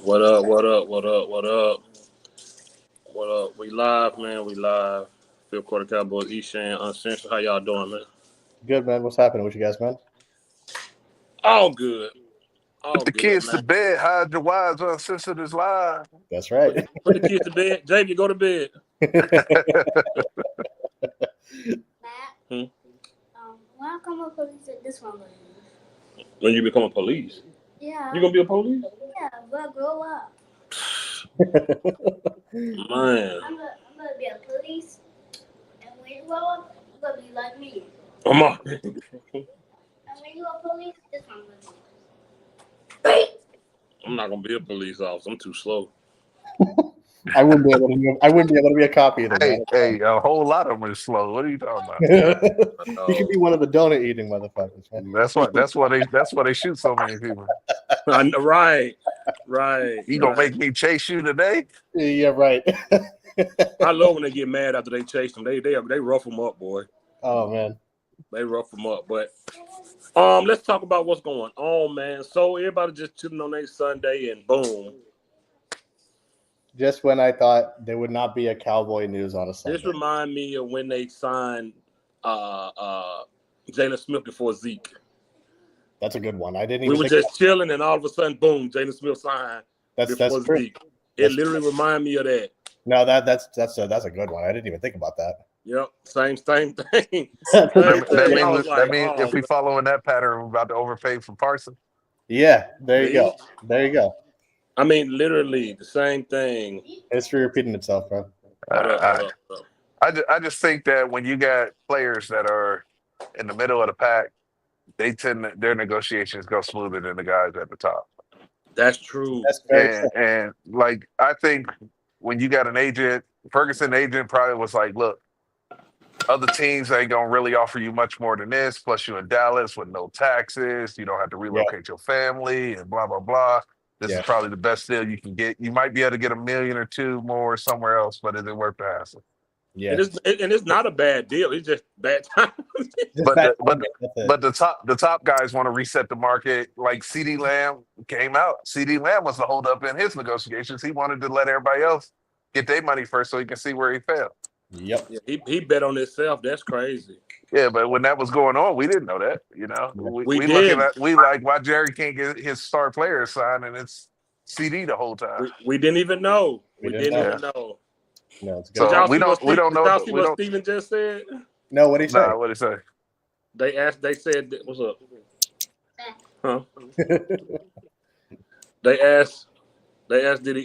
What up? What up? What up? What up? What up? We live, man. We live. Fifth quarter Cowboys, Eshan, Uncensored. How y'all doing, man? Good, man. What's happening with you guys, man? All good. All Put the good, kids man. to bed. Hide your wives. Uncensored is live. That's right. Put the kids to bed. Xavier, go to bed. When I come up police, this one gonna use. When you become a police, Yeah. you gonna be a police? Yeah, but grow up. Man, I'm gonna be a police, and when you grow up, you're gonna be like me. come on. And when you're a police, this one gonna use. I'm not gonna be a police officer. I'm too slow. I wouldn't be able to be a cop either, man. Hey, a whole lot of them are slow. What are you talking about? You could be one of the donut eating motherfuckers, man. That's why they shoot so many people. I know, right. You gonna make me chase you today? Yeah, right. I love when they get mad after they chase them. They rough them up, boy. Oh man. They rough them up. But let's talk about what's going on, man. So everybody just chilling on their Sunday, and boom. Just when I thought there would not be a Cowboy news on a Sunday. This remind me of when they signed Jalen Smith before Zeke. That's a good one. I didn't We even were just chilling, and all of a sudden, boom, Jalen Smith signed before Zeke. It literally reminded me of that. No, that's a good one. I didn't even think about that. Yep, same thing. That means if we following that pattern, we're about to overpay for Parsons. Yeah, there you go. There you go. I mean, literally the same thing. History repeating itself, bro. I just think that when you got players that are in the middle of the pack, their negotiations go smoother than the guys at the top. That's true. That's very true. And like I think when you got an agent, Ferguson agent probably was like, look, other teams ain't gonna really offer you much more than this. Plus, you're in Dallas with no taxes. You don't have to relocate your family and blah blah blah. This is probably the best deal you can get. You might be able to get $1 million or $2 million more somewhere else, but is it worth the hassle? Yeah, and it's not a bad deal. It's just bad time. but the top guys want to reset the market. Like CeeDee Lamb came out. CeeDee Lamb was the holdup in his negotiations. He wanted to let everybody else get their money first, so he can see where he fell. Yep. Yeah, he bet on himself. That's crazy. Yeah, but when that was going on, we didn't know that. You know, we like why Jerry can't get his star players signed, and it's CD the whole time. We didn't even know. We didn't even know. No, it's good. So we don't know. See what Steven just said? No, what did he say? What did he say? They said, what's up? Huh? They asked, did he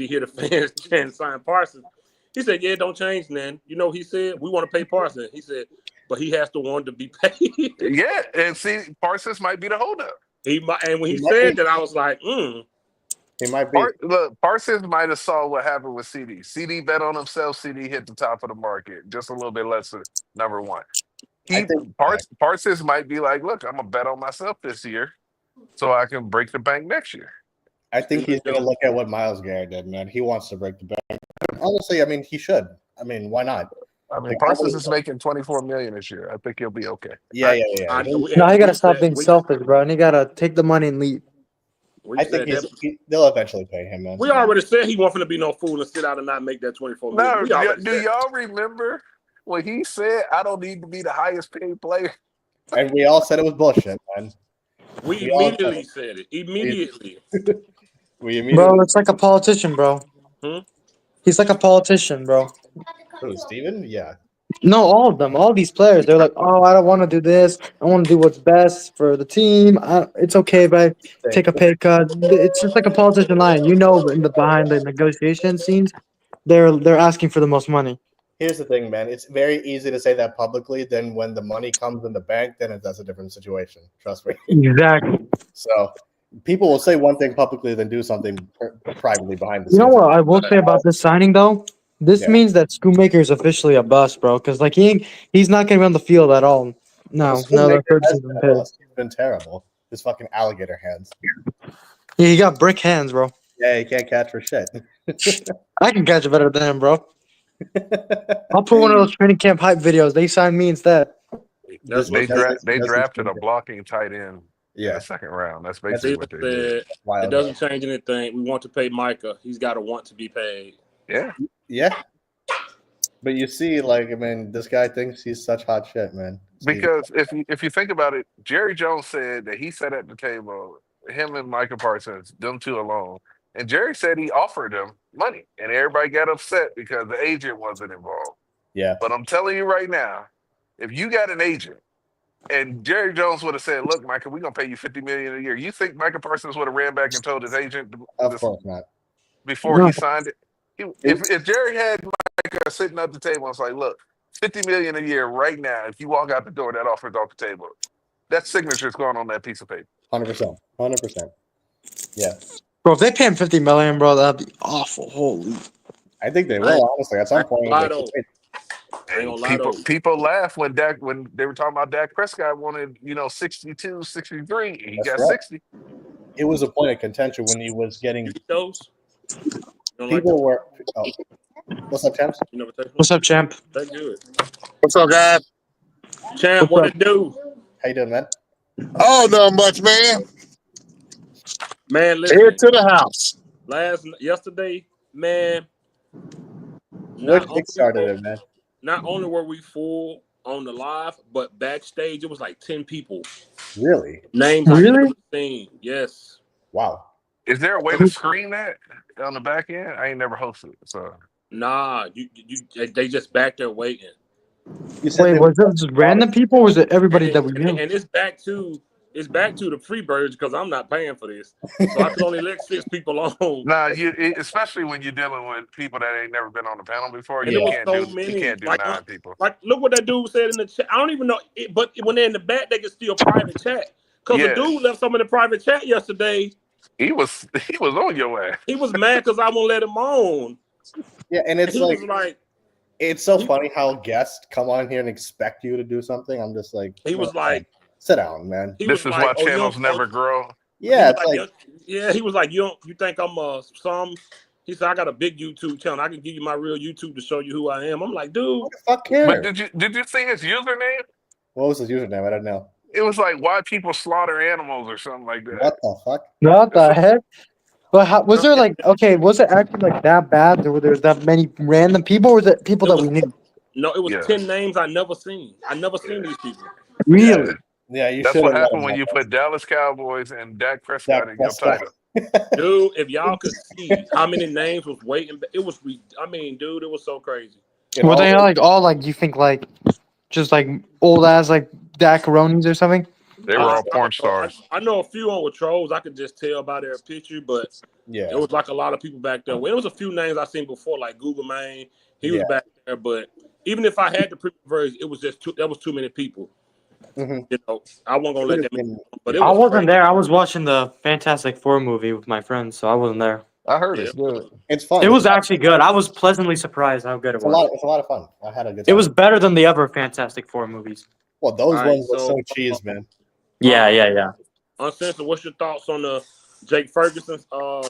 hear the fans chant sign Parsons? He said, yeah, don't change, man. You know, he said, we want to pay Parsons. He said, but he has to want to be paid. Yeah, and see, Parsons might be the holdup. And when he said that, I was like, He might be. Look, Parsons might have saw what happened with CD. CD bet on himself. CD hit the top of the market, just a little bit less than number one. Parsons might be like, look, I'm going to bet on myself this year so I can break the bank next year. I think he's going to look at what Myles Garrett did, man. He wants to break the bank. Honestly, I mean, he should. I mean, why not? I mean, Parsons is making $24 million this year. I think he'll be okay. Yeah. Now he got to stop being selfish, bro, and he got to take the money and leave. I think they'll eventually pay him, man. We already said he wasn't to be no fool and sit out and not make that $24 million. No, do y'all remember when he said, "I don't need to be the highest paid player"? And we all said it was bullshit, man. We immediately said it. Immediately. Bro, it's like a politician, bro. He's like a politician, bro. Who, Steven? Yeah. No, all of them. All these players. They're like, oh, I don't want to do this. I want to do what's best for the team. It's okay if I take a pay cut. It's just like a politician line. You know, behind the negotiation scenes, they're asking for the most money. Here's the thing, man. It's very easy to say that publicly. Then when the money comes in the bank, then that's a different situation. Trust me. Exactly. So people will say one thing publicly, then do something privately behind the scenes. You know what I will say about this signing, though? This means that Schoonmaker is officially a bust, bro. Because like he's not going to be on the field at all. No, Ferguson's been terrible. His fucking alligator hands. Yeah, he got brick hands, bro. Yeah, he can't catch for shit. I can catch it better than him, bro. I'll put one of those training camp hype videos. They signed me instead. They drafted a blocking tight end in the second round. That's basically Steelers what they said did. it doesn't change anything. We want to pay Micah. He's got to want to be paid. Yeah. But you see, like, I mean, this guy thinks he's such hot shit, man. Because if you think about it, Jerry Jones said that he sat at the table, him and Micah Parsons, them two alone, and Jerry said he offered them money, and everybody got upset because the agent wasn't involved. Yeah. But I'm telling you right now, if you got an agent, and Jerry Jones would have said, "Look, Micah, we're gonna pay you $50 million a year," you think Micah Parsons would have ran back and told his agent Of course not. before he signed it? If Jerry had Micah sitting at the table and was like, "Look, $50 million a year right now. If you walk out the door, that offer's off the table. That signature's going on that piece of paper." 100%. 100%. Yeah. Bro, if they pay him $50 million, bro, that'd be awful. Holy. I think they will, honestly. At some point. People laugh when they were talking about Dak Prescott wanted, 62, 63. He got 60. It was a point of contention when he was getting those. People were. Oh. What's up, champs? What's up, champ? That's good. What's up, guys? Champ, what it do? How you doing, man? Oh, not much, man. Man, listen. Head to the house. Yesterday, man. What started it, man? Not only were we full on the live, but backstage it was like 10 people. Really? Names I've never seen. Yes. Wow. Is there a way to screen that on the back end? I ain't never hosted it, so. Nah, they just back there waiting. Wait, was it just random people, or was it everybody that we knew? And it's back to the free birds because I'm not paying for this, so I can only let 6 people on. Nah, especially when you're dealing with people that ain't never been on the panel before. And You there was can't do 9 people. Like, look what that dude said in the chat. I don't even know, but when they're in the back, they can still private chat. Because the dude left some in the private chat yesterday. He was on your ass. He was mad because I won't let him on. Yeah, and it's like it's so funny how guests come on here and expect you to do something. I'm just like, he was like, sit down, man. This is why channels never grow. Yeah, he was like, you think I'm some? He said, I got a big YouTube channel. I can give you my real YouTube to show you who I am. I'm like, dude, what the fuck cares? But did you see his username? What was his username? I don't know. It was like why people slaughter animals or something like that. What the fuck? What the heck? But was there was it actually like that bad? There was that many random people, or was it people that we knew? No, it was 10 names I never seen. I never seen these people. Really? Yeah, that's what happened when you put Dallas Cowboys and Dak Prescott in your title. Dude, if y'all could see how many names was waiting, it was. I mean, dude, it was so crazy. Were they all you think just old ass Dakaronis or something? They were all porn stars. I know a few on with trolls. I could just tell by their picture, but it was like a lot of people back there. Well, it was a few names I seen before, like Google Main. He was back there, but even if I had the premium version, it was just too many people. Mm-hmm. I wasn't gonna let them. But I wasn't there. I was watching the Fantastic Four movie with my friends, so I wasn't there. I heard it's good. It's fun. It was actually good. I was pleasantly surprised how good it was. It's a lot of fun. I had a good time. It was better than the other Fantastic Four movies. Well, those ones were so cheese, man. Yeah. Uncensored, what's your thoughts on the Jake Ferguson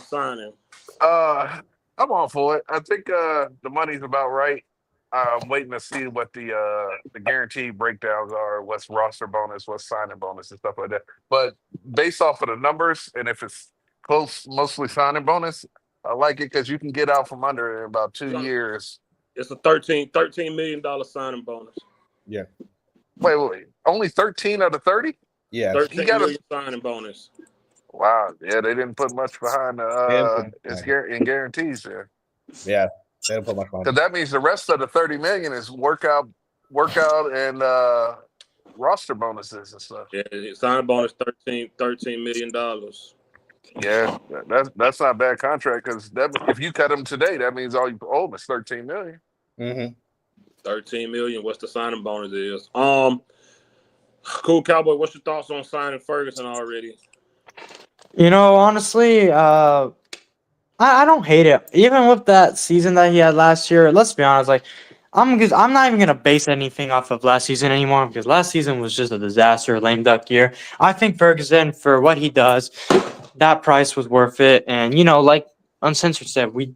signing? I'm all for it. I think the money's about right. I'm waiting to see what the guaranteed breakdowns are, what's roster bonus, what's signing bonus, and stuff like that. But based off of the numbers, and if it's close, mostly signing bonus, I like it because you can get out from under it in about 2 years. It's a $13 million signing bonus. Yeah. Wait. Only 13 out of 30? Yeah. $13 million signing bonus. Wow. Yeah, they didn't put much behind in guarantees there. Yeah. They didn't put much behind. Because that means the rest of the 30 million is workout and roster bonuses and stuff. Yeah, signing bonus $13 million. Yeah, that's not a bad contract because if you cut them today, that means all you owe them is $13 million. Mm-hmm. $13 million. What's the signing bonus is? Cool Cowboy. What's your thoughts on signing Ferguson already? Honestly, I don't hate it. Even with that season that he had last year, let's be honest, I'm not even gonna base anything off of last season anymore because last season was just a disaster, lame duck year. I think Ferguson, for what he does, that price was worth it. And like Uncensored said, we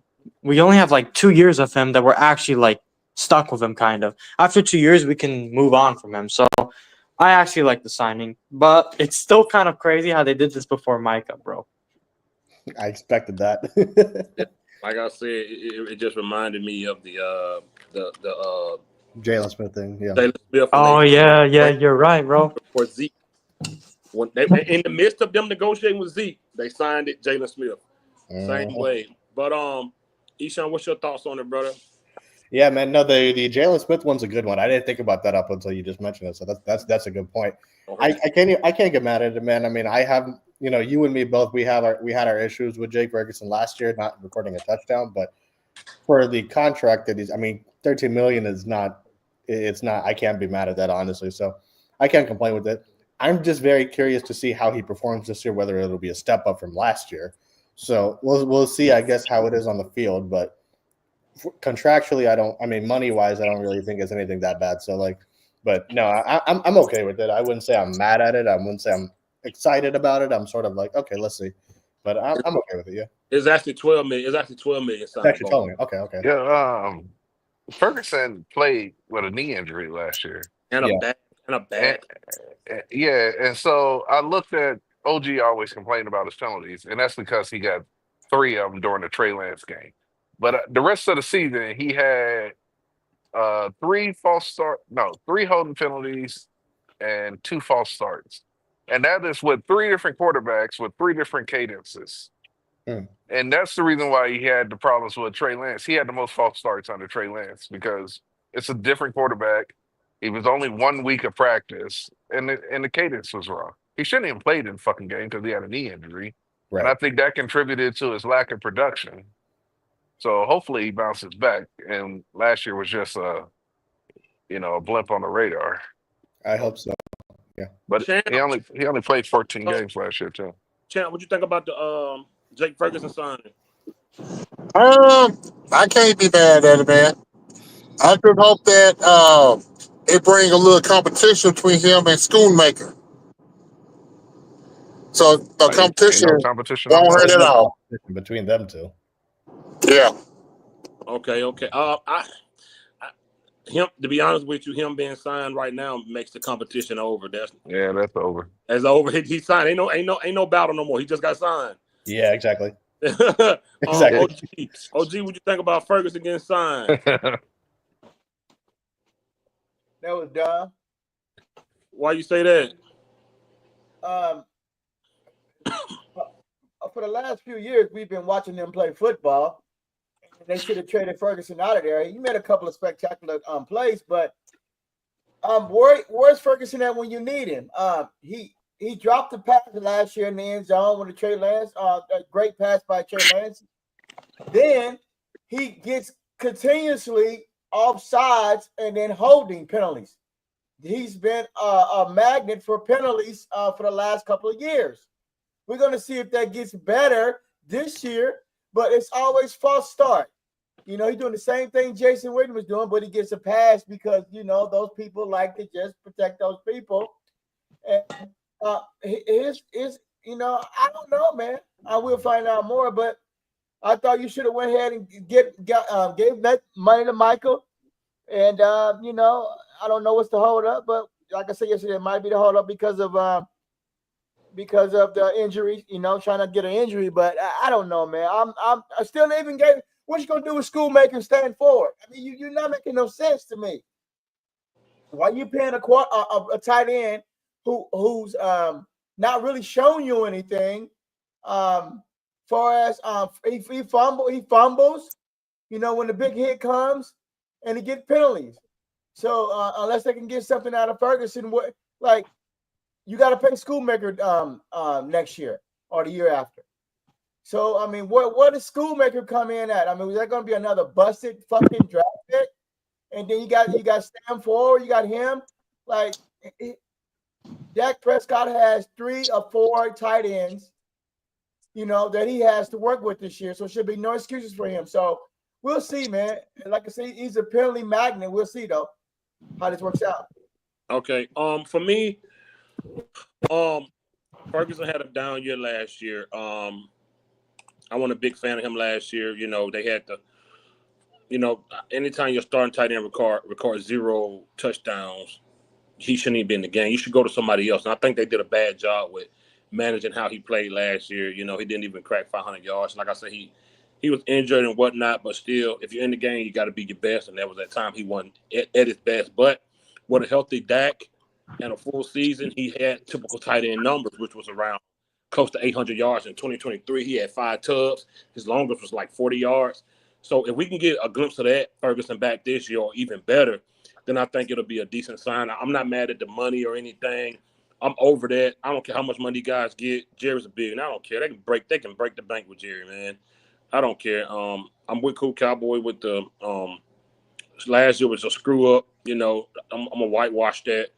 only have 2 years of him that we're actually stuck with him kind of. After 2 years, we can move on from him. So I actually like the signing, but it's still kind of crazy how they did this before Micah, bro. I expected that. Like I said, it just reminded me of the Jalen Smith thing. Yeah. Jalen Smith. Oh yeah, you're right, bro. For Zeke, when they in the midst of them negotiating with Zeke, they signed it Jalen Smith. Same way. But Eshawn, what's your thoughts on it, brother? Yeah, man. No, the Jalen Smith one's a good one. I didn't think about that up until you just mentioned it. So that's a good point. I can't get mad at it, man. I mean, I have you and me both. We had our issues with Jake Ferguson last year, not recording a touchdown, but for the contract that he's, I mean, $13 million is not. It's not. I can't be mad at that, honestly. So I can't complain with it. I'm just very curious to see how he performs this year, whether it'll be a step up from last year. So we'll see, I guess, how it is on the field, but. Contractually, money wise, I don't really think it's anything that bad. So but no, I'm okay with it. I wouldn't say I'm mad at it. I wouldn't say I'm excited about it. I'm sort of like, okay, let's see. But I'm okay with it. Yeah. It's actually $12 million. It's actually $12 million. It's actually $12 million. Okay. Yeah. Ferguson played with a knee injury last year. And a back. And so I looked at OG always complained about his penalties, and that's because he got 3 of them during the Trey Lance game. But the rest of the season, he had 3 holding penalties and 2 false starts. And that is with 3 different quarterbacks with 3 different cadences. And that's the reason why he had the problems with Trey Lance. He had the most false starts under Trey Lance because it's a different quarterback. He was only 1 week of practice, and the cadence was wrong. He shouldn't even played in the fucking game because he had a knee injury. Right. And I think that contributed to his lack of production. So hopefully he bounces back. And last year was just a blip on the radar. I hope so. Yeah. But he only played 14 games last year too. Champ, what you think about the Jake Ferguson signing? I can't be mad at it, man. I just hope that it bring a little competition between him and Schoonmaker. So the competition won't hurt at all between them two. Yeah. Okay. Him, to be honest with you, him being signed right now makes the competition over. That's over. That's over. He signed. Ain't no battle no more. He just got signed. Yeah, exactly. Exactly. OG, what you think about Ferguson getting signed? That was dumb. Why you say that? For the last few years, we've been watching them play football. They should have traded Ferguson out of there. He made a couple of spectacular plays, but where's Ferguson at when you need him? He dropped the pass last year in the end zone with a Trey Lance, a great pass by Trey Lance. Then he gets continuously offsides and then holding penalties. He's been a magnet for penalties for the last couple of years. We're going to see if that gets better this year, but it's always false start. He's doing the same thing Jason Witten was doing, but he gets a pass because, those people like to just protect those people. And I don't know, man. I will find out more, but I thought you should have went ahead and gave that money to Michael. And, I don't know what's the hold up, but like I said yesterday, it might be the hold up because of the injury, trying to get an injury. But I don't know, man. I still even get what you gonna do with Schoonmaker stand forward. I mean, you're not making no sense to me. Why you paying a tight end who's not really showing you anything? Far as he fumbles, when the big hit comes, and he gets penalties. So unless they can get something out of Ferguson, you got to pay Schoonmaker next year or the year after. So, I mean, what does Schoonmaker come in at? I mean, is that going to be another busted fucking draft pick? And then you got Stam Ford, you got him. Dak Prescott has 3 or 4 tight ends, that he has to work with this year. So it should be no excuses for him. So we'll see, man. Like I say, he's a penalty magnet. We'll see, though, how this works out. Okay. For me, Ferguson had a down year last year. I wasn't a big fan of him last year. They had anytime you're starting tight end record 0 touchdowns, he shouldn't even be in the game. You should go to somebody else. And I think they did a bad job with managing how he played last year. You know, he didn't even crack 500 yards. Like I said, he was injured and whatnot, but still, if you're in the game, you got to be your best. And that was that time he won at his best. But with a healthy Dak and a full season, he had typical tight end numbers, which was around close to 800 yards. In 2023, he had 5 tubs. His longest was like 40 yards. So if we can get a glimpse of that Ferguson back this year or even better, then I think it'll be a decent sign. I'm not mad at the money or anything. I'm over that. I don't care how much money guys get. Jerry's a big, and I don't care. They can break the bank with Jerry, man. I don't care. I'm with Cool Cowboy with the last year was a screw up. You know, I'm gonna whitewash that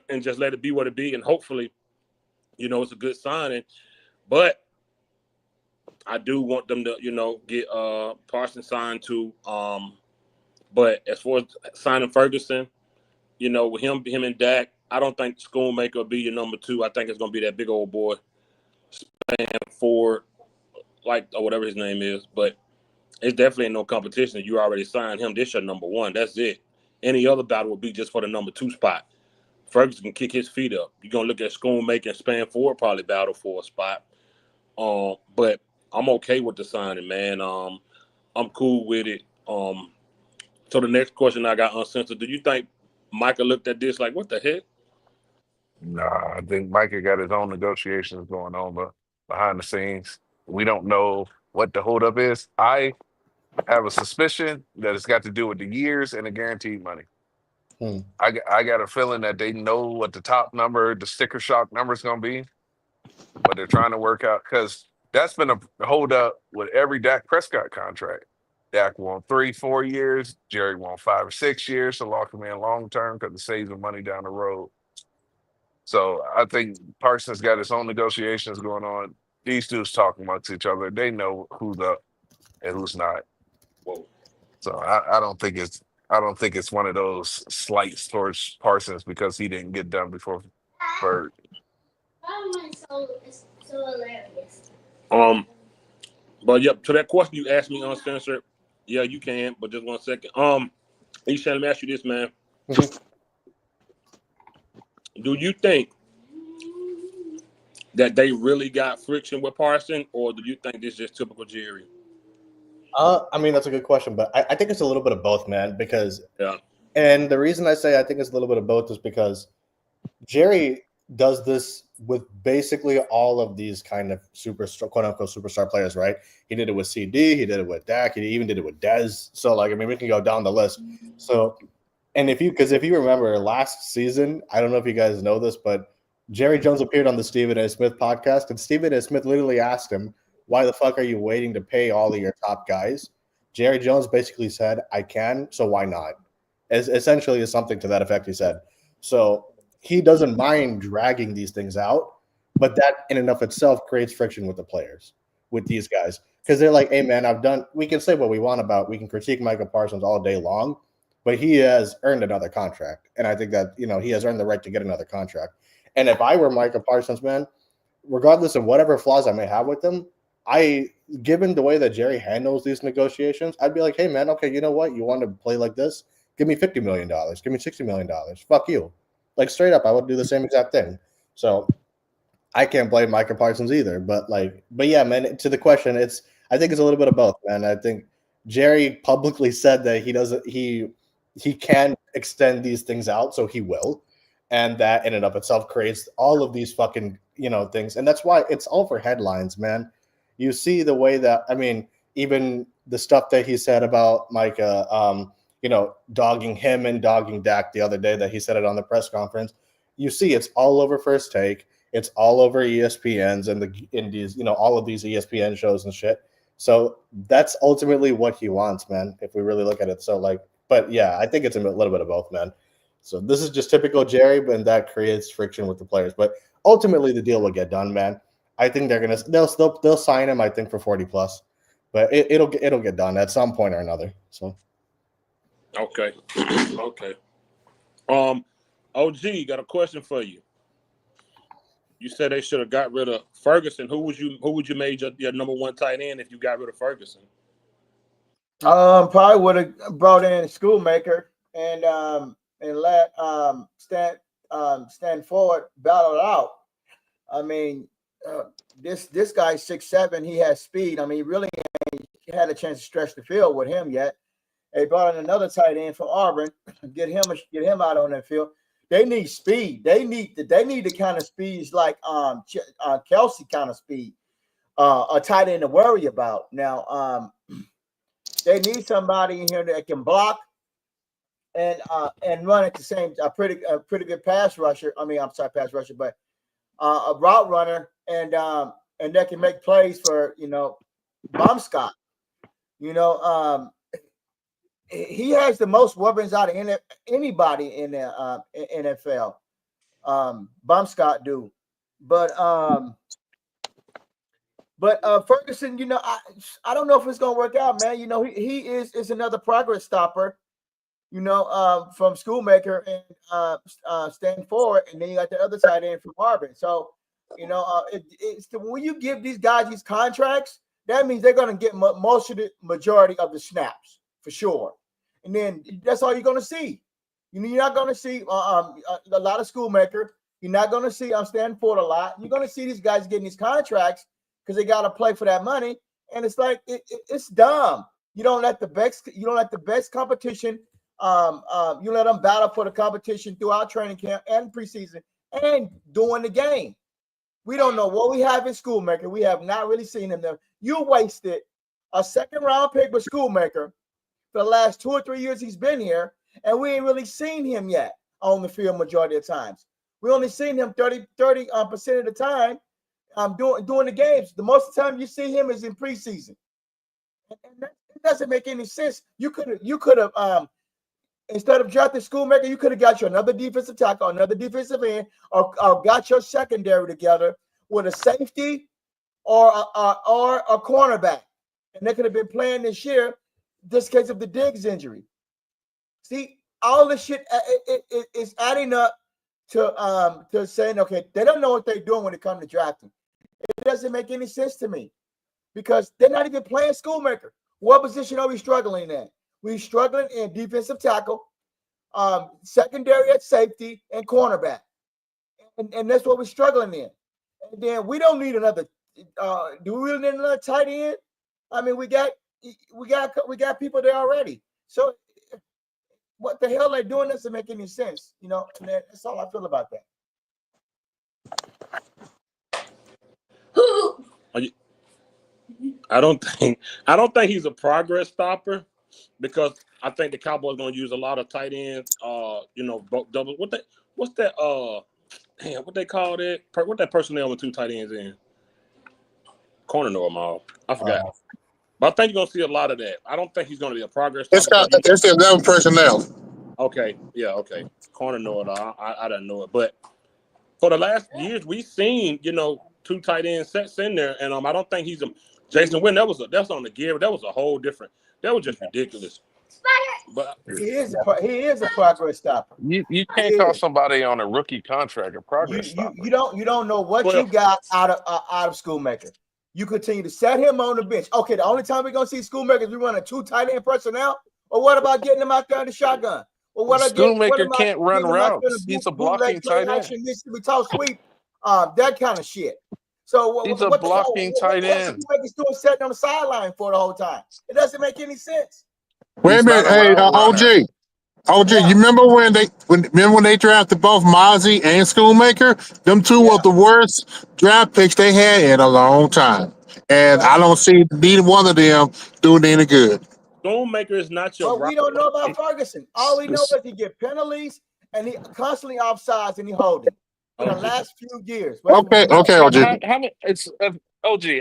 and just let it be what it be, and hopefully, you know, it's a good signing. But I do want them to, you know, get Parsons signed too. But as far as signing Ferguson, you know, with him and Dak, I don't think Schoonmaker will be your number 2. I think it's gonna be that big old boy, Ford, like or whatever his name is. But it's definitely no competition. You already signed him. This your number 1. That's it. Any other battle will be just for the number 2 spot. Ferguson can kick his feet up. You're gonna look at Schoonmaker and Spanford probably battle for a spot. But I'm okay with the signing, man. I'm cool with it. So the next question I got uncensored. Do you think Micah looked at this like, what the heck? Nah, I think Micah got his own negotiations going on, but behind the scenes, we don't know what the holdup is. I have a suspicion that it's got to do with the years and the guaranteed money. I got a feeling that they know what the top number, the sticker shock number is going to be, but they're trying to work out because that's been a holdup with every Dak Prescott contract. Dak won 3-4 years. Jerry won 5 or 6 years to lock him in long term because it saves him money down the road. So I think Parsons got his own negotiations going on. These dudes talk amongst each other. They know who's up and who's not. Whoa. So I don't think it's one of those slights towards Parsons because he didn't get done before Bird. It's so hilarious. But yep, to that question you asked me uncensored, yeah, you can, but just 1 second. Eshan, let me ask you this, man. Do you think that they really got friction with Parsons, or do you think this is just typical Jerry? I mean, that's a good question, but I think it's a little bit of both, man, because Yeah. And the reason I say I think it's a little bit of both is because Jerry does this with basically all of these kind of quote unquote superstar players, right? He did it with CD, he did it with Dak, he even did it with Dez. So, like, I mean, we can go down the list. So, and if you remember last season, I don't know if you guys know this, but Jerry Jones appeared on the Stephen A. Smith podcast, and Stephen A. Smith literally asked him, "Why the fuck are you waiting to pay all of your top guys?" Jerry Jones basically said, "I can, so why not?" Essentially is something to that effect, he said. So he doesn't mind dragging these things out, but that in and of itself creates friction with the players, with these guys. Because they're like, hey, man, we can say what we want about, we can critique Micah Parsons all day long, but he has earned another contract. And I think that, he has earned the right to get another contract. And if I were Micah Parsons, man, regardless of whatever flaws I may have with him, given the way that Jerry handles these negotiations, I'd be like, hey, man, okay, you know what? You want to play like this? Give me $50 million. Give me $60 million. Fuck you. Like, straight up, I would do the same exact thing. So I can't blame Micah Parsons either. But yeah, man, to the question, I think it's a little bit of both, man. I think Jerry publicly said that he can extend these things out, so he will. And that in and of itself creates all of these fucking, things. And that's why it's all for headlines, man. You see the way that, I mean, even the stuff that he said about Micah, dogging him and dogging Dak the other day that he said it on the press conference. You see it's all over First Take. It's all over ESPN's and the Indies, all of these ESPN shows and shit. So that's ultimately what he wants, man, if we really look at it. So, but yeah, I think it's a little bit of both, man. So this is just typical Jerry, but that creates friction with the players. But ultimately the deal will get done, man. I think they'll sign him, I think, for 40 plus. But it'll get done at some point or another. So Okay. Okay. OG, got a question for you. You said they should have got rid of Ferguson. Who would you make your number 1 tight end if you got rid of Ferguson? Probably would have brought in Schoonmaker and and let stand forward, battle it out. I mean, this guy's 6'7". He has speed. I mean, he really ain't had a chance to stretch the field with him yet. They brought in another tight end from Auburn. Get him out on that field. They need speed. They need the kind of speeds like Kelsey kind of speed. A tight end to worry about. Now, they need somebody in here that can block and run at the same. A pretty good pass rusher. I mean, I'm sorry, pass rusher, but a route runner and that can make plays for Scott. He has the most weapons out of anybody in the NFL. Scott do, but Ferguson, I don't know if it's gonna work out, man. He is another progress stopper. From Schoolmaker and stand forward, and then you got the other tight end from Auburn. So, when you give these guys these contracts, that means they're going to get most of the majority of the snaps for sure. And then that's all you're going to see. You're not going to see a lot of Schoolmaker. You're not going to see stand forward a lot. You're going to see these guys getting these contracts because they got to play for that money, and it's like it's dumb. You don't let the best competition. You let them battle for the competition throughout training camp and preseason and during the game. We don't know what we have in Schoolmaker. We have not really seen him there. You wasted a second-round pick with Schoolmaker for the last 2 or 3 years he's been here, and we ain't really seen him yet on the field majority of times. We only seen him 30% of the time during the games. The most of the time you see him is in preseason. And that doesn't make any sense. You could have instead of drafting Schoolmaker, you could have got you another defensive tackle, another defensive end, or got your secondary together with a safety or a cornerback. And they could have been playing this year, this case of the Diggs injury. See, all this shit is adding up to saying, okay, they don't know what they're doing when it comes to drafting. It doesn't make any sense to me because they're not even playing Schoolmaker. What position are we struggling in? We're struggling in defensive tackle, secondary at safety, and cornerback. And that's what we're struggling in. And then we don't need another. Do we really need another tight end? I mean, we got people there already. So what the hell they're doing doesn't make any sense, And that's all I feel about that. I don't think he's a progress stopper. Because I think the Cowboys going to use a lot of tight ends, double. What they call that? What that personnel with 2 tight ends in? Corner normal. I forgot. But I think you're going to see a lot of that. I don't think he's going to be a progress stopper. It's the 11 personnel. Okay, yeah, okay. Corner normal. I didn't know it, but for the last years we've seen 2 tight end sets in there, and I don't think he's a Jason Witten. That's on the gear. That was a whole different. That was just ridiculous. But he is a progress stopper. You can't call somebody on a rookie contract a progress stopper. You don't know what you got out of Schoolmaker. You continue to set him on the bench. Okay, the only time we're gonna see Schoolmaker is we run a 2 tight end personnel. Or what about getting him out there in the shotgun? Or what Schoolmaker can't run routes. He's a blocking tight end. Mississippi toe sweep, that kind of shit. So he's a blocking tight end. What's Schoolmaker sitting on the sideline for the whole time? It doesn't make any sense. Wait a minute, hey, OG, yeah. You remember when they drafted both Mozzie and Schoolmaker? Them two were the worst draft picks they had in a long time, and I don't see neither one of them doing any good. Schoolmaker is not your. But we don't know about Ferguson. All we know is he get penalties and he constantly offsides and he holding in the last few years. Okay, OG.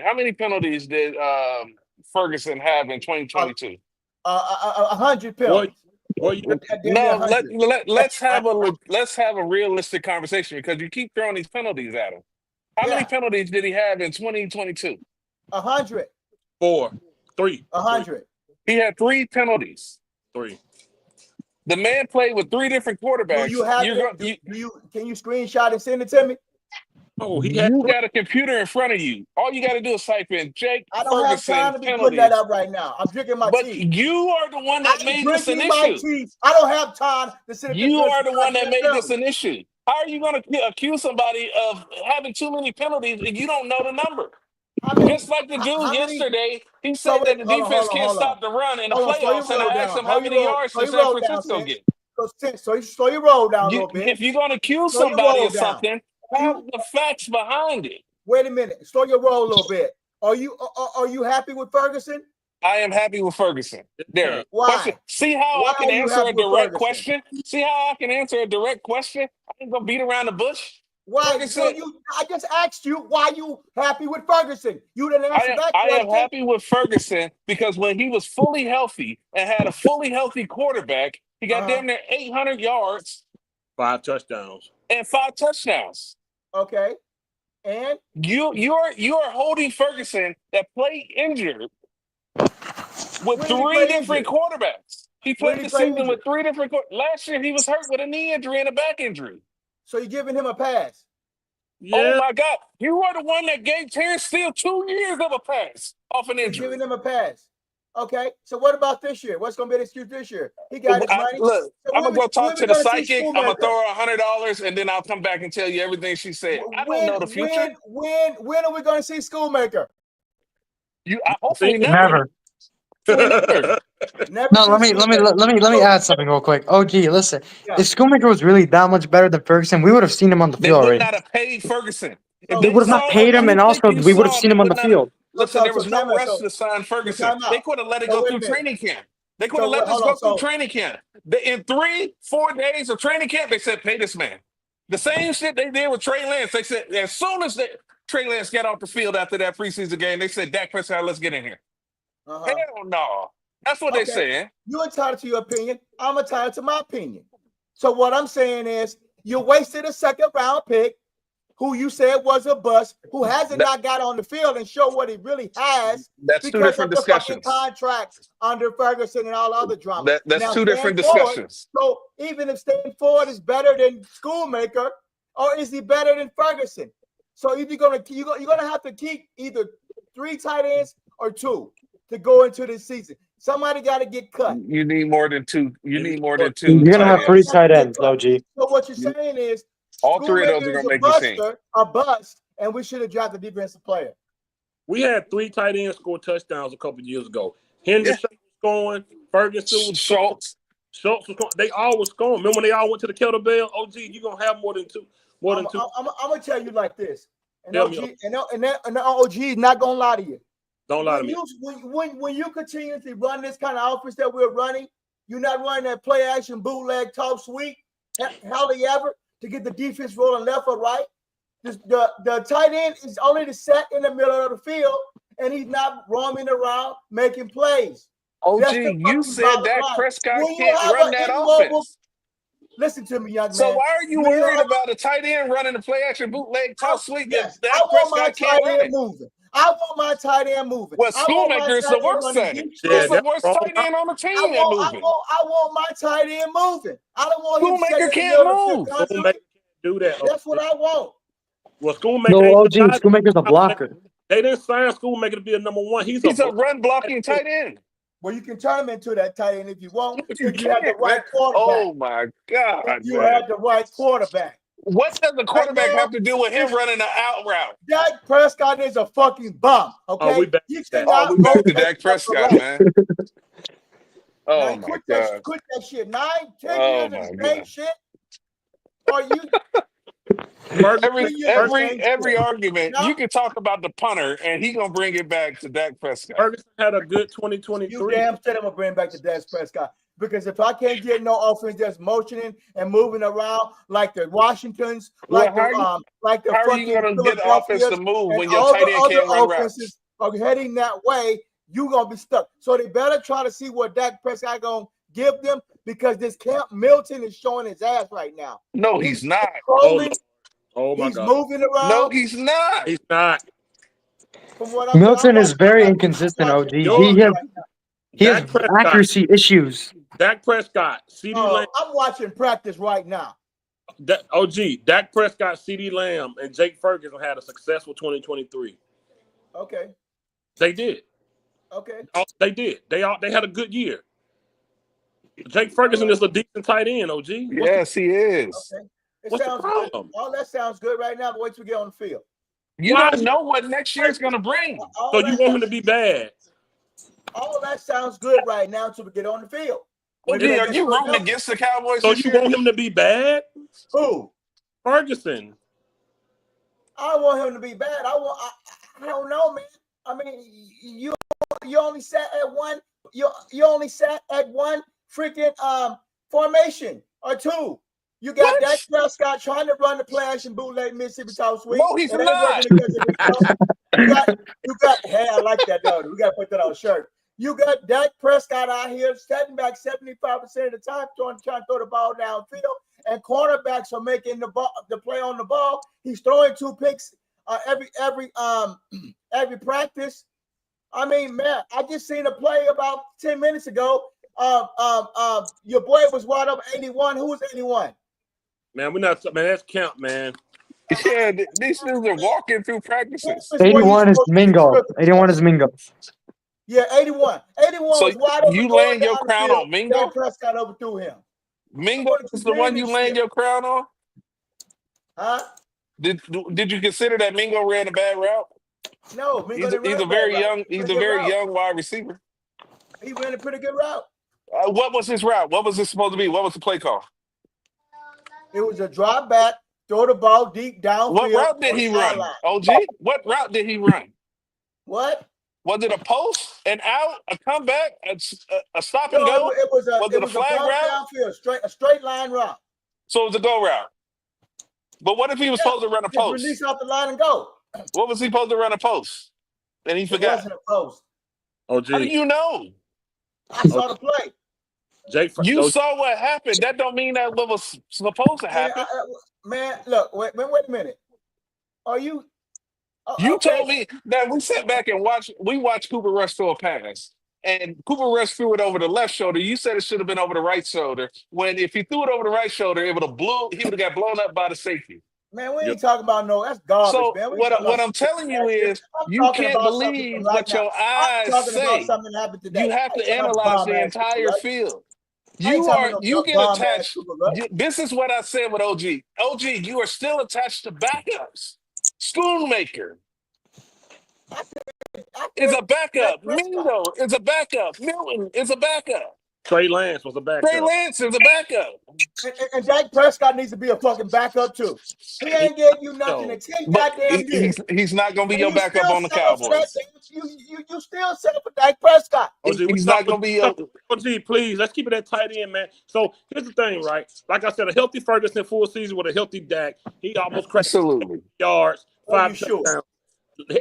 How many penalties did Ferguson have in 2022? 100 penalties. No, let's have a realistic conversation because you keep throwing these penalties at him. How many penalties did he have in 2022? 100. 4, 3. 100. He had 3 penalties. 3. The man played with 3 different quarterbacks. Do you have can you screenshot and send it to me? Oh, he had. You got a computer in front of you. All you got to do is type in Jake I don't have Ferguson time to be putting that penalties. up right now. I'm drinking my But tea. you are the one that I'm made this an drinking my issue. tea. I don't have time to sit You there. are the one that made this an issue. How are you going to accuse somebody of having too many penalties if you don't know the number? Just like the dude yesterday, he said that the defense can't stop the run in the playoffs, and I asked him how many yards did San Francisco get. So you slow your roll down a little bit. If you're going to accuse somebody of something, have the facts behind it. Wait a minute. Slow your roll a little bit. Are you happy with Ferguson? I am happy with Ferguson. There. Why? Question. See how I can answer a direct question? See how I can answer a direct question? I ain't going to beat around the bush. Why? I just asked you why you happy with Ferguson. You didn't answer that question. I am happy with Ferguson because when he was fully healthy and had a fully healthy quarterback, he got damn near 800 yards. 5 touchdowns. And 5 touchdowns. Okay. And? You are holding Ferguson that played injured with 3 different quarterbacks. He played the season with 3 different Last year, he was hurt with a knee injury and a back injury. So you're giving him a pass? Yeah. Oh, my God. You are the one that gave Terrence Steele 2 years of a pass off an injury. You're giving him a pass. Okay. So what about this year? What's going to be the excuse this year? He got his money. Look, so I'm going to go talk to the psychic. I'm going to throw her her $100, and then I'll come back and tell you everything she said. I don't know the future. When are we going to see Schoolmaker? Hopefully never. No, let me add something real quick. OG, listen. If Schoolmaker was really that much better than Ferguson, we would have seen him on the field already. They would not have paid Ferguson. They would have not paid him, and also we would have seen him on the field. Listen, there was no rush to sign Ferguson. They could have let it go through training camp. They could have let this go through training camp. In 3-4 days of training camp, they said, pay this man. The same shit they did with Trey Lance. They said, as soon as Trey Lance got off the field after that preseason game, they said, Dak Prescott, let's get in here. Hell no. That's what they're saying. You're entitled to your opinion. I'm entitled to my opinion. So what I'm saying is you wasted a 2nd round pick who you said was a bust, who hasn't not got on the field and show what he really has. That's 2 different discussions. Contracts under Ferguson and all other drama. That's 2 different discussions. So even if Stan Ford is better than Schoolmaker, or is he better than Ferguson? So either you're gonna have to keep either 3 tight ends or 2 to go into this season. Somebody got to get cut. You need more than 2. You need more than 2. You're gonna have 3 tight ends, OG. So what you're saying is all 3 of those are gonna make the team. A bust, and we should have drafted a defensive player. We had 3 tight ends score touchdowns a couple years ago. Henderson was scoring. Ferguson was Schultz was scoring. They all was scoring. Remember when they all went to the kettlebell? OG, you're gonna have more than 2. I'm gonna tell you like this. And the OG is not gonna lie to you. Don't lie to me. When you continuously run this kind of offense that we're running, you're not running that play action bootleg top sweep, hardly ever to get the defense rolling left or right. The tight end is only set in the middle of the field, and he's not roaming around making plays. OG, you said Dak Prescott can't run that offense. Listen to me, young man. So why are you worried about a tight end running the play action bootleg top sweep? Yes, I want my tight end moving. I want my tight end moving. Well, Schoolmaker is the worst at it. He's the worst tight end on the team at moving. I want my tight end moving. I don't want him Schoolmaker can't move. Schoolmaker can't do that. That's what I want. Well, Schoolmaker. No, OG, Schoolmaker's a blocker. They didn't sign Schoolmaker to be a number 1. He's a run blocking tight end. Well, you can turn him into that tight end if you want. If you have the right quarterback. Oh my God! If you have the right quarterback. What does the quarterback have to do with him running the out route? Dak Prescott is a fucking bum. Okay, we back to Dak Prescott, man. Oh my God! Quit that shit. 9, 10 years of the same shit. Are you? Every argument you can talk about the punter, and he gonna bring it back to Dak Prescott. Ferguson had a good 2023. You damn straight I'm gonna bring back to Dak Prescott. Because if I can't get no offense just motioning and moving around like the Washingtons, like the how are you gonna get the offense to move when your tight end can't run routes? Are heading that way, you gonna be stuck. So they better try to see what Dak Prescott gonna give them, because this Camp Milton is showing his ass right now. No, he's not. Oh my he's God. Moving around. No, he's not. He's not. Milton is very inconsistent, OG. He has accuracy issues. Dak Prescott, CeeDee Lamb. I'm watching practice right now. Dak Prescott, CeeDee Lamb, and Jake Ferguson had a successful 2023. Okay. They did. Okay. They did. They had a good year. Jake Ferguson is a decent tight end, OG. Yes, he is. Okay. What's the problem? Good. All that sounds good right now, but wait till we get on the field. You don't know what next year is going to bring. So you want him to be bad? All that sounds good right now until we get on the field. Are you rooting against the Cowboys? So you want him to be bad? Who? Ferguson. I want him to be bad. I don't know, man. I mean, you only sat at one. You only sat at one freaking formation or two. You got Dak Prescott trying to run the play action bootleg Mississippi South Sweep. No, he's not. You got. Hey, I like that though. We got to put that on a shirt. You got Dak Prescott out here setting back 75% of the time, trying to throw the ball downfield, and cornerbacks are making the play on the ball. He's throwing 2 picks every practice. I mean, man, I just seen a play about 10 minutes ago. Your boy was wide up 81. Who was 81? Man, that's count, man. Yeah, these dudes are walking through practices. 81 is Mingo. 81 is Mingo. Yeah, 81. 81 so was wide open. You laying your crown on Mingo? Dak Prescott overthrew him. Mingo is the one you laying your crown on? Huh? Did you consider that Mingo ran a bad route? No, Mingo he's a very young wide receiver. He ran a pretty good route. What was his route? What was it supposed to be? What was the play call? It was a drop back, throw the ball deep downfield. What route did he run? OG? What route did he run? What? Was it a post, an out, a comeback, a stop and go? It was a flag route? Downfield, a straight line route. So it was a go route. But what if he was supposed to run a post? Release off the line and go. What was he supposed to run a post? And he forgot. It wasn't a post. OG. How do you know? I saw the play. You saw what happened. That don't mean that what was supposed to happen. Man, look, wait a minute. Are you? You told me that we sat back and watched Cooper Rush throw a pass. And Cooper Rush threw it over the left shoulder. You said it should have been over the right shoulder. When if he threw it over the right shoulder, he would have got blown up by the safety. Man, we ain't talking about that's garbage, so man. What I'm telling you is you can't believe what your eyes say. You have to analyze the entire field. You get attached. This is what I said with OG. OG, you are still attached to backups. Schoonmaker is a backup. Mingo is a backup. Milton is a backup. Trey Lance was a backup. Trey Lance is a backup. And Dak Prescott needs to be a fucking backup too. He ain't gave you nothing in 10 goddamn years. He's not going to be your backup on the Cowboys. You still settle for Dak Prescott. He's not going to be your... OG, please, let's keep it at tight end, man. So here's the thing, right? Like I said, a healthy Ferguson full season with a healthy Dak. He almost cracked yards, 5 touchdowns.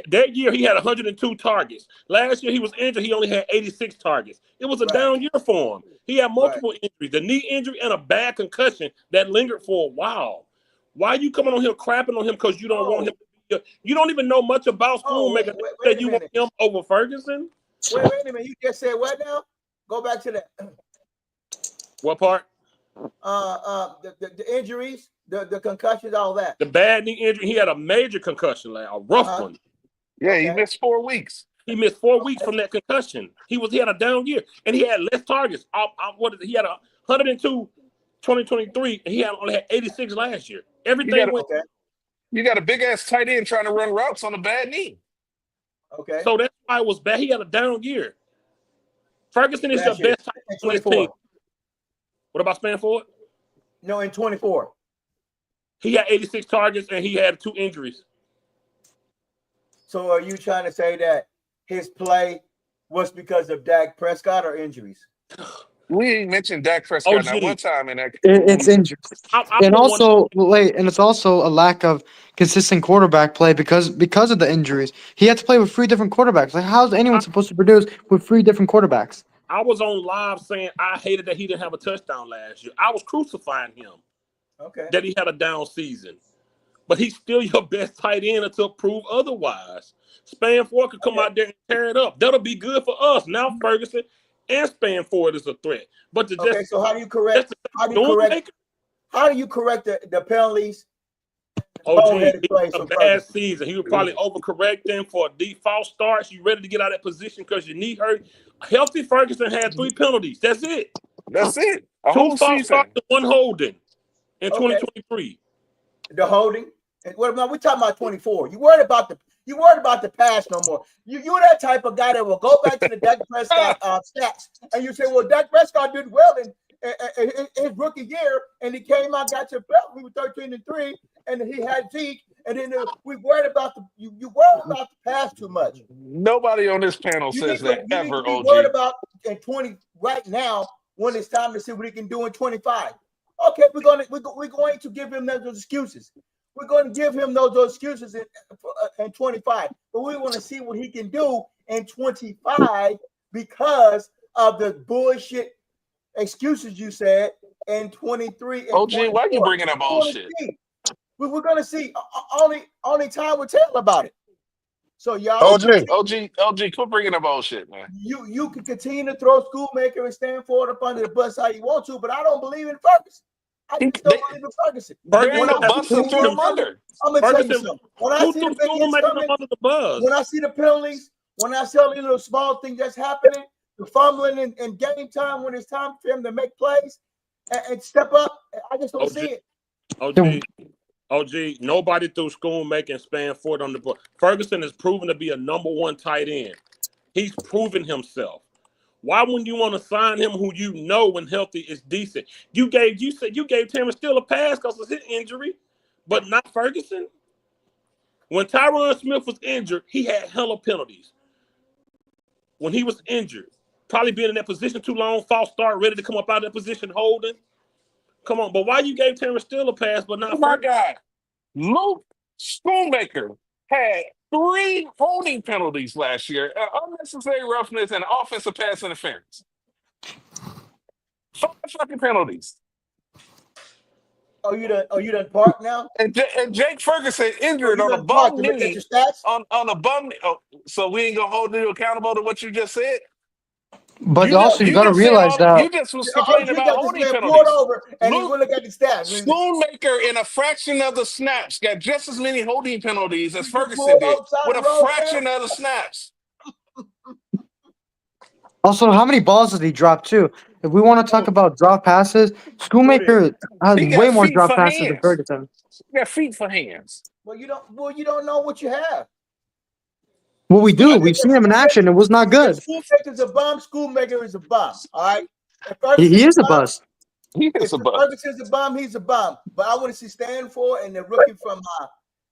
That year, he had 102 targets. Last year, he was injured. He only had 86 targets. It was a down year for him. He had multiple injuries, the knee injury and a bad concussion that lingered for a while. Why are you coming on here crapping on him because you don't want him to be you don't even know much about Schoonmaker that you want him over Ferguson? Wait a minute. You just said what now? Go back to that. What part? The injuries, the concussions, all that. The bad knee injury. He had a major concussion, like a rough one. Yeah, he missed 4 weeks. He missed 4 weeks from that concussion. He had a down year, and he had less targets. He had 102 2023, and he only had 86 last year. Everything went. You got a big ass tight end trying to run routes on a bad knee. Okay. So that's why it was bad. He had a down year. Ferguson is the best tight end on his team. What about Spanford? No, in 24. He had 86 targets, and he had 2 injuries. So are you trying to say that his play was because of Dak Prescott or injuries? We ain't mentioned Dak Prescott not one time in that. It's injuries. And it's also a lack of consistent quarterback play because of the injuries. He had to play with 3 different quarterbacks. Like, how's anyone supposed to produce with 3 different quarterbacks? I was on live saying I hated that he didn't have a touchdown last year. I was crucifying him. Okay. That he had a down season. But he's still your best tight end until proved otherwise. Spanford could come out there and tear it up. That'll be good for us. Now Ferguson and Spanford is a threat. But so how do you correct? How do you correct the penalties? OG, he plays had a from bad Ferguson? season. He was probably overcorrecting for default starts. You ready to get out of that position because your knee hurt. Healthy Ferguson had 3 penalties. That's it. That's it. A 2 whole false starts season. and 1 holding in Okay. 2023. The holding. And what about, we're talking about 24. You worried about the pass no more. You're that type of guy that will go back to the Dak Prescott stats, and you say, well, Dak Prescott did well in his rookie year, and he came out, got your belt. We were 13-3, and he had Zeke, and then we worried about you worried about the pass too much. Nobody on this panel says that you ever, need to be OG. worried about in 20 right now when it's time to see what he can do in 25. Okay, we're going to give him those excuses. We're going to give him those excuses in 25, but we want to see what he can do in 25 because of the bullshit excuses you said in 23 and OG, 24. why you bringing up bullshit? We're going to see. Only time will tell about it. So y'all, OG, quit bringing up bullshit, man. You can continue to throw Schoolmaker and Stanford up under the bus how you want to, but I don't believe in Ferguson. I just don't believe in Ferguson. There ain't no bus to throw him under. I'm gonna tell you something. When I see the big hits coming, under the bus. when I see the penalties, when I see all these little small things that's happening, the fumbling and game time when it's time for him to make plays and step up, I just don't see it. OG, nobody threw Schoonmaker and Spanford on the bus. Ferguson is proven to be a #1 tight end. He's proven himself. Why wouldn't you want to sign him who you know when healthy is decent? You said you gave Terrence Steele a pass because of his injury, but not Ferguson. When Tyron Smith was injured, he had hella penalties. When he was injured, probably being in that position too long, false start, ready to come up out of that position, holding. Come on, but why you gave Terrence Steele a pass, but not my Ferguson? God, Luke Schoonmaker had 3 holding penalties last year, unnecessary roughness and offensive pass interference. 5 fucking penalties. Oh, you done park now? And Jake Ferguson injured you on a done parked bum to look at knee. your stats? On a bum knee. Oh, so we ain't gonna hold you accountable to what you just said. But You also, you got to just said realize that you just was complaining about holding pulled penalties. over and he went look at the stats. Schoonmaker in a fraction of the snaps got just as many holding penalties as You Ferguson pulled did outside with the a road, fraction of the snaps. also, how many balls did he drop too? If we want to talk about drop passes, Schoonmaker has He way got more feet drop for passes than hands. Ferguson. He got feet for hands. Well, you don't know what you have. Well, we do. We've seen him in action. It was not good. Schoonmaker's a bum. Schoonmaker is a bum. All right. He is a bust. He is If a bust. Ferguson's a bum, he's a bum. But I want to see Stanford and the rookie from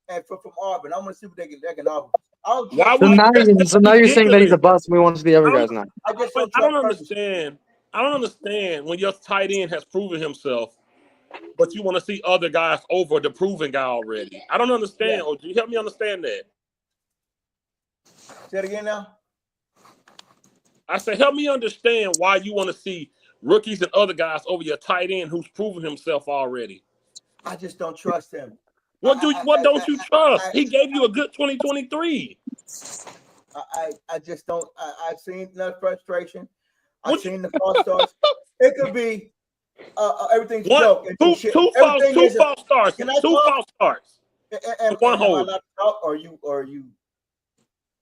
Auburn. I want to see what they can offer. So now you're saying that he's a bust. We want to see the other guys now. I don't understand. I don't understand when your tight end has proven himself, but you want to see other guys over the proven guy already. I don't understand. OG, help me understand that. Say it again now. I said, help me understand why you want to see rookies and other guys over your tight end who's proven himself already. I just don't trust him. What don't you trust? He gave you a good 2023. I just don't. I've seen enough frustration. I've seen the false starts. It could be everything's a joke. Two false starts. Two false starts. One hold. Or you.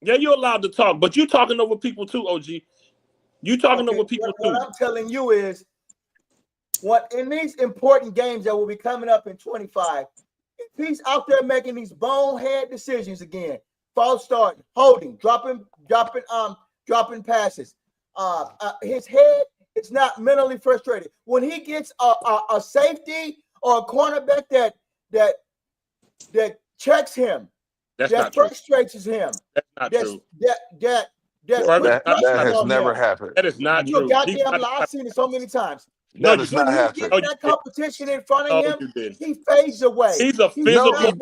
Yeah, you're allowed to talk, but you're talking over people too, OG. You talking over people too. What I'm telling you is, what in these important games that will be coming up in 25, if he's out there making these bonehead decisions again, false start, holding, dropping passes, his head is not mentally frustrated. When he gets a safety or a cornerback that checks him, that frustrates him. That's not true. That has never happened. That is not You're true. goddamn lie. I've seen it so many times. That is not happening. When that competition in front of him, he fades away. He's a physical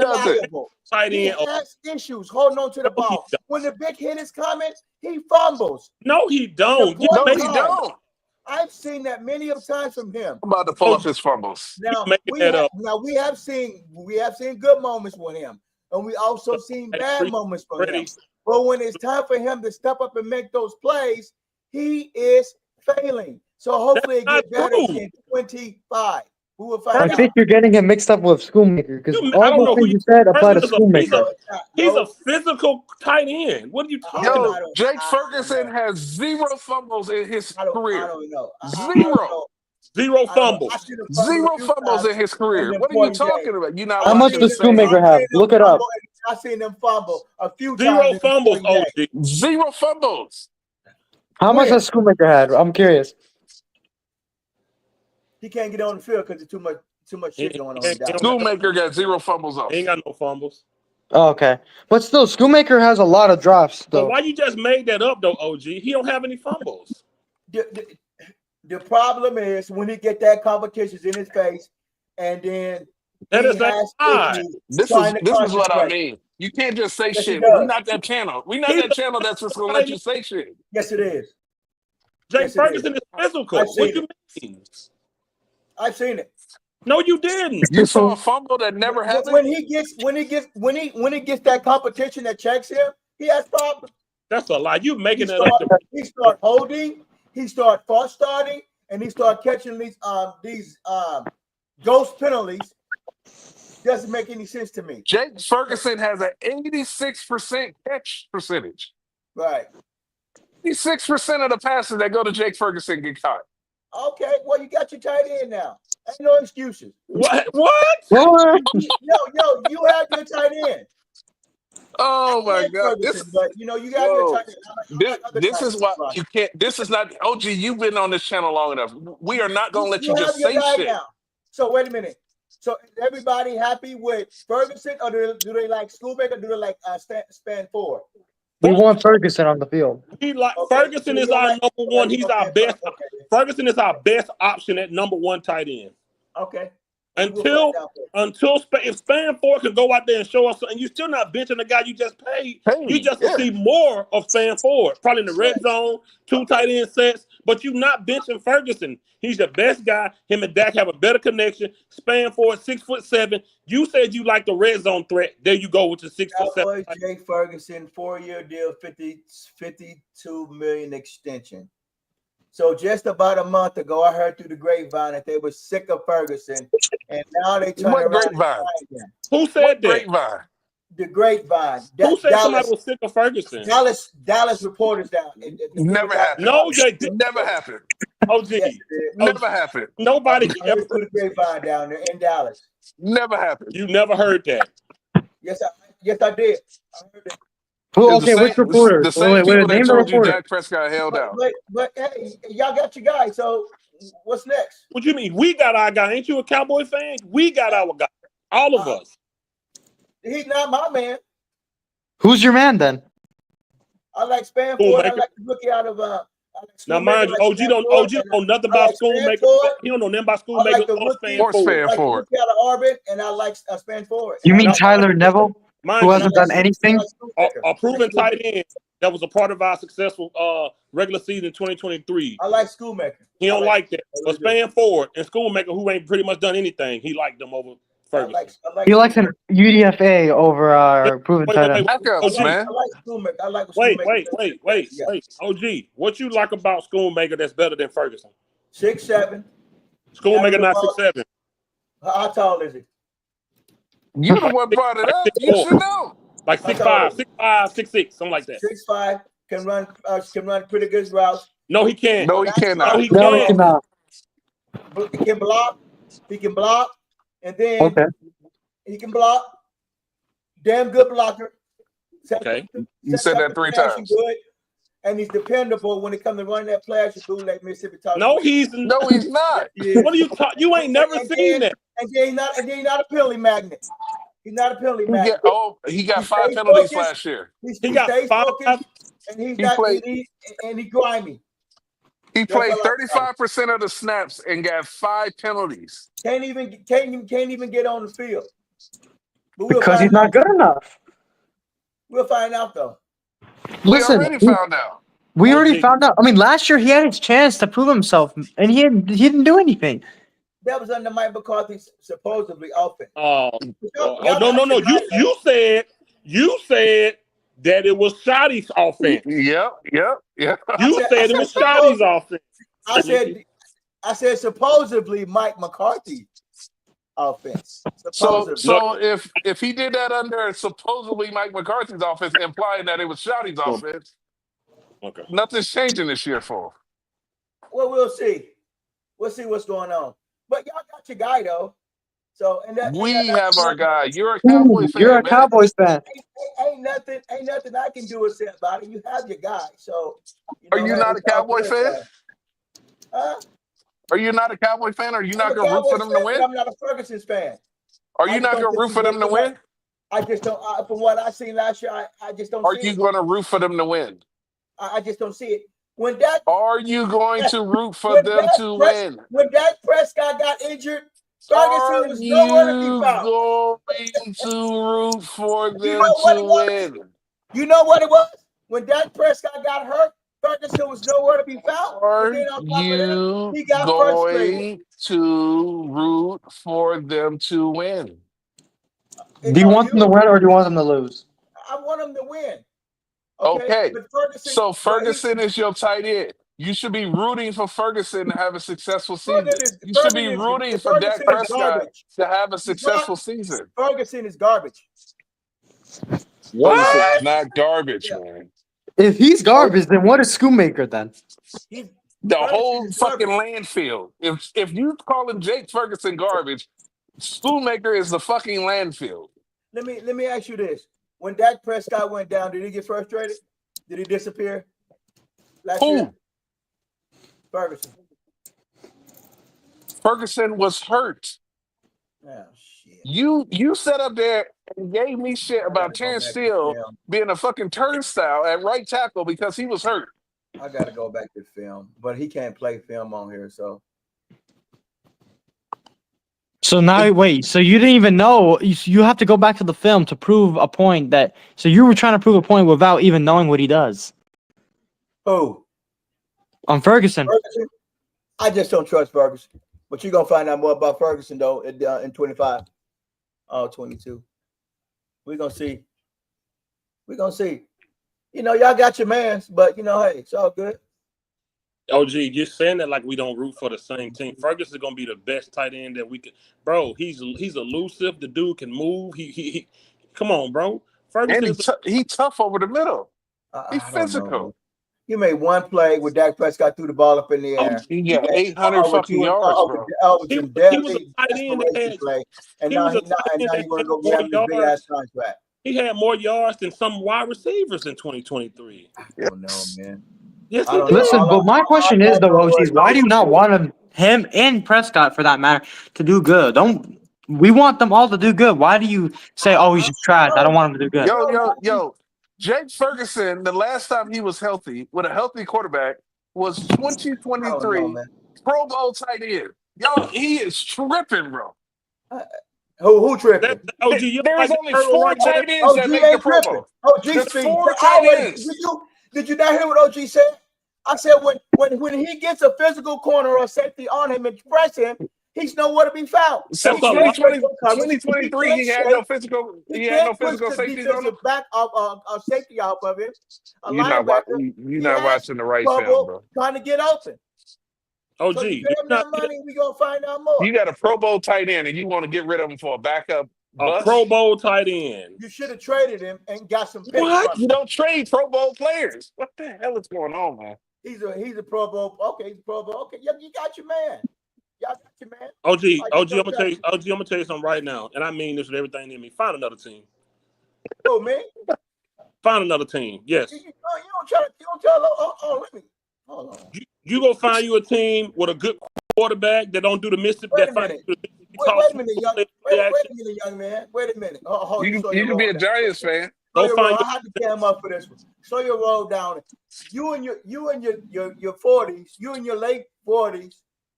tight end. He has issues holding on to the ball. When the big hit is coming, he fumbles. No, he don't. No, he don't. I've seen that many of times from him. I'm about to pull up his fumbles. Now we have seen good moments with him, and we also seen bad moments from him. But when it's time for him to step up and make those plays, he is failing. So hopefully it gets better in 25. We will I find out. think you're getting him mixed up with Schoolmaker because I all don't the know who things you said apply to Ferguson is Schoolmaker. he's a physical tight end. What are you talking Yo, about? Jake Ferguson has 0 fumbles in his I career. don't know. I don't 0. know. Zero I fumbles. seen him fumble 0 a few fumbles times in his in career. them What are you 40 talking games. about? You're not How much watching does the same. Schoolmaker have? Look it up. I seen them fumble a few Zero times. fumbles, OG. 0 fumbles. How much has Schoolmaker had? I'm curious. He can't get on the field because there's too much shit going on. Schoolmaker got 0 fumbles off. He ain't got no fumbles. Oh, okay, but still, Schoolmaker has a lot of drops So though. why you just made that up though, OG? He don't have any fumbles. The problem is when he get that competition in his face, and then That he is that has high. issues This trying to is what I concentrate. mean. You can't just say Yes, shit. he does. We're not that channel. We're not that channel that's just gonna let you say shit. Yes, it is. Jake Yes, it Ferguson is physical. I've What seen you mean? I've seen it. No, you didn't. You saw a fumble that never happened. When he gets that competition that checks him, he has problems. That's a lie. You making that start, up. He start holding, he start false starting, and he start catching these ghost penalties. Doesn't make any sense to me. Jake Ferguson has an 86% catch percentage. Right. 86% of the passes that go to Jake Ferguson get caught. Okay, well, you got your tight end now. Ain't no excuses. What? What? Yo, you have your tight end. Oh my God! Ferguson, but you got your tight end. This is why you can't. This is not OG. You've been on this channel long enough. We are not going to let you just say shit. Now. So wait a minute. So is everybody happy with Ferguson, or do they like Schoolmaker? Do they like Span Forward? We want Ferguson on the field. Ferguson is our number one. He's our best. Ferguson is our best option at number one tight end. Okay. Until if Spanford can go out there and show us something, you're still not benching the guy you just paid. You just will see more of Spanford, probably in the red zone, 2 tight end sets, but you're not benching Ferguson. He's your best guy. Him and Dak have a better connection. Spanford, 6'7". You said you like the red zone threat. There you go with the 6'7". Jake Ferguson, 4-year deal, $52 million extension. So just about a month ago, I heard through the grapevine that they were sick of Ferguson, and now they turn around and sign him. Who said that? Grapevine. The grapevine. Who said somebody was sick of Ferguson? Dallas reporters down. Never happened. No, they did. Never happened. OG. Yes, never happened. I Nobody heard ever. through the grapevine down there in Dallas. Never happened. You never heard that. Yes, I did. I heard it. Okay, which reporter? The same people that name the told you reporter. Dak Prescott held out. But hey, y'all got your guy. So what's next? What you mean? We got our guy. Ain't you a Cowboy fan? We got our guy. All of us. He's not my man. Who's your man then? I like Spanford. I like the rookie out of now, mind you, OG don't know nothing about Schoolmaker. He don't know nothing about Schoolmaker or Spanford. Out of Auburn, and I like Spanford. You mean Tyler Neville, who hasn't done anything? A proven tight end that was a part of our successful regular season 2023. I like Schoolmaker. He don't like that. But Spanford and Schoolmaker, who ain't pretty much done anything, he liked them over Ferguson. He likes an UDFA over our proven tight end. Man. I like Schoolmaker. I like Wait. OG, what you like about Schoolmaker that's better than Ferguson? 6'7". Schoolmaker not 6'7". How tall is he? You the one brought it up. You should know. Like 6'5", 6'6", something like that. 6'5", can run pretty good routes. No, he can't. No, he cannot. No, he cannot. He can block. He can block. And then he can block. Damn good blocker. Okay. You said that 3 times. Good, and he's dependable when it comes to running that flash and like Mississippi Talk. No, he's not. What are you talking? You ain't never seen that. And then he's not a penalty magnet. He's not a penalty magnet. He got 5 penalties last year. He got 5, and he's grimy. He played 35% of the snaps and got 5 penalties. Can't even get on the field. Because he's not good enough. We'll find out though. Listen, we already found out. We already found out. I mean, last year he had his chance to prove himself, and he didn't do anything. That was under Mike McCarthy's supposedly offense. No. You said that it was Shotty's offense. Yep. You said it was Shotty's offense. I said supposedly Mike McCarthy offense. So Supposedly. if he did that under supposedly Mike McCarthy's offense, implying that it was Shotty's offense, Okay. nothing's changing this year for him. Well, we'll see. We'll see what's going on. But y'all got your guy though. So We have our guy. You're a Ooh, Cowboys fan, you're a man. Cowboys fan. ain't nothing I can do about it. You have your guy. So Are you not a Cowboy fan? Huh? Are you not a Cowboy fan? Are you I'm not a going to root for Cowboys them to fan, win? but I'm not a Ferguson fan. Are you not going to root for them to win? I just don't. From what I seen last year, I just don't. Are see you it. going to root for them to win? I just don't see it. When Dak, Are you going to root for them to win? When Dak Prescott got injured, Are Ferguson was you nowhere to be found. going to root for them You know what to it was? win? You know what it was? When Dak Prescott got hurt, Ferguson was nowhere to be found. Are And then on top of you that, he got frustrated. going to root for them to win? Do you want them to win or do you want them to lose? I want him to win. Okay. But Ferguson, So Ferguson is your tight end. You should be rooting for Ferguson to have a successful season. You should be rooting for Dak Prescott to have a successful season. Ferguson is garbage. What? Ferguson is not garbage, man. If he's garbage, then what is Schoonmaker then? The whole fucking landfill. If you calling Jake Ferguson garbage, Schoonmaker is the fucking landfill. Let me ask you this: when Dak Prescott went down, did he get frustrated? Did he disappear? Last year? Ferguson. Ferguson was hurt. Oh, shit. You sat up there and gave me shit about Terrence Steele being a fucking turnstile at right tackle because he was hurt. I got to go back to film, but he can't play film on here, so. So now, wait. So you didn't even know. You have to go back to the film to prove a point that. So you were trying to prove a point without even knowing what he does. Who? On Ferguson. I just don't trust Ferguson. But you're going to find out more about Ferguson, though, in 25. 22. We're going to see. We're going to see. You know, y'all got your mans, but, you know, hey, it's all good. OG, you're saying that like we don't root for the same team. Ferguson is gonna be the best tight end that we could. Bro, he's elusive. The dude can move. He come on, bro. Ferguson and he tough over the middle. He's physical. You made one play with Dak Prescott threw the ball up in the air. He got 800 fucking yards, bro. He was a tight end that had, and now you want to go grab his big ass contract. He had more yards than some wide receivers in 2023. I don't know, man. Yes, listen, but my question is though, OG, why do you not want him and Prescott, for that matter, to do good? We want them all to do good. Why do you say, "Oh, he's just trash"? I don't want him to do good. Yo, Jake Ferguson, the last time he was healthy with a healthy quarterback was 2023 Pro Bowl tight end. Yo, he is tripping, bro. Who tripping? There's only 4 tight ends that make the Pro Bowl. There's 4 tight ends. Did you not hear what OG said? I said when he gets a physical corner or safety on him and press him, he's nowhere to be found. So 2023, he had no physical. He had no physical safeties on him. Back of safety off of him. You're not watching the right film, bro. Trying to get open. OG, so you pay him that money, we gonna find out more. You got a Pro Bowl tight end, and you want to get rid of him for a backup. A Pro Bowl tight end. You should have traded him and got some picks. What? You don't trade Pro Bowl players. What the hell is going on, man? He's a Pro Bowl. Okay, he's a Pro Bowl. Okay, you got your man. Y'all got your man. OG, I'm gonna tell you something right now, and I mean this with everything in me. Find another team. Oh man. Find another team. Yes. You don't try. Let me. Hold on. You go find you a team with a good quarterback that don't do the Mississippi. Wait a minute, young man. Wait a minute. You can be a Giants fan. I had to cam up for this one. Slow your roll down. You in your 40s, you in your late 40s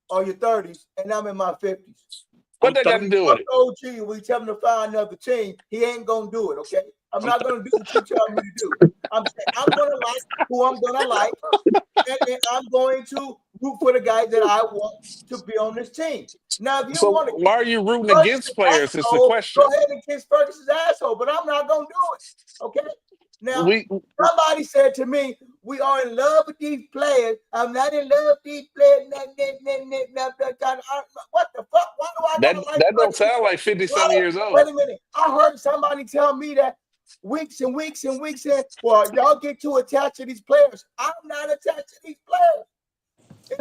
or your 30s, and I'm in my 50s. What they got to do with it? OG, we tell him to find another team. He ain't gonna do it. Okay. I'm not gonna do what you tell me to do. I'm gonna like who I'm gonna like, and I'm going to root for the guy that I want to be on this team. Now, if you want to, why are you rooting against players? Is the question. Go ahead and kiss Ferguson's asshole, but I'm not gonna do it. Okay. Now, somebody said to me, we are in love with these players. I'm not in love with these players. What the fuck? Why do I gotta like that don't sound like 50-something years old. Wait a minute. I heard somebody tell me that weeks and weeks and weeks in, well, y'all get too attached to these players. I'm not attached to these players.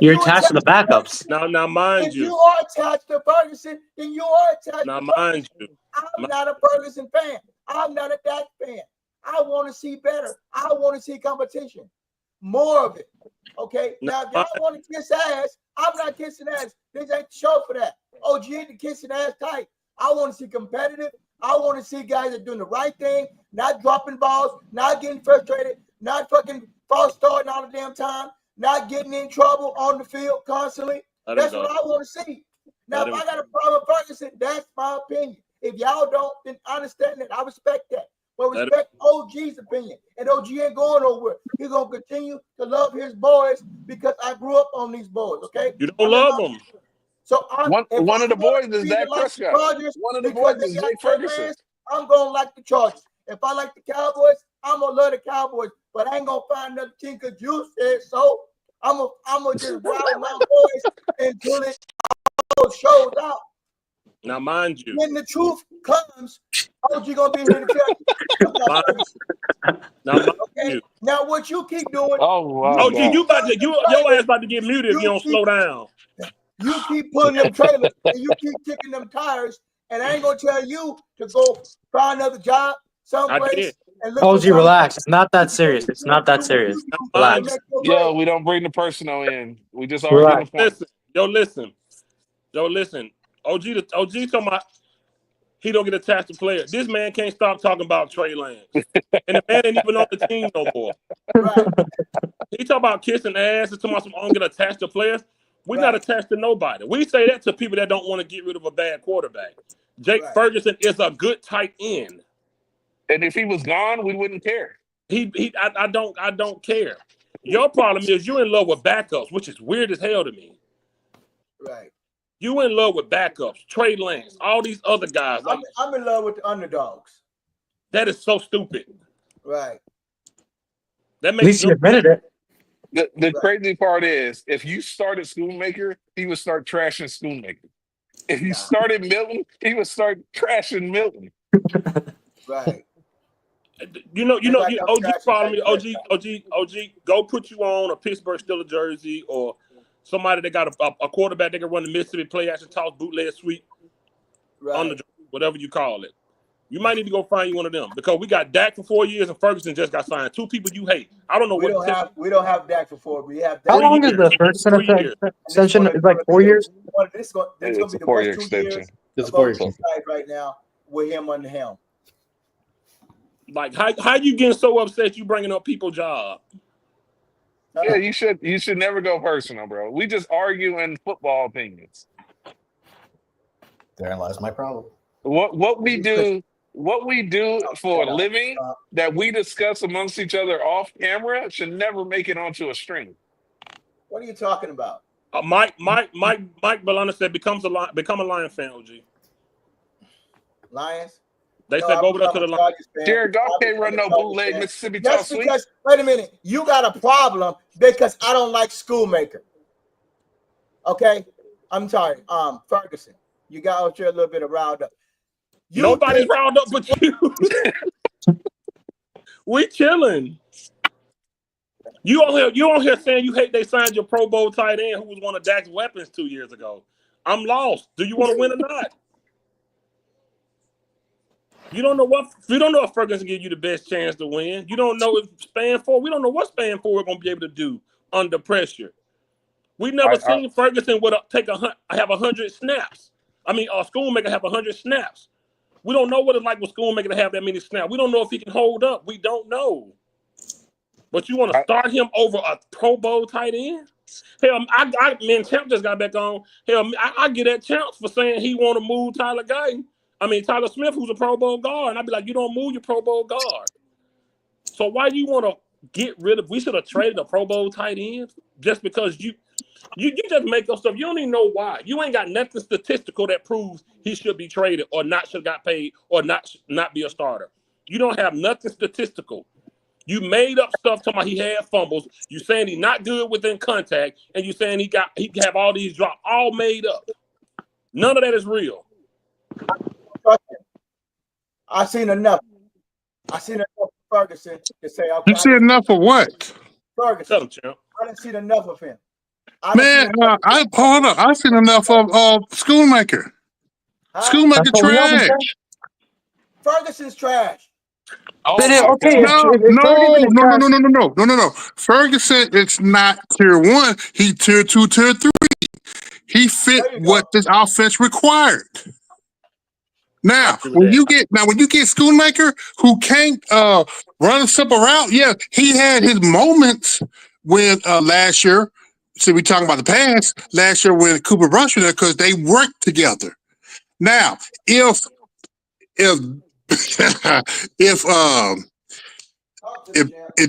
You're attached to the backups. Now, mind you. If you are attached to Ferguson, then you are attached to Ferguson. Mind you. I'm not a Ferguson fan. I'm not a Dak fan. I want to see better. I want to see competition. More of it. Okay? Now, if y'all want to kiss ass, I'm not kissing ass. This ain't the show for that. OG ain't the kissing ass type. I want to see competitive. I want to see guys that are doing the right thing, not dropping balls, not getting frustrated, not fucking false starting all the damn time, not getting in trouble on the field constantly. That's what I want to see. Now, if I got a problem with Ferguson, that's my opinion. If y'all don't, then understand that. I respect that. But respect OG's opinion. And OG ain't going nowhere. He's going to continue to love his boys because I grew up on these boys, okay? You don't love them. So one of the boys is Dak Prescott. One of the boys is Jake Ferguson. I'm going to like the Chargers. If I like the Cowboys, I'm going to love the Cowboys. But I ain't going to find another team because you said so. I'm going to just ride my boys until it shows out. Now, mind you. When the truth comes, OG going to be here to tell you. Now, what you keep doing. Oh, wow. OG, your ass about to get muted if you don't slow down. You keep pulling them trailers and you keep kicking them tires, and I ain't gonna tell you to go find another job someplace. OG, relax. It's not that serious. It's not that serious. Relax. Yo, we don't bring the personal in. We just argue the point. Listen. OG talking about he don't get attached to players. This man can't stop talking about Trey Lance, and the man ain't even on the team no more. Right. He talking about kissing ass and talking about some don't get attached to players. We're not attached to nobody. We say that to people that don't want to get rid of a bad quarterback. Jake Ferguson is a good tight end. And if he was gone, we wouldn't care. I don't care. Your problem is you're in love with backups, which is weird as hell to me. Right. You in love with backups, Trey Lance, all these other guys. I'm in love with the underdogs. That is so stupid. Right. That makes at least you admitted it. The crazy part is, if you started Schoonmaker, he would start trashing Schoonmaker. If you started Milton, he would start trashing Milton. Right. OG problem. OG, go put you on a Pittsburgh Steelers jersey or somebody that got a quarterback that can run the Mississippi play action toss bootleg sweep on the whatever you call it. You might need to go find you one of them because we got Dak for 4 years and Ferguson just got signed. Two people you hate. I don't know we don't have Dak for 4. We have Dak. How long is the Ferguson extension? It's like 4 years. This is going to be the first 2 years. It's a 4 years right now with him on the helm. Like how you getting so upset? You bringing up people's job? Yeah, you should never go personal, bro. We just argue in football opinions. Therein lies my problem. What we do for a living that we discuss amongst each other off camera should never make it onto a stream. What are you talking about? Mike Bolana said become a Lion fan, OG. Lions? They said go over there to the Lions. Jared Goff can't run no bootleg Mississippi toss sweep. Wait a minute. You got a problem because I don't like Schoonmaker. Okay? I'm sorry. Ferguson. You got out here a little bit of riled up. Nobody's riled up but you. We chilling. You on here saying you hate they signed your Pro Bowl tight end who was one of Dak's weapons 2 years ago. I'm lost. Do you want to win or not? You don't know if Ferguson give you the best chance to win. You don't know if Span 4. We don't know what Span 4 we're gonna be able to do under pressure. We never seen Ferguson have 100 snaps. I mean, Schoonmaker have 100 snaps. We don't know what it's like with Schoonmaker to have that many snaps. We don't know if he can hold up. We don't know. But you want to start him over a Pro Bowl tight end? Hell, Champ just got back on. Hell, I get that Champ for saying he want to move Tyler Smith, who's a Pro Bowl guard. And I'd be like, you don't move your Pro Bowl guard. So why do you want to get rid of? We should have traded a Pro Bowl tight end just because you just make up stuff. You don't even know why. You ain't got nothing statistical that proves he should be traded or not should have got paid or not be a starter. You don't have nothing statistical. You made up stuff talking about he had fumbles. You saying he's not good within contact, and you saying he have all these drops, all made up. None of that is real. I seen enough. I seen enough of Ferguson to say, okay. You see enough of what? Ferguson. Him, champ. I didn't see enough of him. Man, hold up. I've seen enough of Schoonmaker. Schoonmaker trash. Ferguson's trash. Oh, Then my okay, God. No. Ferguson, it's not tier 1. He tier 2, tier 3. He fit what this offense required. Now, when you get Schoonmaker, who can't run a simple route, yeah, he had his moments when last year. So we talking about the past last year when Cooper Rush was there because they worked together. Now, if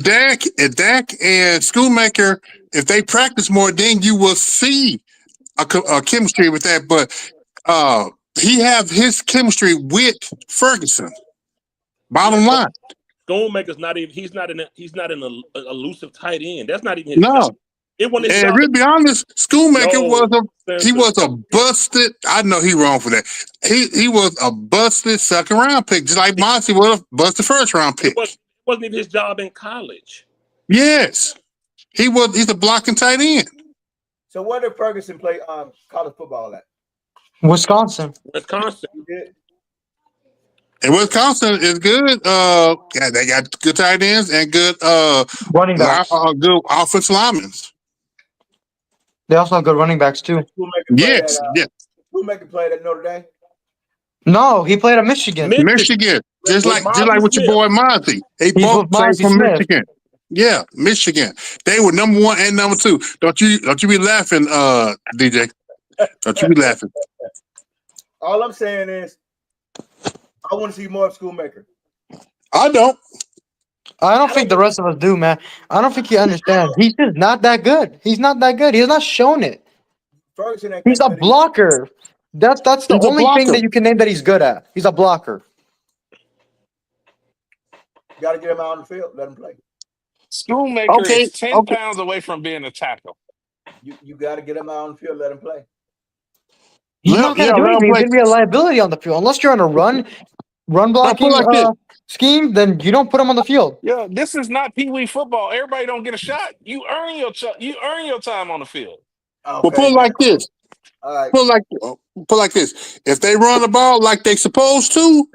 Dak and Schoonmaker, if they practice more, then you will see a chemistry with that. But he have his chemistry with Ferguson. Bottom line, Schoonmaker's not even. He's not an elusive tight end. That's not even his job. And to be honest, Schoonmaker was a busted. I know he wrong for that. He was a busted second round pick, just like Monty was a busted first round pick. It wasn't even his job in college. Yes, he's a blocking tight end. So where did Ferguson play college football at? Wisconsin. And Wisconsin is good. They got good tight ends and good running backs, good offensive linemen. They also have good running backs too. Yes. Schoonmaker played at Notre Dame. No, he played at Michigan. Michigan, just like with your boy Mozzie. They both played from Michigan. Yeah, Michigan. They were number 1 and number 2. Don't you be laughing, DJ? Don't you be laughing? All I'm saying is, I want to see more of Schoonmaker. I don't think the rest of us do, man. I don't think you understand. He's just not that good. He's not that good. He has not shown it. He's a blocker. That's the only thing that you can name that he's good at. He's a blocker. You got to get him out on the field. Let him play. Schoonmaker is 10 pounds away from being a tackle. You got to get him out on the field. Let him play. He's not going to do anything. He's going to be a liability on the field. Unless you're on a run blocking scheme, then you don't put him on the field. Yeah, this is not Pee Wee football. Everybody don't get a shot. You earn your time on the field. Okay. Well, put it like this. All right. Put like this. If they run the ball like they supposed to,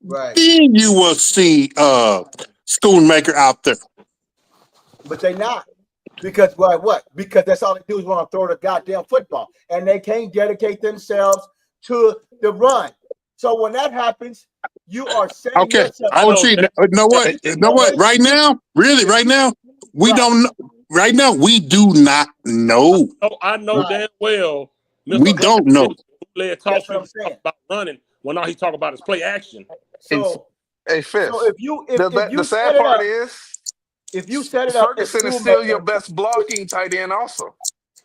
then you will see Schoonmaker out there. But they not. Because what? Because that's all they do is want to throw the goddamn football. And they can't dedicate themselves to the run. So when that happens, you are saying yourself. Know what? Right now, we don't know. Right now, we do not know. I know damn well. We don't know. Talks about running when all he talk about is play action. So, Fitz. So if the sad part is, if you set it up, Ferguson is still your best blocking tight end. Also,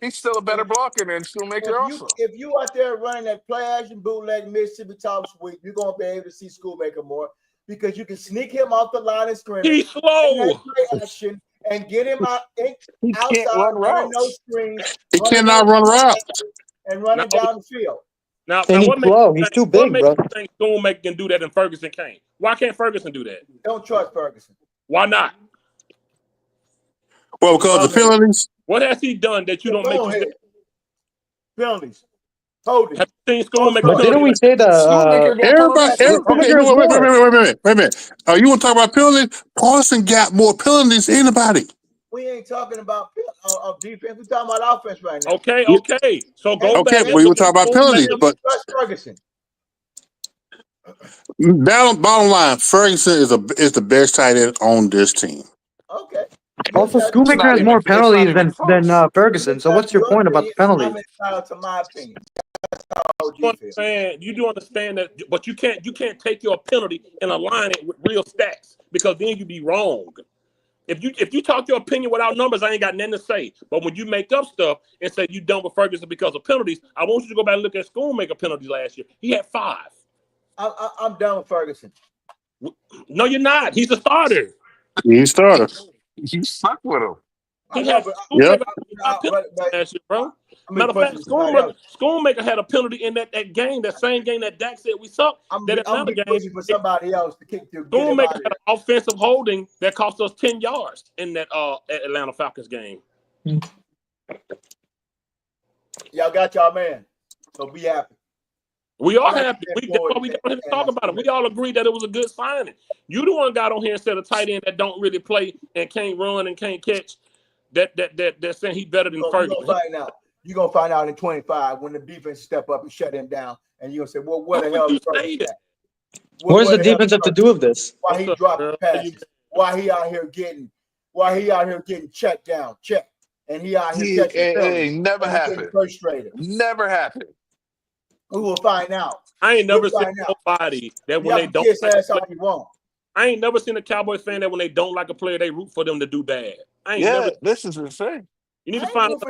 he's still a better blocker than Schoonmaker. Also, if you out there running that play action bootleg Mississippi top sweep, you're gonna be able to see Schoonmaker more because you can sneak him off the line of scrimmage. He's slow. Play action and get him out outside run routes. Those screens. He cannot run routes and running down the field. Now what makes he's too big, bro. What makes you think Schoonmaker can do that and Ferguson can't? Why can't Ferguson do that? Don't trust Ferguson. Why not? Well, because the penalties. What has he done that you don't make? Penalties. Hold it. Have you seen Schoonmaker? But didn't we say that Everybody, wait a minute. You want to talk about penalties? Parsons got more penalties than anybody. We ain't talking about defense. We're talking about offense right now. Okay. So go back. Okay, we were talking about penalties, but Ferguson. Bottom line, Ferguson is the best tight end on this team. Okay. Also, Schoonmaker has more penalties than Ferguson. So what's your point about the penalties? To my opinion. You do understand that, but you can't take your penalty and align it with real stats because then you be wrong. If you talk your opinion without numbers, I ain't got nothing to say. But when you make up stuff and say you done with Ferguson because of penalties, I want you to go back and look at Schoonmaker penalties last year. He had 5. I'm done with Ferguson. No, you're not. He's a starter. He started. You stuck with him. He had Yep. last year, bro. I mean, Matter of fact, Schoonmaker had a penalty in that game, that same game that Dak said we sucked. That Atlanta game. Pushing for somebody else to kick the Schoonmaker had an offensive holding that cost us 10 yards in that Atlanta Falcons game. Y'all got y'all man, so be happy. We are happy. That's why we got on here to talk about it. We all agree that it was a good signing. You the one got on here and said a tight end that don't really play and can't run and can't catch. That saying he better than Ferguson. You're gonna find out in 25 when the defense step up and shut him down, and you're gonna say, "Well, what the hell is Ferguson?" What does the defense have to do with this? Why he dropping passes? Why he out here getting checked down, and he out here catching it never happened. Frustrated. Never happened. We will find out. I ain't never seen nobody that when they don't I ain't never seen a Cowboys fan that when they don't like a player, they root for them to do bad. This is insane. You need to find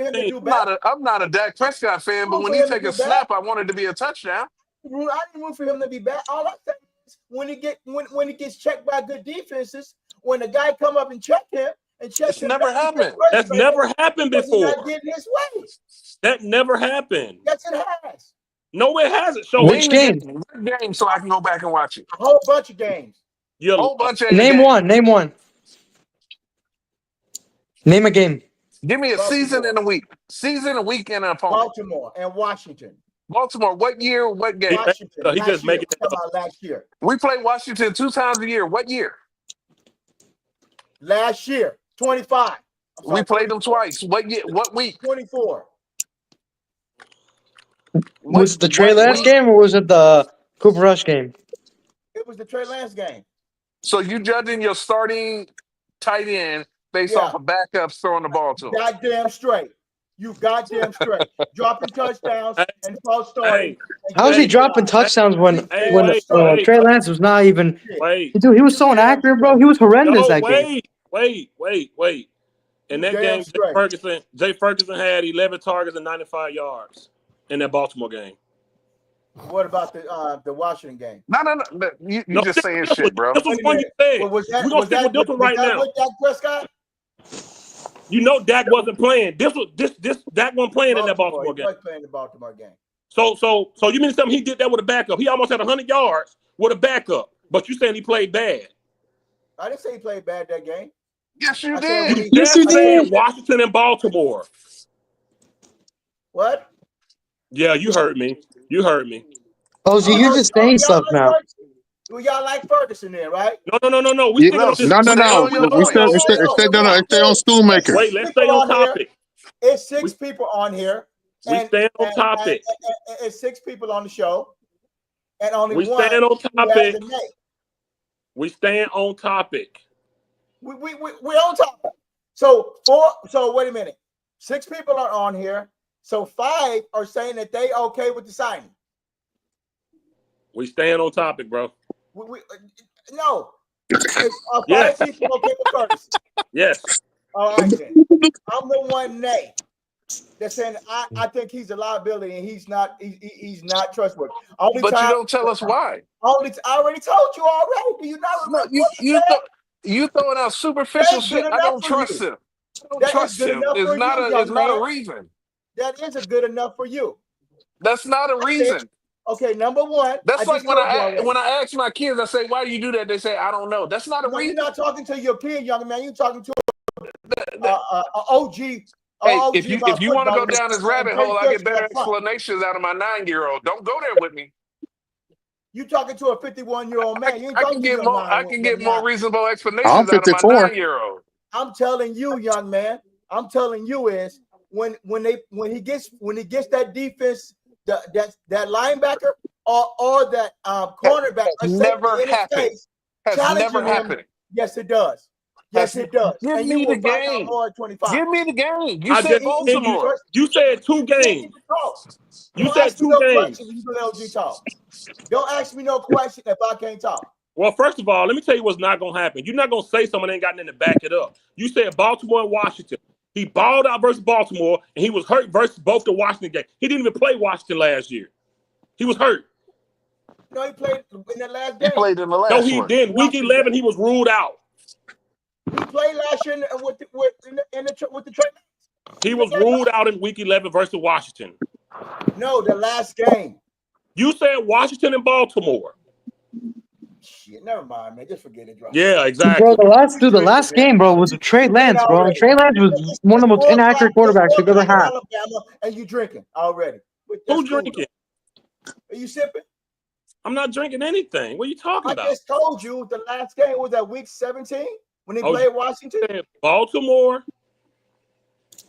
I'm not a Dak Prescott fan, but when he take a snap, I want it to be a touchdown. I didn't root for him to be bad. All I say is when he gets checked by good defenses, when the guy come up and check him and check him, never happened. That's never happened before. Not getting his way. That never happened. Yes, it has. No, it hasn't. So which game? What game so I can go back and watch it? A whole bunch of games. A whole bunch of Name one. Name a game. Give me a season and a week. Season, a week, and an opponent. Baltimore and Washington. Baltimore, what year, what game? Washington. He just make it last year. We play Washington 2 times a year. What year? Last year, 25. We played them twice. What year? What week? 24. Was it the Trey Lance game or was it the Cooper Rush game? It was the Trey Lance game. So you judging your starting tight end based off of backups throwing the ball to him? Goddamn straight. You goddamn straight. Dropping touchdowns and false starting. How is he dropping touchdowns when Trey Lance was not even? Dude, he was so inaccurate, bro. He was horrendous that game. Wait. In that game, Jay Ferguson had 11 targets and 95 yards in that Baltimore game. What about the Washington game? No. You just saying shit, bro. This was one you said. Was that, we're going to stick with this one right now. Dak Prescott? You know Dak wasn't playing. This Dak wasn't playing in that Baltimore game. He was playing the Baltimore game. So you mean to tell me he did that with a backup? He almost had 100 yards with a backup, but you saying he played bad? I didn't say he played bad that game. Yes, you did. Yes, you did. Washington and Baltimore. What? Yeah, you heard me. Oh, so you're just saying stuff now. Well, y'all like Ferguson then, right? No. No. We stay on Schoonmaker. Wait, let's stay on topic. It's 6 people on here. We stand on topic. It's 6 people on the show, and only we one. Stand on topic. We stand on topic. We're on topic. So wait a minute. 6 people are on here. So 5 are saying that they okay with the signing. We stand on topic, bro. No. Yes. 5 people okay with Ferguson. Yes. All right then. I'm the one that's saying I think he's a liability and he's not trustworthy. But you don't tell us why. I already told you already. Do you not remember? You throwing out superficial shit. I don't trust him. I don't trust him. It's not a reason. That is a good enough for you. That's not a reason. Okay, number one. That's like when I ask my kids, I say, "Why do you do that?" They say, "I don't know." That's not a reason. You're not talking to your kid, young man. You're talking to OG. Hey, if you want to go down this rabbit hole, I get better explanations out of my 9-year-old. Don't go there with me. You talking to a 51-year-old man? I can get more reasonable explanations out of my 9-year-old. I'm telling you, young man. I'm telling you is when he gets that defense, that linebacker or that cornerback, never happened. Has never happened. Yes, it does. Yes, it does. Give me the game. Give me the game. You said Baltimore. You said 2 games. You said 2 games. Don't ask me no question if I can't talk. Well, first of all, let me tell you what's not going to happen. You're not going to say someone ain't got nothing to back it up. You said Baltimore and Washington. He balled out versus Baltimore, and he was hurt versus both the Washington games. He didn't even play Washington last year. He was hurt. No, he played in the last game. He played in the last one. No, he didn't. Week 11, he was ruled out. He played last year with the Trey. He was ruled out in Week 11 versus Washington. No, the last game. You said Washington and Baltimore. Shit, never mind, man. Just forget it, bro. Yeah, exactly. Bro, the last game, bro, was Trey Lance, bro. And Trey Lance was one of the most inaccurate quarterbacks we've ever had. Alabama, and you drinking already? Who drinking? Are you sipping? I'm not drinking anything. What are you talking about? I just told you the last game was that Week 17 when they played Washington. Baltimore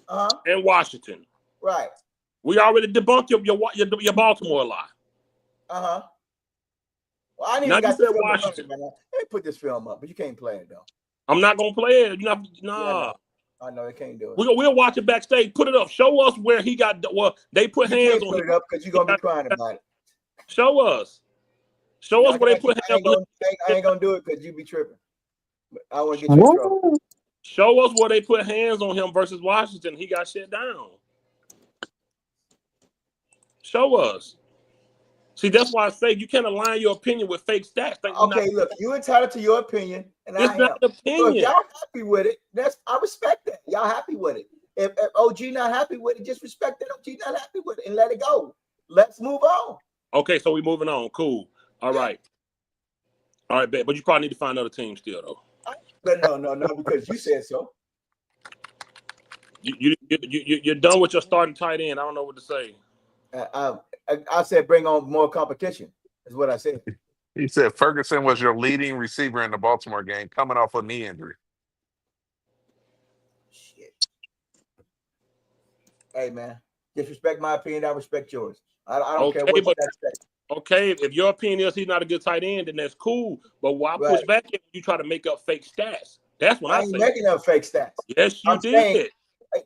and Washington. Right. We already debunked your Baltimore lie. Well, I didn't Now even you said Washington. They put this film up, but you can't play it though. I'm not gonna play it. Nah. Yeah, I know they can't do it. We'll watch it backstage. Put it up. Show us where he got. Well, they put hands on. Put it up because you're gonna be crying about it. Show us. Show us where they put hands on. I ain't gonna do it because you be tripping. I want to get you in trouble. Show us where they put hands on him versus Washington. He got shut down. Show us. See, that's why I say you can't align your opinion with fake stats. Okay, look, you're entitled to your opinion, and it's not an opinion. So if y'all happy with it, I respect that. Y'all happy with it. If OG not happy with it, just respect that OG not happy with it and let it go. Let's move on. Okay, so we're moving on. Cool. All right, bet. But you probably need to find another team still, though. But no, because you said so. You're done with your starting tight end. I don't know what to say. I said bring on more competition, is what I said. He said Ferguson was your leading receiver in the Baltimore game, coming off a knee injury. Shit. Hey, man, disrespect my opinion, I respect yours. I don't care what you got to say. Okay, if your opinion is he's not a good tight end, then that's cool. But why push back if you try to make up fake stats? That's what I say. I ain't making up fake stats. Yes, you did.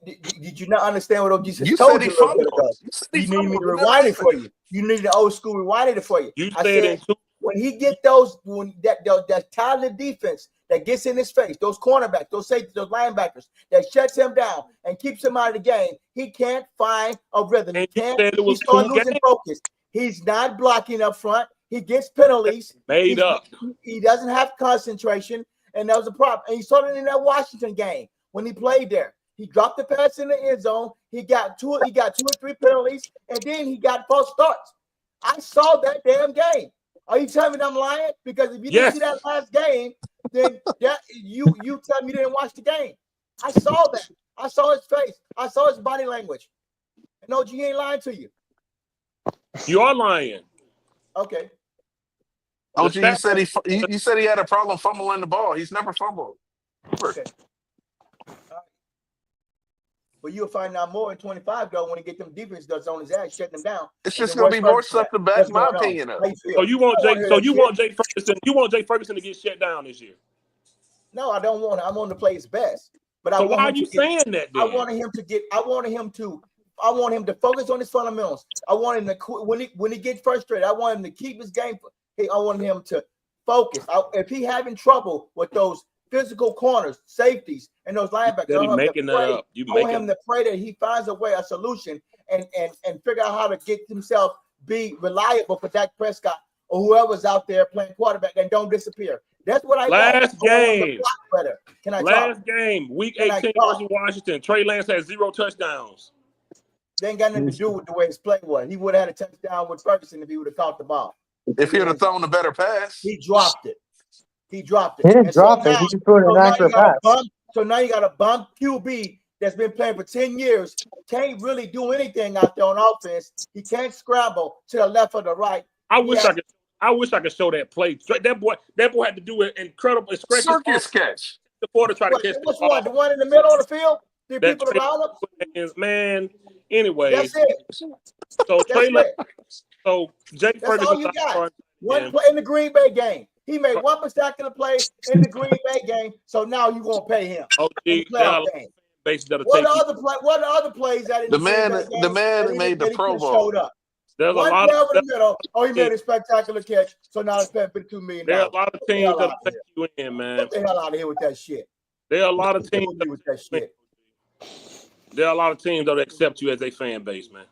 Did you not understand what OG said? You told said you need me to rewind it for you. You need the old school rewind it for you. I said when he get that talented defense that gets in his face, those cornerbacks, those safeties, those linebackers that shuts him down and keeps him out of the game, he can't find a rhythm. He can't. He's losing focus. He's not blocking up front. He gets penalties. He doesn't have concentration, and that was a problem. And he saw it in that Washington game when he played there. He dropped the pass in the end zone. He got two or three penalties, and then he got false starts. I saw that damn game. Are you telling me that I'm lying? Because if you didn't see that last game, then you tell me you didn't watch the game. I saw that. I saw his face. I saw his body language. And OG ain't lying to you. You are lying. Okay. OG, you said he had a problem fumbling the ball. He's never fumbled. Okay. But you'll find out more in 25 though when he get them defense that's on his ass, shutting them down. It's just gonna be more stuff to back my opinion up. So you want Jay Ferguson? You want Jay Ferguson to get shut down this year? No, I don't want. I want him to play his best. But so why are you saying that? Then? I wanted him to focus on his fundamentals. I want him to when he gets frustrated. I want him to keep his game. I want him to focus. If he having trouble with those physical corners, safeties, and those linebackers, I want him to pray that he finds a solution, and figure out how to get himself be reliable for Dak Prescott or whoever's out there playing quarterback and don't disappear. That's what I last game. Last game, Week 18 versus Washington. Trey Lance had 0 touchdowns. They ain't got nothing to do with the way his play was. He would have had a touchdown with Ferguson if he would have caught the ball. If he would have thrown a better pass, he dropped it. He dropped it. He didn't drop it. He just threw an inaccurate pass. So now you got a bum QB that's been playing for 10 years. Can't really do anything out there on offense. He can't scramble to the left or the right. I wish I could show that play. That boy had to do an incredible circus catch before to try to catch the ball. The one in the middle of the field? The people around him? Man, anyway. That's it. So so Jay Ferguson. All you got. One play in the Green Bay game. He made one spectacular play in the Green Bay game, so now you're gonna pay him. What are other plays that the man made the Pro Bowl? Showed up. There's one a lot play over the middle. Oh, he made a spectacular catch, so now it's paying $52 million. There are a lot of teams that take you in, man. Get the hell out of here with that shit. There are a lot of teams with that shit. There are a lot of teams that accept you as a fan base, man.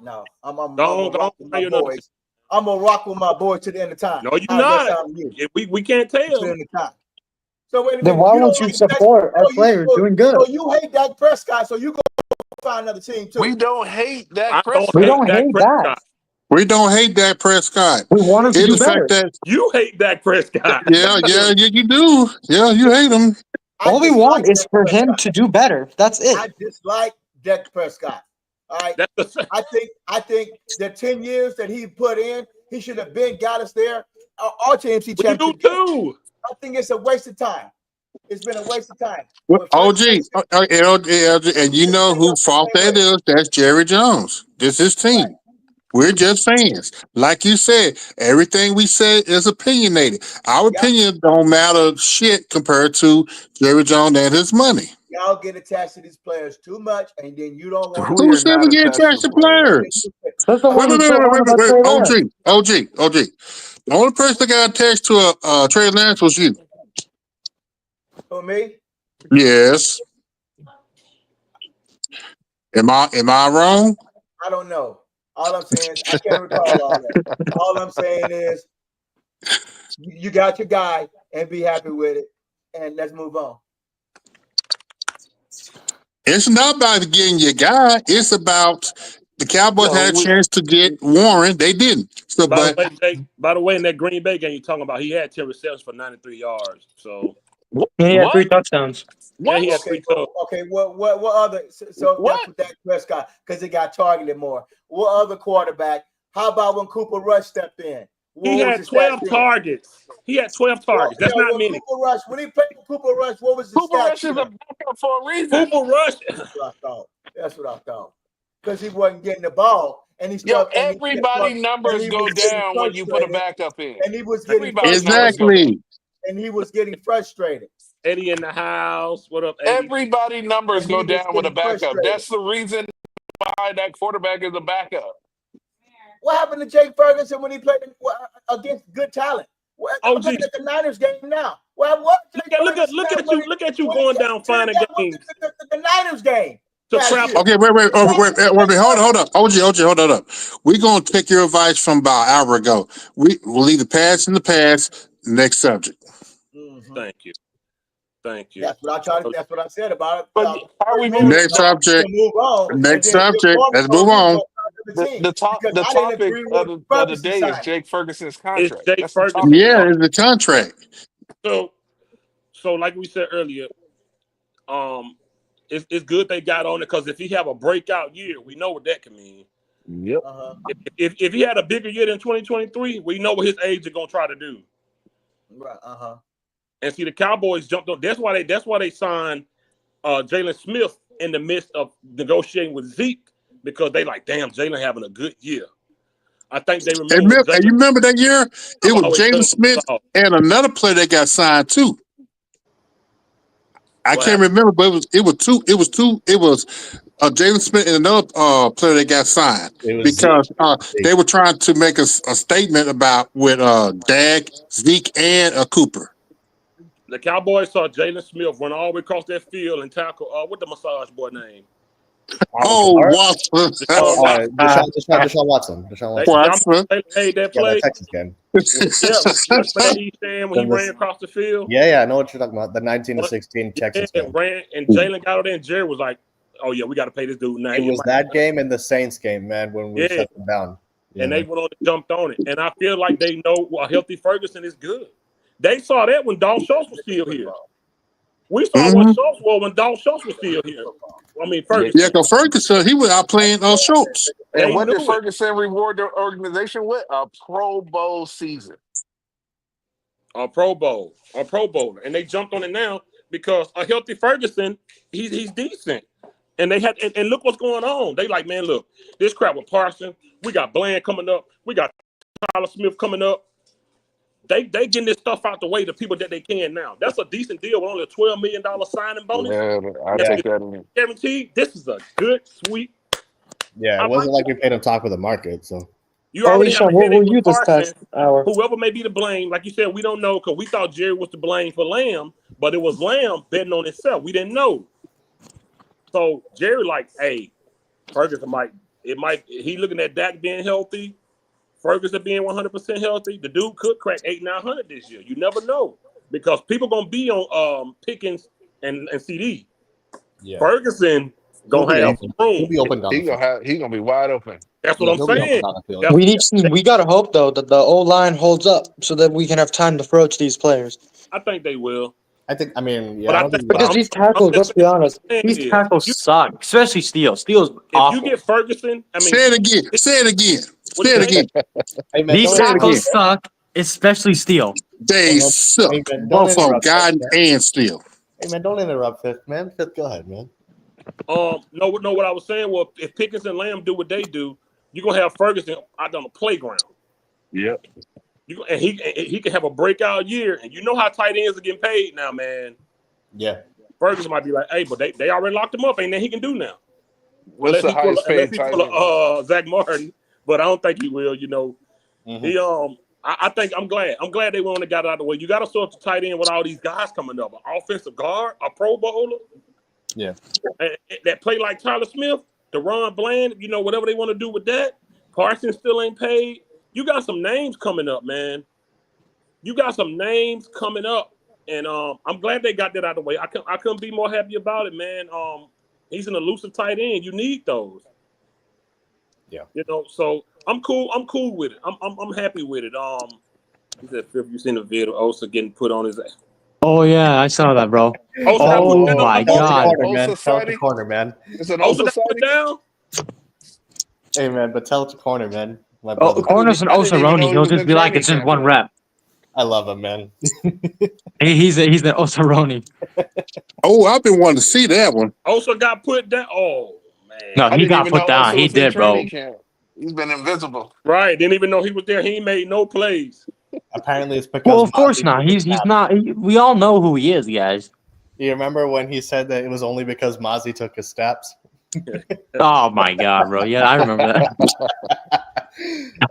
No, I'm gonna rock with my boys to the end of time. No, you're not. We can't tell. To the end of time. So wait a Then minute. why You won't don't you like support our players doing good? So you hate Dak Prescott, so you go find another team too. We don't hate I Dak don't We Prescott. hate don't Dak hate that. Prescott. We don't hate Dak Prescott. We want him to It's do the fact better. that You hate Dak Prescott. you do. Yeah, you hate him. All we dislike want is Dak for Prescott. him to do better. That's it. I dislike Dak Prescott. All right. That's the I think the 10 years that he put in, he should have got us there. Our TMC we do championship. too. I think it's a waste of time. It's been a waste of time. OG, and you know who fault that is? That's Jerry Jones. This is his team. We're just fans. Like you said, everything we say is opinionated. Our opinion don't matter shit compared to Jerry Jones and his money. Y'all get attached to these players too much, and then you don't want We Who are said not we get attached attached to to players. players? Says the one who put on about Trey Lance. OG. The only person that got attached to a Trey Lance was you. For me, Yes. Am I wrong? I don't know. All I'm saying is I can't recall all that. All I'm saying is you got your guy and be happy with it, and let's move on. It's not about getting your guy. It's about the Cowboys had a chance to get Warren. They didn't. So, By but the way, Jake, in that Green Bay game you're talking about, he had 10 receptions for 93 yards. So And he had 3 What? touchdowns. yeah, he had Okay, 3 well, touchdowns. okay. What other? So What? that's what Dak Prescott because he got targeted more. What other quarterback? How about when Cooper Rush stepped in? He What was had his 12 stats then? targets. He had 12 targets. That's not when many. Cooper Rush, when he played with Cooper Rush, what was his Cooper stats Rush is a then? backup for a reason. Cooper Rush. That's what I thought. That's what I thought. Because he wasn't getting the ball, and he Yo, stuck. everybody numbers he go was getting down when you put a frustrated, backup in. and he was getting Everybody numbers go down. exactly. and he was getting frustrated. Eddie in the house. What up, Eddie? Everybody numbers And go he was down with a getting backup. frustrated. That's the reason why that quarterback is a backup. What happened to Jake Ferguson when he played against good talent? I'm OG. looking at the Niners game now. Well, what? Look at you going down finding games. The Niners game. To trap. Okay, wait. Hold up. OG, hold up. We're gonna take your advice from about an hour ago. We'll leave the past in the past. Next subject. Mm-hmm. Thank you. That's what I said about it. But how we moving Next subject. move on. Next subject. Let's move on. The topic of the day is Jake Ferguson's contract. It's Jake That's the Ferguson. topic. Yeah, it's the contract. So like we said earlier, it's good they got on it because if he have a breakout year, we know what that can mean. Yep. If he had a bigger year than 2023, we know what his age is gonna try to do. Right. And see, the Cowboys jumped on. That's why they signed Jalen Smith in the midst of negotiating with Zeke because they like, damn, Jalen having a good year. I think they remember. And you remember that year? It was Jalen Smith and another player that got signed too. I can't remember, but it was two. It was Jalen Smith and another player that got signed because they were trying to make a statement about with Dak, Zeke, and Cooper. The Cowboys saw Jalen Smith run all the way across that field and tackle what the massage boy name? Watson. Deshaun Watson. They paid that play. The Texas game. When he ran across the field. Yeah, I know what you're talking about. The 19-16 Texas game. And Jalen got out there, and Jerry was like, "Oh yeah, we got to pay this dude now." It was that game and the Saints game, man, when we shut them down. And they went on and jumped on it. And I feel like they know a healthy Ferguson is good. They saw that when Dalton Schultz was still here. We saw what Schultz was when Dalton Schultz was still here. I mean, Ferguson. Yeah, because Ferguson, he was out playing Schultz. And what did Ferguson reward the organization with? A Pro Bowl season. A Pro Bowl. And they jumped on it now because a healthy Ferguson, he's decent. And they had and look what's going on. They like, man, look, this crap with Parsons. We got Bland coming up. We got Tyler Smith coming up. They getting this stuff out the way to people that they can now. That's a decent deal with only a $12 million signing bonus. Yeah, I take that in. Guaranteed. This is a good, sweet. Yeah, it wasn't like we paid him top of the market. So you already have what will you this past hour? Whoever may be to blame, like you said, we don't know because we thought Jerry was to blame for Lamb, but it was Lamb betting on himself. We didn't know. So Jerry, like, hey, Ferguson he looking at Dak being healthy. Ferguson being 100% healthy, the dude could crack 800-900 this year. You never know. because people gonna be on Pickens and CD. Yeah. Ferguson gonna have some room. He'll be open down the field. He gonna be wide open. That's what I'm he'll be open saying. down the field. That's- We gotta hope though that the O line holds up so that we can have time to approach these players. I think they will. I mean, yeah. But I I don't think- think Because these tackles, let's be honest, these is, tackles you- suck, especially Steele. Steele's If awful. you get Ferguson, I mean, Say it again. Say it again. What Say you it again. Hey, man, These don't- Say it tackles again. suck, especially Steele. They Hey, suck. man, don't Both on interrupt God us, man. and Steel. Hey man, don't interrupt Fifth, man. Fifth, go ahead, man. no, what I was saying was if Pickens and Lamb do what they do, you're gonna have Ferguson out on the playground. Yep. And he can have a breakout year, and you know how tight ends are getting paid now, man. Yeah. Ferguson might be like, hey, but they already locked him up, ain't that he can do now? What's the highest paid Unless he tight pull end? Zach Martin, but I don't think he will. You know, Mhm. he I think I'm glad they went and got it out of the way. You got to sort the tight end with all these guys coming up, an offensive guard, a Pro Bowler, Yeah. and that play like Tyler Smith, DeRon Bland. You know, whatever they want to do with that. Parsons still ain't paid. You got some names coming up, man. You got some names coming up, and I'm glad they got that out of the way. I couldn't be more happy about it, man. He's an elusive tight end. You need those. Yeah. You know, so I'm cool. I'm cool with it. I'm happy with it. He said, "Phil, you seen the video? Osa getting put on his ass." Oh yeah, I saw that, bro. Osa got Oh put down. my Tell us the God. corner, man. Osa Tell us the sighting? corner, man. It's an Osa Osa got put sighting? down. Hey man, but tell us the corner, man. My Oh, brother. corner's an I didn't even know Osaroni. he He'll was just in be like, training it's just camp one yet. rep. I love him, man. He's the Osaroni. Oh, I've been wanting to see that one. Osa got put down. Oh man. No, I he didn't got even put know down. Osa He was in did, bro. training camp. He's been invisible. Right. Didn't even know he was there. He ain't made no plays. Apparently, it's because. Well, of course Mozzie not. took his He's snap. not. We all know who he is, guys. You remember when he said that it was only because Mozzie took his steps? Oh my God, bro. Yeah, I remember that.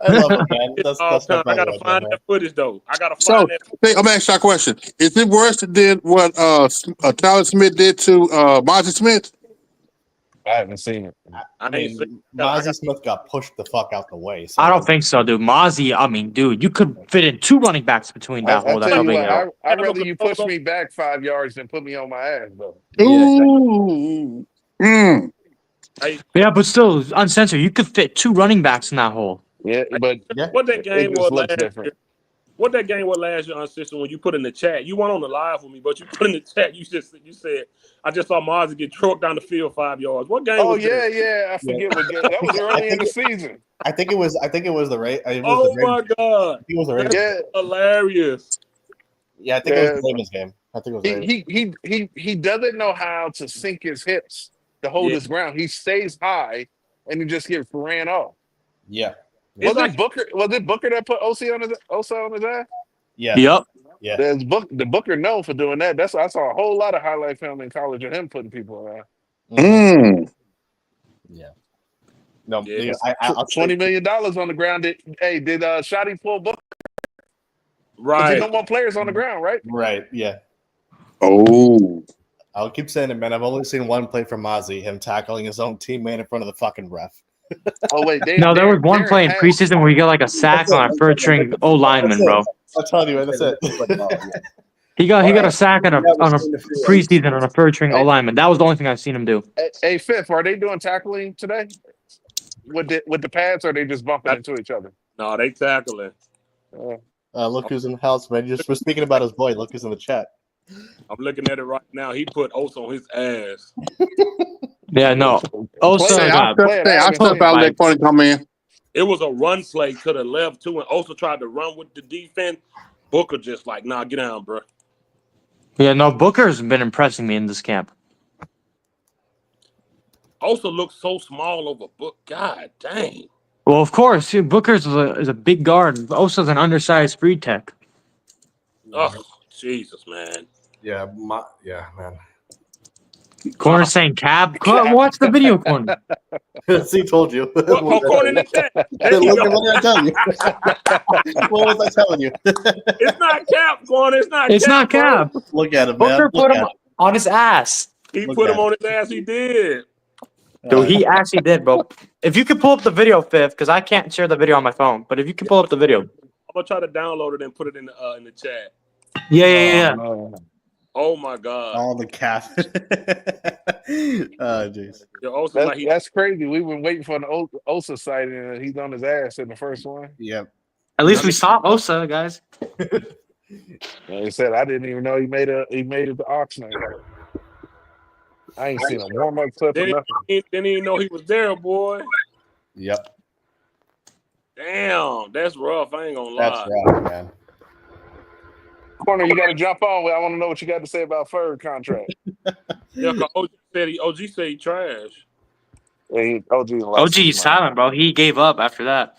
I love him, man. That's my I brother gotta right find there, that footage though. I gotta So, find that. hey, I'm asking you a question. Is it worse than what Tyler Smith did to Monty Smith? I haven't seen it. I man. ain't seen. Mozzie Smith got pushed the fuck out the way. So I don't think so, dude. Mozzie, I mean, dude, you could fit in 2 running backs between that I hole. That's tell how you big what, they are. I'd rather you push me back 5 yards than put me on my ass, though. Ooh. Mm. Yeah, but still, uncensored, you could fit 2 running backs in that hole. Yeah, but Yeah. What that it game just was looks last different. year? What that game was last year, Unsister, when you put in the chat, you weren't on the live with me, but you put in the chat, you said, I just saw Mozzie get trucked down the field 5 yards. What game Oh was yeah, that? yeah. I forget what game. That was early in the season. I think it was the rate. Oh my God. I think it was the Ravens. Yeah, Hilarious. Yeah, I think it was the Ravens game. I think it was the Ravens. he doesn't know how to sink his hips to hold his ground. He stays high and he just gets ran off. Yeah. Was it Booker? Was it Booker that put Osa on his ass? Yeah. Yep. Yeah. The Booker known for doing that. I saw a whole lot of highlight film in college of him putting people around. Mm. Yeah. No, Yeah. I'll $20 million on the ground. Did Shotty pull Booker? Right. There's no more players on the ground, right? Right. Yeah. Oh. I'll keep saying it, man. I've only seen one play from Mozzie, him tackling his own teammate in front of the fucking ref. Oh wait, No, there was one play in preseason where he got like a sack on a third string O lineman, bro. I'm telling you, man, that's it. He got a sack on a preseason on a third string O lineman. That was the only thing I've seen him do. Hey, Fifth, are they doing tackling today with the pads, or are they just bumping into each other? No, they tackling. Look who's in the house, man. We're speaking about his boy. Look who's in the chat. I'm looking at it right now. He put Osa on his ass. Yeah, no. Osa Hey, got I step out that point come in. It was a run play to the left too, and Osa tried to run with the defense. Booker just like, nah, get down, bro. Yeah, no, Booker's been impressing me in this camp. Osa looks so small over Book. God dang. Well, of course, Booker's is a big guard. Osa's an undersized free tech. Oh, Jesus, man. Yeah, man. Corner saying cab. Watch the video, corner. See, told you. Corner in the chat. There you Look go. at what I tell you. What was I telling you? It's not cap, Corner. It's not. It's cap, not cab. Look at him, man. Booker Look put him at on his ass. He Look put at him on his ass. He did. Dude, he actually did, bro. If you could pull up the video, Fifth, because I can't share the video on my phone, but if you can pull up the video. I'm gonna try to download it and put it in the chat. Yeah. No. Oh my God. All the cast. Oh jeez. Yo, Osa's like he That's crazy. We've been waiting for an Osa sighting, and he's on his ass in the first one. Yep. At least we saw Osa, guys. And he said, "I didn't even know he made it to Oxnard. I ain't seen a warm up clip or nothing." didn't even know he was there, boy. Yep. Damn, that's rough. I ain't gonna lie. That's rough, man. Corner, you got to jump on. I want to know what you got to say about Ferg contract. Yeah, cause OG said he trash. OG silent, bro. He gave up after that.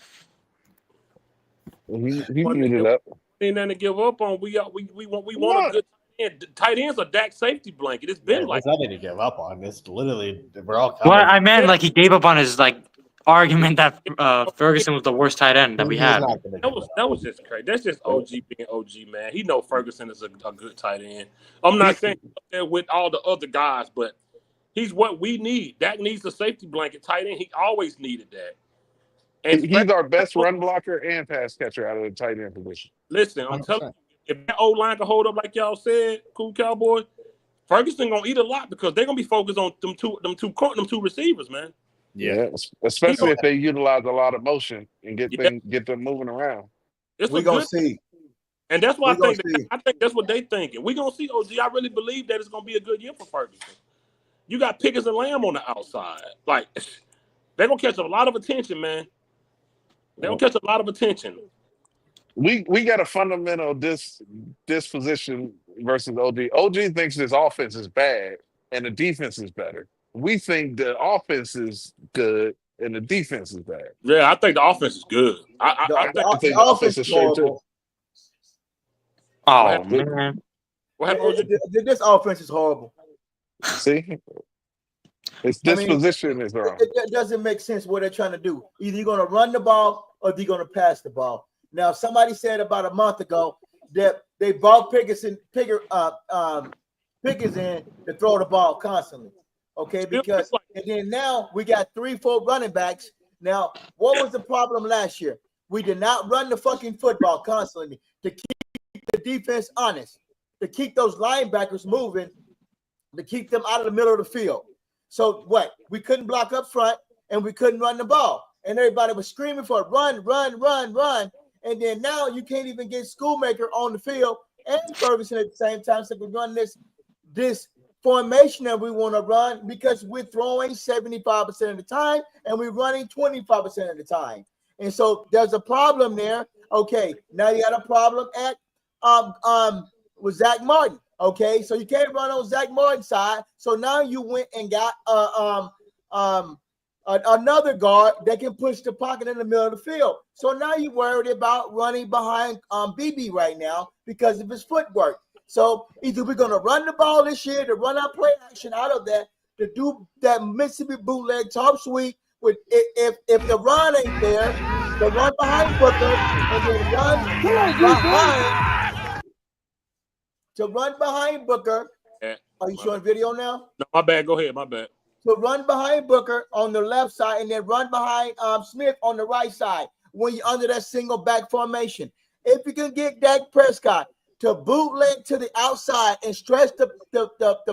He muted up. Ain't nothing to give up on. We want a good tight end. Tight end's a Dak safety blanket. It's been like there's nothing to give up on. It's literally we're all. Well, I meant like he gave up on his argument that Ferguson was the worst tight end that we had. That was just crazy. That's just OG being OG, man. He know Ferguson is a good tight end. I'm not saying up there with all the other guys, but he's what we need. Dak needs a safety blanket tight end. He always needed that. And he's our best run blocker and pass catcher out of the tight end position. Listen, I'm telling you, if that O-line can hold up like y'all said, cool Cowboys, Ferguson gonna eat a lot because they're gonna be focused on them two receivers, man. Yeah, especially if they utilize a lot of motion and get them moving around. We're gonna see. And that's why I think that's what they thinking. We're gonna see OG. I really believe that it's gonna be a good year for Ferguson. You got Pickens and Lamb on the outside. Like they're gonna catch a lot of attention, man. They're gonna catch a lot of attention. We got a fundamental disposition versus OG. OG thinks this offense is bad and the defense is better. We think the offense is good and the defense is bad. Yeah, I think the offense is good. I think the offense is straight too. Oh man, this offense is horrible. See, its disposition is wrong. It doesn't make sense what they're trying to do. Either you're going to run the ball or you're going to pass the ball. Now, somebody said about a month ago that they brought Pickens in to throw the ball constantly. Okay, because and then now we got 3-4 running backs. Now, what was the problem last year? We did not run the fucking football constantly to keep the defense honest, to keep those linebackers moving, to keep them out of the middle of the field. So what? We couldn't block up front and we couldn't run the ball. And everybody was screaming for run. And then now you can't even get Schoolmaker on the field and Ferguson at the same time. So we run this formation that we want to run because we're throwing 75% of the time and we're running 25% of the time. And so there's a problem there. Okay, now you got a problem at with Zach Martin. Okay, so you can't run on Zach Martin's side. So now you went and got another guard that can push the pocket in the middle of the field. So now you're worried about running behind BB right now because of his footwork. So either we're going to run the ball this year to run our play action out of that, to do that Mississippi bootleg top sweep. With if the run ain't there, the run behind Booker and then run behind Booker. Are you showing video now? No, my bad. Go ahead. My bad. To run behind Booker on the left side and then run behind Smith on the right side when you're under that single back formation. If you can get Dak Prescott to bootleg to the outside and stretch the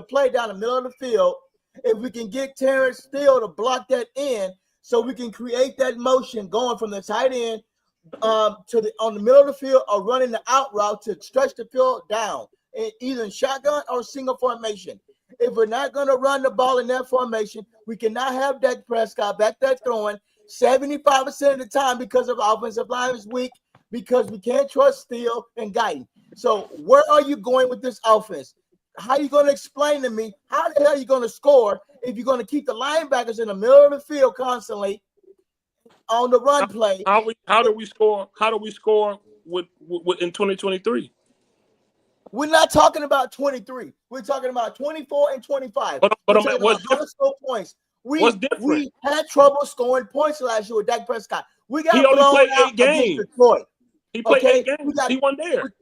play down the middle of the field, if we can get Terrence Steele to block that in so we can create that motion going from the tight end on the middle of the field or running the out route to stretch the field down, either in shotgun or single formation. If we're not going to run the ball in that formation, we cannot have Dak Prescott back there throwing 75% of the time because of offensive line is weak, because we can't trust Steele and Guyton. So where are you going with this offense? How are you going to explain to me how the hell are you going to score if you're going to keep the linebackers in the middle of the field constantly on the run play? How do we score? How do we score with in 2023? We're not talking about 23. We're talking about 24 and 25. But what's points? What's different? We had trouble scoring points last year with Dak Prescott. We got he only blown played out 8 games. against Detroit. He played 8 games. He won there.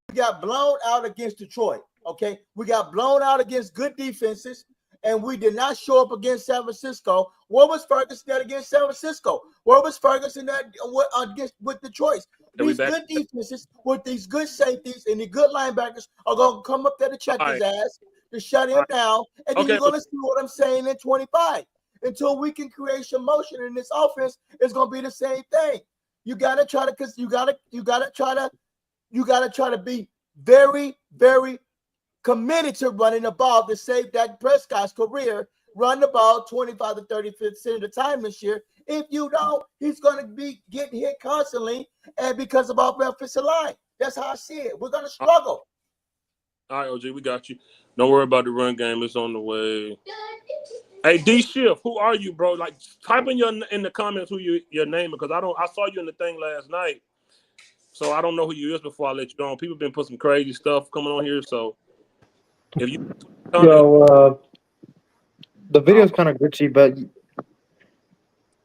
We got blown out against Detroit. Okay, we got blown out against good defenses, and we did not show up against San Francisco. What was Ferguson at against San Francisco? What was Ferguson at against with Detroit? These good defenses with these good safeties and the good linebackers are going to come up there to check his ass, to shut him down, and then you're going to see what I'm saying in 25. Until we can create some motion in this offense, it's going to be the same thing. You got to try to, because you got to try to be very, very committed to running the ball to save Dak Prescott's career. Run the ball 25 to 30% of the time this year. If you don't, he's going to be getting hit constantly, and because of our offensive line. That's how I see it. We're going to struggle. All right, OG, we got you. Don't worry about the run game. It's on the way. Hey, D Shift, who are you, bro? Like, type in the comments who your name, because I saw you in the thing last night, so I don't know who you is before I let you on. People been putting some crazy stuff coming on here, so if you the video's kind of glitchy, but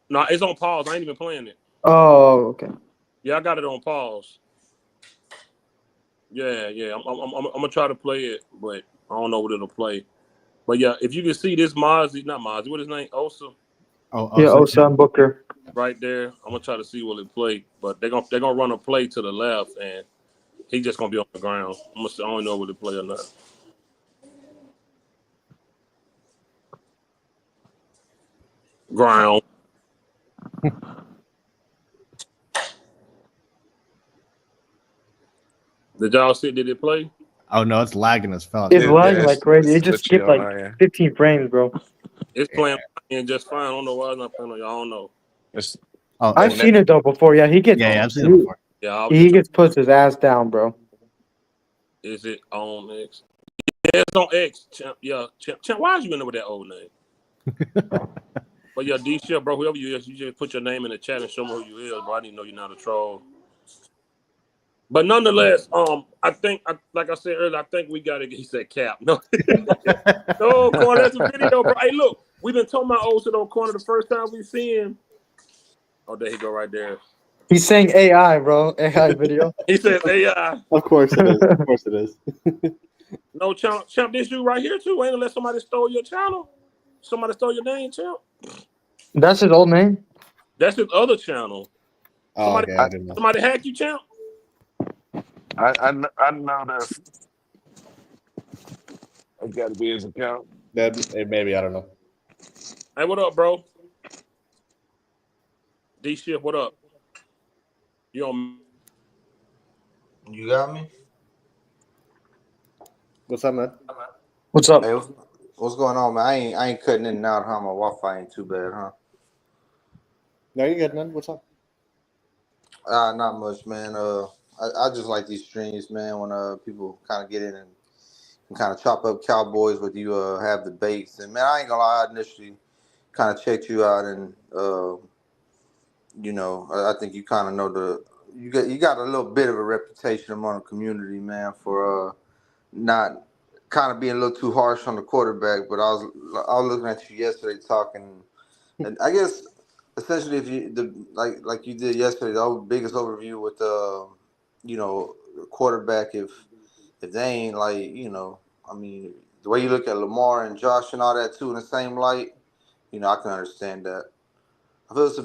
no, it's on pause. I ain't even playing it. Oh, okay. Yeah, I got it on pause. Yeah. I'm gonna try to play it, but I don't know what it'll play. But yeah, if you can see this not Mozzie, what his name? Osa. Osa and Booker. Right there. I'm gonna try to see what it play, but they're gonna run a play to the left, and he's just gonna be on the ground. I don't know what it play or not. Ground. Did y'all see? Did it play? Oh no, it's lagging as fuck. It's lagging like crazy. It just skipped like 15 frames, bro. It's playing just fine. I don't know why it's not playing on y'all. I don't know. I've seen it though before. Yeah, he gets. Yeah, I've seen it before. Yeah, he gets puts his ass down, bro. Is it on X? Yeah, it's on X. Champ, yeah, Champ. Why you in there with that old name? But yeah, D Shield, bro, whoever you is, you just put your name in the chat and show me who you is, bro. I didn't know you're not a troll. But nonetheless, I think, like I said earlier, I think we got to. He said, "Cap." No, no, corner. That's a video, bro. Hey, look, we've been talking about Oso corner the first time we see him. Oh, there he go, right there. He's saying AI, bro. AI video. He says AI. Of course it is. Of course it is. No, Champ, this you right here too. Ain't unless somebody stole your channel. Somebody stole your name, Champ. That's his old name. That's his other channel. Oh, somebody hacked you, Champ. I know that. It's got to be his account. Maybe, I don't know. Hey, what up, bro? D Shift, what up? You got me? What's up, man? What's up? Hey, what's going on, man? I ain't cutting in and out, huh? My Wi-Fi ain't too bad, huh? No, you good, man. What's up? Not much, man. I just like these streams, man, when people kind of get in and kind of chop up Cowboys with you have debates. And man, I ain't gonna lie, I initially kind of checked you out, and I think you kind of know you got a little bit of a reputation among the community, man, for not kind of being a little too harsh on the quarterback. But I was looking at you yesterday talking, and I guess essentially if you like you did yesterday, the biggest overview with quarterback, if they ain't I mean, the way you look at Lamar and Josh and all that too in the same light, I can understand that. I feel it's a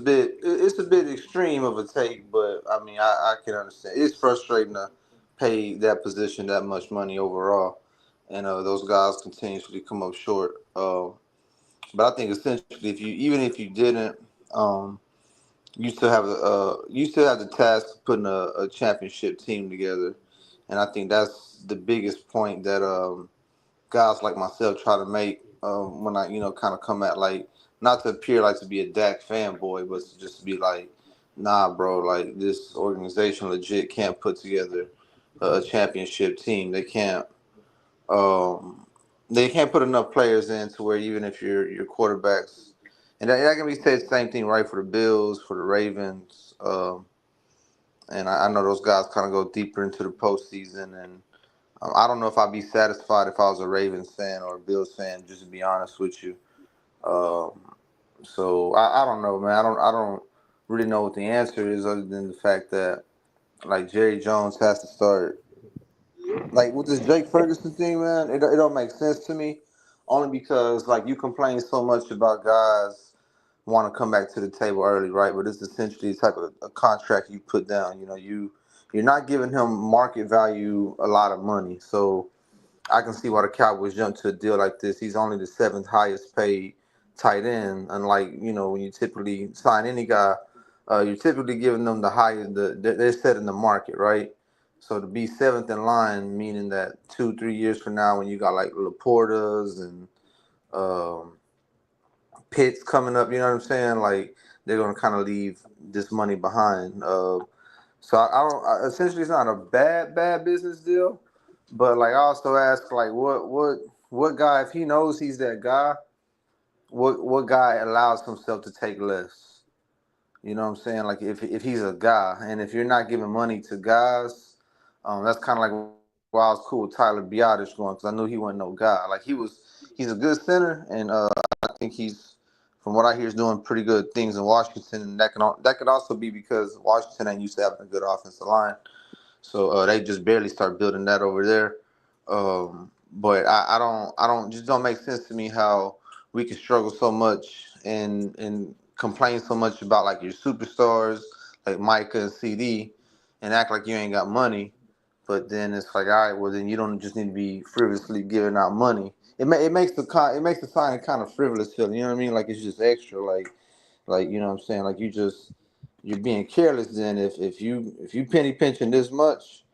bit extreme of a take, but I mean, I can understand. It's frustrating to pay that position that much money overall, and those guys continuously come up short. But I think essentially, if you didn't, you still have the task of putting a championship team together, and I think that's the biggest point that guys like myself try to make when I kind of come at not to appear like to be a Dak fanboy, but to just be like, nah, bro, like this organization legit can't put together a championship team. They can't put enough players in to where even if your quarterbacks, and that can be said the same thing, right, for the Bills, for the Ravens, and I know those guys kind of go deeper into the postseason, and I don't know if I'd be satisfied if I was a Ravens fan or a Bills fan, just to be honest with you. So I don't know, man. I don't really know what the answer is, other than the fact that like Jerry Jones has to start like with this Jake Ferguson thing, man. It don't make sense to me. only because like you complain so much about guys want to come back to the table early, right? But it's essentially the type of a contract you put down. You know, you're not giving him market value a lot of money. So I can see why the Cowboys jumped to a deal like this. He's only the seventh highest paid tight end. Unlike, you know, when you typically sign any guy, you're typically giving them the highest, they're setting the market, right? So to be seventh in line, meaning that 2-3 years from now, when you got like Laportas and um, Pitts coming up, you know what I'm saying? Like they're gonna kind of leave this money behind. So essentially, it's not a bad business deal, but like I also ask, like, what guy, if he knows he's that guy, what guy allows himself to take less? You know what I'm saying? Like if he's a guy, and if you're not giving money to guys, that's kind of like why I was cool with Tyler Biotish going, because I knew he wasn't no guy. Like he's a good center, and I think he's, from what I hear, is doing pretty good things in Washington, and that could also be because Washington ain't used to having a good offensive line, so they just barely start building that over there. But I don't just don't make sense to me how we can struggle so much and complain so much about like your superstars like Micah and CD, and act like you ain't got money. But then it's like, all right, well then you don't just need to be frivolously giving out money. It makes the signing kind of frivolous feeling. You know what I mean? Like it's just extra. Like you know what I'm saying? Like you're being careless. Then if you penny pinching this much,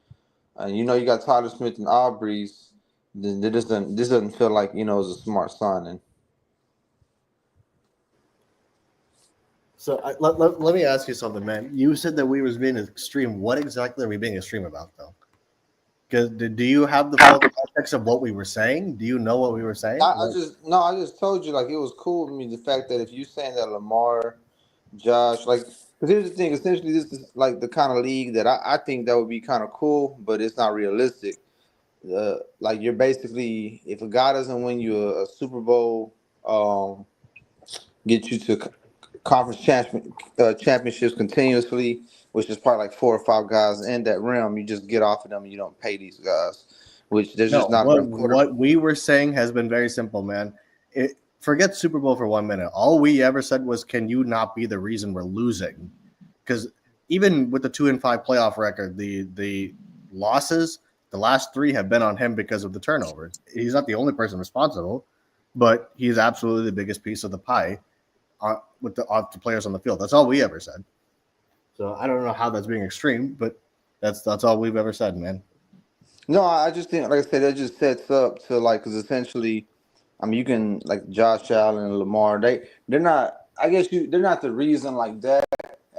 and you know you got Tyler Smith and Aubrey's, then this doesn't feel like, you know, it's a smart signing. So let me ask you something, man. You said that we was being extreme. What exactly are we being extreme about, though? Because do you have the full context of what we were saying? Do you know what we were saying? I just told you, like, it was cool with me, the fact that if you saying that Lamar, Josh, like, because here's the thing, essentially this is like the kind of league that I think that would be kind of cool, but it's not realistic. Like you're basically, if a guy doesn't win you a Super Bowl, get you to conference championships continuously, which is probably like 4 or 5 guys in that realm, you just get off of them and you don't pay these guys, which there's just not enough quarterbacks. What we were saying has been very simple, man. Forget Super Bowl for 1 minute. All we ever said was, can you not be the reason we're losing? Because even with the 2-5 playoff record, the losses, the last 3 have been on him because of the turnovers. He's not the only person responsible, but he's absolutely the biggest piece of the pie with the players on the field. That's all we ever said. So I don't know how that's being extreme, but that's all we've ever said, man. No, I just think, like I said, that just sets up to, like, because essentially, I mean, you can, like, Josh Allen and Lamar, they're not, I guess they're not the reason like that.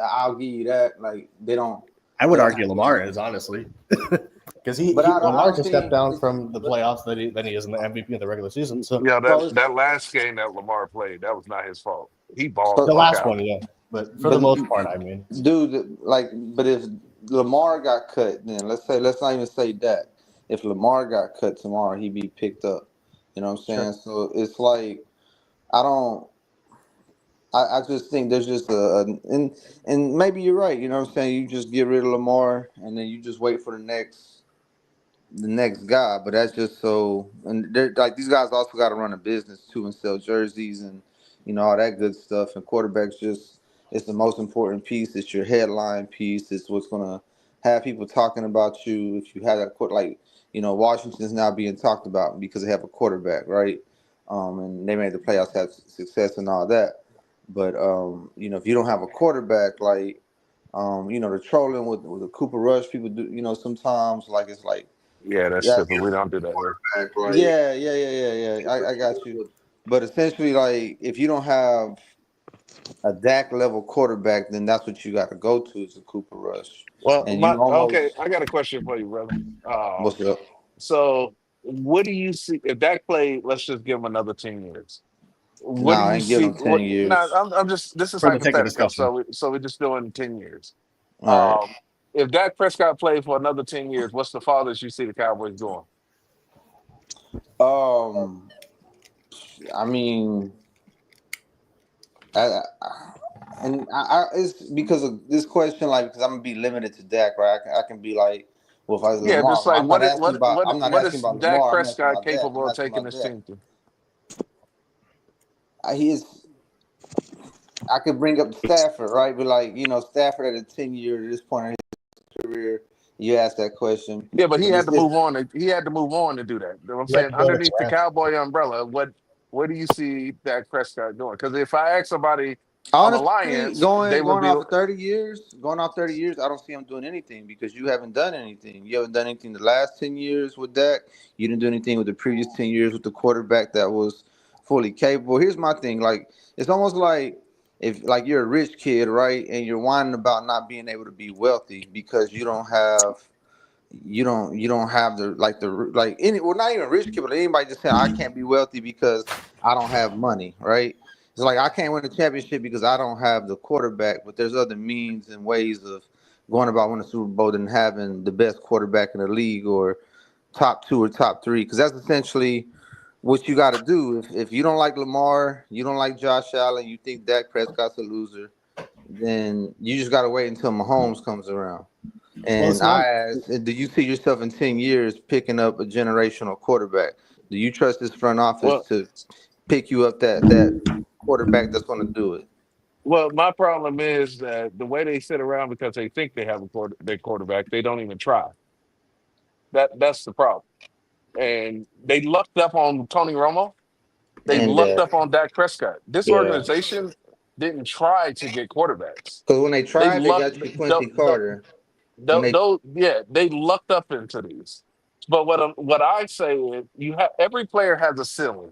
I'll give you that. Like, they don't. I would argue Lamar is, honestly. Because Lamar just stepped down from the playoffs than he is in the MVP in the regular season. So yeah, that last game that Lamar played, that was not his fault. He balled the last one, yeah. But for the most part, I mean, dude, like, but if Lamar got cut, then let's not even say that. If Lamar got cut tomorrow, he'd be picked up. You know what I'm saying? Sure. So it's like, I just think there's just and maybe you're right. You know what I'm saying? You just get rid of Lamar and then you just wait for the next guy. But that's just so, and they're like, these guys also got to run a business too and sell jerseys and, you know, all that good stuff. And quarterbacks it's the most important piece. It's your headline piece. It's what's gonna have people talking about you. If you have that like, you know, Washington's now being talked about because they have a quarterback, right? And they made the playoffs, have success and all that. But you know, if you don't have a quarterback, like, you know, the trolling with the Cooper Rush people do, you know, sometimes, like, it's like, yeah, that's stupid. We don't do that here. Like, yeah. I got you. But essentially, like, if you don't have a Dak level quarterback, then that's what you got to go to, is a Cooper Rush. Well, And okay, I got a question for you, brother. What's up? So, what do you see if Dak played? Let's just give him another 10 years. What do I you ain't see? giving him 10 years. I'm just. This is For the sake of hypothetical. discussion. So we're just doing 10 years. All right. If Dak Prescott played for another 10 years, what's the farthest you see the Cowboys going? I mean, it's because of this question, like, because I'm gonna be limited to Dak, right? I can be like, well, if I was Yeah, Lamar, just like I'm not asking about what is Lamar. Dak I'm asking Prescott about Dak. capable I'm of asking taking about this Dak. team to? he is. I could bring up Stafford, right? But like, Stafford at a 10-year at this point in his career, you ask that question. Yeah, but he had to it's- move on. He had to move on to do that. You know what I'm You have saying? to build a Underneath the brand. Cowboy umbrella, what do you see Dak Prescott doing? Because if I ask somebody on the Honestly, Lions, they would going be off 30 years, I don't see him doing anything because you haven't done anything. You haven't done anything the last 10 years with Dak. You didn't do anything with the previous 10 years with the quarterback that was fully capable. Here's my thing. Like, it's almost like if like you're a rich kid, right? And you're whining about not being able to be wealthy because you don't have not even rich kid, but anybody just saying I can't be wealthy because I don't have money, right? It's like I can't win a championship because I don't have the quarterback, but there's other means and ways of going about winning a Super Bowl than having the best quarterback in the league or top 2 or top 3, because that's essentially what you got to do. If you don't like Lamar, you don't like Josh Allen, you think Dak Prescott's a loser, then you just got to wait until Mahomes comes around. And I ask, do you see yourself in 10 years picking up a generational quarterback? Do you trust this front office to pick you up that quarterback that's going to do it? Well, my problem is that the way they sit around because they think they have their quarterback, they don't even try. That's the problem. And they lucked up on Tony Romo. They And lucked up on Dak Prescott. This yeah, organization didn't try to get quarterbacks. because when they They tried, they lucked. got you Quincy Carter. They lucked up into these. But what I say is, every player has a ceiling.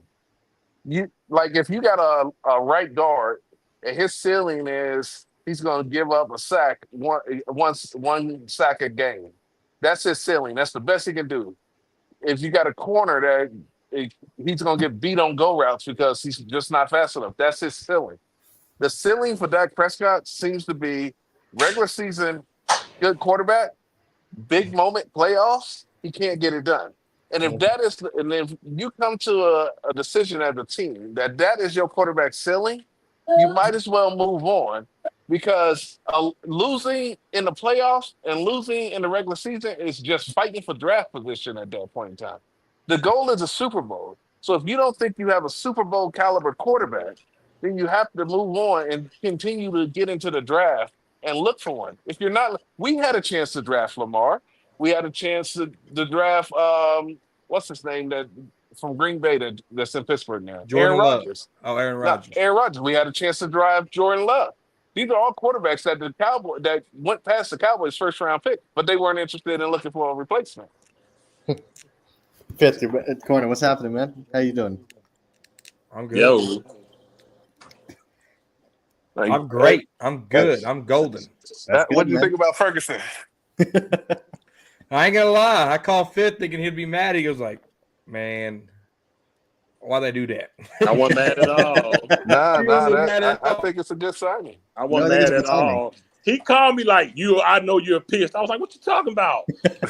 You like if you got a right guard and his ceiling is he's going to give up a sack one sack a game. That's his ceiling. That's the best he can do. If you got a corner he's going to get beat on go routes because he's just not fast enough. That's his ceiling. The ceiling for Dak Prescott seems to be regular season good quarterback, big moment playoffs, he can't get it done. And if you come to a decision as a team that is your quarterback ceiling, you might as well move on because losing in the playoffs and losing in the regular season is just fighting for draft position at that point in time. The goal is a Super Bowl. So if you don't think you have a Super Bowl caliber quarterback, then you have to move on and continue to get into the draft and look for one. If you're not, we had a chance to draft Lamar. We had a chance to draft what's his name that from Green Bay that's in Pittsburgh now. Jordan Aaron Love. Rodgers. Oh, Aaron Rodgers. No, Aaron Rodgers. We had a chance to draft Jordan Love. These are all quarterbacks that went past the Cowboys' first round pick, but they weren't interested in looking for a replacement. Fifth corner, what's happening, man? How you doing? I'm good. Yo, I'm great. I'm good. I'm golden. What do you think about Ferguson? I ain't gonna lie. I called Fifth thinking he'd be mad. He goes like, "Man, why they do that?" I wasn't mad at all. I think it's a good signing. I wasn't mad at all. He called me like, I know you're pissed. I was like, what you talking about?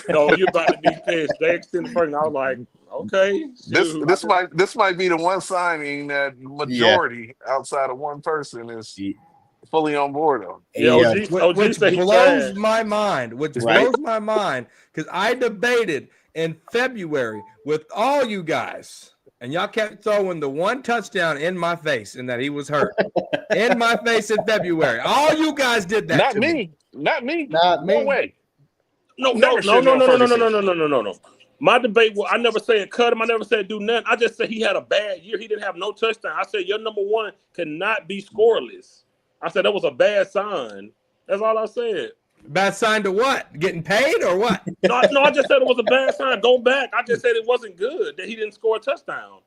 No, you're about to be pissed. They extended first. I was like, okay. This might be the one signing that majority outside of one person is fully on board on. Yeah, which blows my mind. Blows my mind because I debated in February with all you guys. And y'all kept throwing the one touchdown in my face and that he was hurt. In my face in February. All you guys did that. Not me. Not me. No way. No. My debate was I never said cut him. I never said do nothing. I just said he had a bad year. He didn't have no touchdown. I said your number one cannot be scoreless. I said that was a bad sign. That's all I said. Bad sign to what? Getting paid or what? No, I just said it was a bad sign. Go back. I just said it wasn't good that he didn't score a touchdown.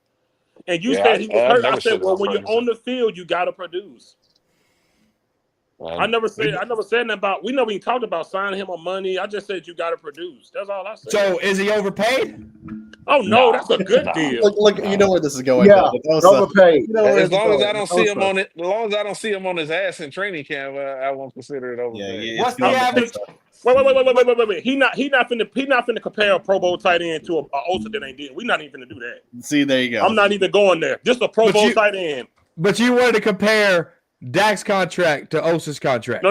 And you said he was hurt. I said, well, when you're on the field, you got to produce. I never said nothing about. We never even talked about signing him on money. I just said you got to produce. That's all I said. So is he overpaid? Oh no, that's a good deal. Look, you know where this is going. Yeah, overpaid. You know as long as I don't see him on it, as long as I don't see him on his ass in training camp, I won't consider it overpaid. What's the average? Wait. He not finna compare a Pro Bowl tight end to a Osa that ain't did. We not even finna do that. See, there you go. I'm not even going there. Just a Pro Bowl tight end. But you wanted to compare Dak's contract to Osa's contract. No.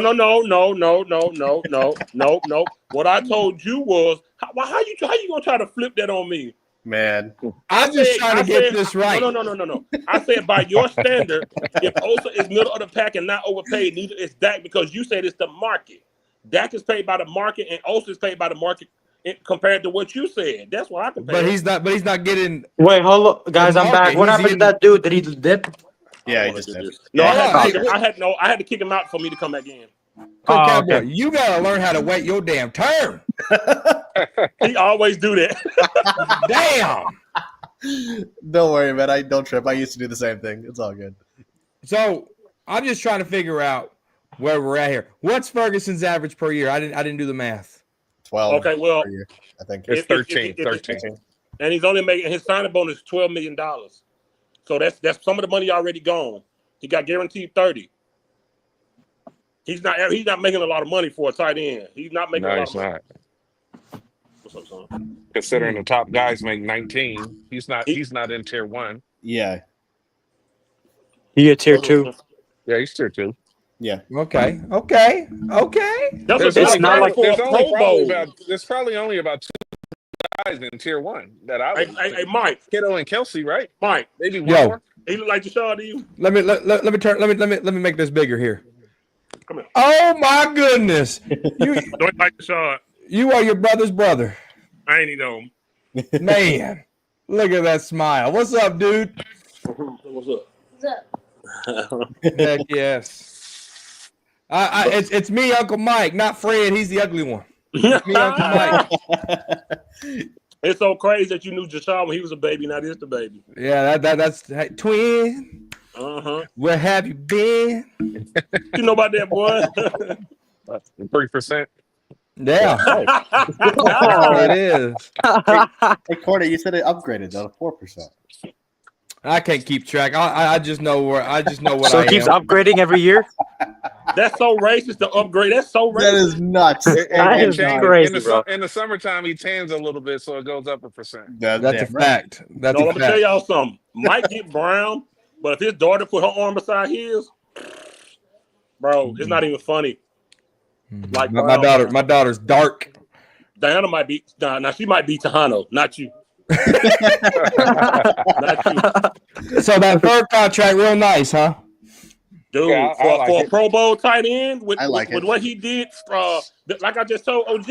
What I told you was how you gonna try to flip that on me? Man, I'm just trying to get this right. No. I said by your standard, if Osa is middle of the pack and not overpaid, neither is Dak, because you said it's the market. Dak is paid by the market and Osa is paid by the market compared to what you said. That's what I compare. But he's not getting. Wait, hold on, guys. I'm back. What happened to that dude? Did he dip? yeah, he just did. No, Yeah. I had to kick him out for me to come back in. Cowboy, Okay. you gotta learn how to wait your damn turn. He always do that. Damn. Don't worry, man. I don't trip. I used to do the same thing. It's all good. So I'm just trying to figure out where we're at here. What's Ferguson's average per year? I didn't do the math. 12. Okay, well, per year, I think It's 13. 13. and he's only making his signing bonus $12 million. So that's some of the money already gone. He got guaranteed 30. He's not making a lot of money for a tight end. He's not making a lot of money. Not. What's up, son? Considering the top guys make 19, he's not in tier 1. Yeah. He get tier 2. Yeah, he's tier 2. Yeah. Okay. That's It's not like There's probably only about 2 guys in tier 1 that I would. Hey, Mike. Kittle and Kelsey, right? Mike. Maybe one Yo. more. He look like Deshaun to you? Let me make this bigger here. Come here. Oh my goodness. Don't like Deshaun. You are your brother's brother. I ain't even know him. Man, look at that smile. What's up, dude? What's up? What's up? Heck yes. It's me, Uncle Mike, not Fred. He's the ugly one. It's me, Uncle Mike. It's so crazy that you knew Deshaun when he was a baby. Now this the baby. Yeah, that's hey, twin. Where have you been? You know about that, boy? 3%. Yeah. It is. Hey, Cordy, you said it upgraded though to 4%. I can't keep track. I just know what So I it keeps am. upgrading every year? That's so racist to upgrade. That's so racist. That is nuts. That is crazy, bro. In the summertime, he tans a little bit, so it goes up 1%. That's a fact. That's No, a I'm gonna tell fact. y'all something. Mike get brown, but if his daughter put her arm beside his, bro, it's not even funny. Like My daughter's dark. Diana might be now she might be Tahano, not you. Not you. So that third contract, real nice, huh? Dude, Yeah, I for like a it. Pro Bowl tight end with like it. what he did, like I just told OG,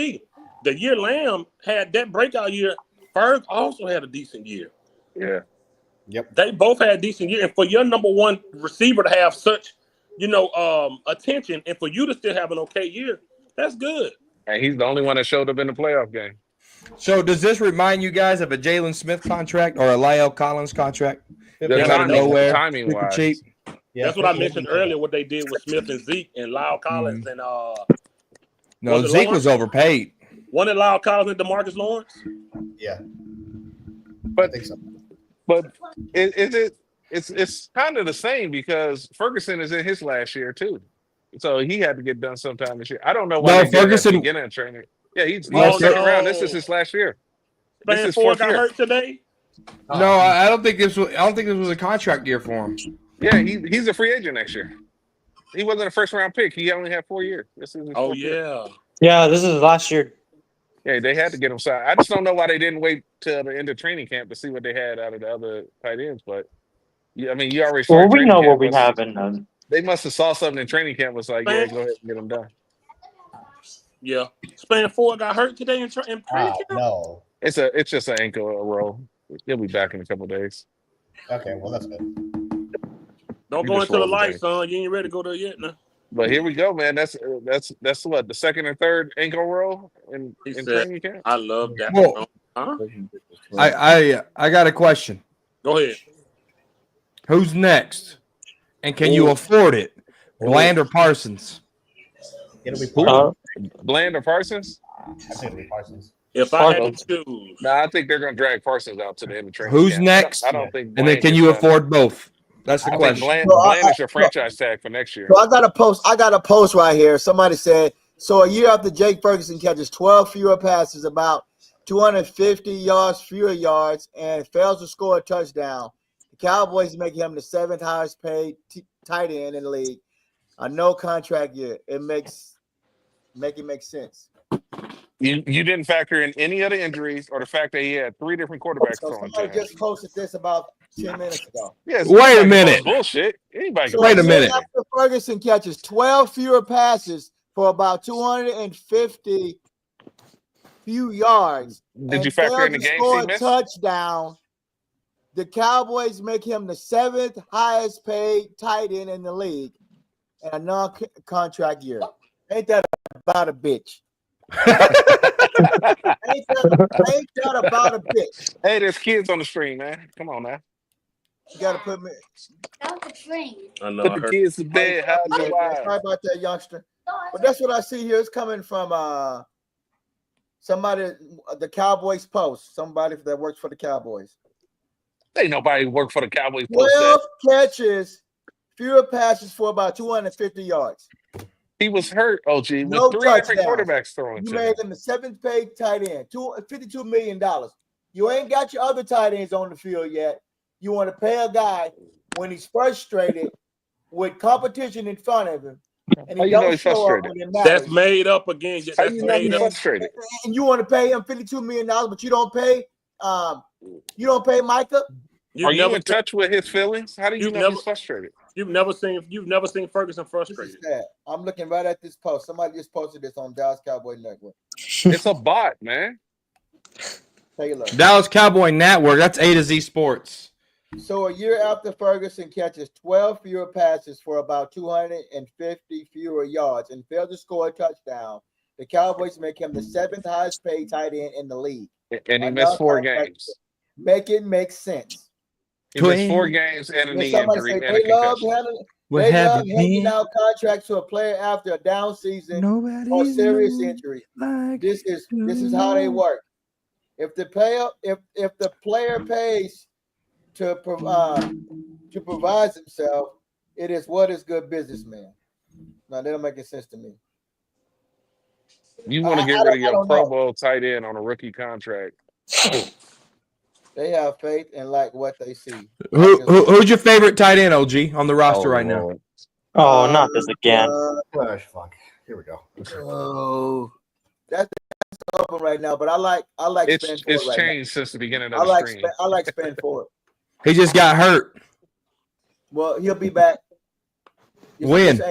the year Lamb had that breakout year, Ferg also had a decent year. Yeah. Yep. They both had a decent year, and for your number one receiver to have such, attention, and for you to still have an okay year, that's good. And he's the only one that showed up in the playoff game. So does this remind you guys of a Jalen Smith contract or a Lyle Collins contract? The Came out of nowhere, timing super wise. cheap. Yeah, That's what I mentioned earlier. What they did with Smith and Zeke and Lyle Collins and No, Was it Zeke Lawrence? was overpaid. one of Lyle Collins and DeMarcus Lawrence. Yeah. But I think so. But it's kind of the same because Ferguson is in his last year too, so he had to get done sometime this year. I don't know why No, they did that at the Ferguson- beginning of training. Yeah, he's Oh, second no. round. This is his last year. This Fan is four fourth got year. hurt today. No, I don't think this was a contract year for him. Yeah, he's a free agent next year. He wasn't a first round pick. He only had 4 years. This is his Oh fourth year. yeah. Yeah, this is last year. Yeah, they had to get him signed. I just don't know why they didn't wait till the end of training camp to see what they had out of the other tight ends. But yeah, I mean, you already Well, started. we training know camp. what we have in They must have saw something in training camp. Was like, yeah, go ahead and get them done. Yeah. Span 4 got hurt today in training camp. No. It's just an ankle roll. He'll be back in a couple of days. Okay, well that's good. Don't You go just into the rolled light, today. son. You ain't ready to go there yet, now. But here we go, man. That's what the second and third ankle roll in He said, training camp. I love that. Well, Huh? I got a question. Go ahead. Who's next? And can you afford it? Bland or Parsons? It'll be Parsons. Bland or Parsons? I think it'll be Parsons. If I had to choose, No, I think they're going to drag Parsons out to the end of training. Who's camp. next? I don't think. And then Bland can gets you done. afford both? That's the I think question. Bland is your franchise tag for next year. So I got a post right here. Somebody said, so a year after Jake Ferguson catches 12 fewer passes, about 250 yards, fewer yards, and fails to score a touchdown, the Cowboys make him the 7th highest paid tight end in the league. A no contract year. It make sense. You didn't factor in any of the injuries or the fact that he had 3 different quarterbacks So thrown to somebody him. just posted this about 10 minutes ago. Yes. Wait a minute. Bullshit. Anybody can So Wait a minute. after Ferguson catches 12 fewer passes for about 250 few yards. Did you factor in the games he missed? Touchdown. The Cowboys make him the 7th highest paid tight end in the league in a non-contract year. Ain't that about a bitch? ain't that about a bitch? Hey, there's kids on the stream, man. Come on, man. You got to put me. That was the train. I know. Put the kids to bed. How's your Sorry wife? about that, youngster. But that's what I see here. It's coming from somebody, the Cowboys Post. Somebody that works for the Cowboys. Ain't nobody work for the Cowboys. 12 catches, fewer passes for about 250 yards. He was hurt, OG, with No 3 different touchdowns. quarterbacks throwing You to him. made him the 7th paid tight end, $52 million. You ain't got your other tight ends on the field yet. You want to pay a guy when he's frustrated with competition in front of him, and he don't show up when it matters. That's made up again. How you know he's frustrated? And you want to pay him $52 million, but you don't pay Micah. Are you in touch with his feelings? How do you know he's frustrated? You've never seen Ferguson frustrated. I'm looking right at this post. Somebody just posted this on Dallas Cowboy Network. It's a bot, man. Take a look. Dallas Cowboy Network. That's A to Z Sports. So a year after Ferguson catches 12 fewer passes for about 250 fewer yards and failed to score a touchdown, the Cowboys make him the 7th highest paid tight end in the league. And he missed 4 games. Make it make sense. He missed 4 games and a knee injury and a concussion. They love handing out contracts to a player after a down season or serious injury. This is how they work. If the player pays to provide himself, it is what is good businessman. Now that don't make sense to me. You want to get rid of your Pro Bowl tight end on a rookie contract. They have faith and like what they see. Who's your favorite tight end, OG, on the roster right now? Oh, not this again. Fuck. Here we go. Oh, that's open right now, but I like It's changed since the beginning of the stream. I like Spanford. He just got hurt. Well, he'll be back. When?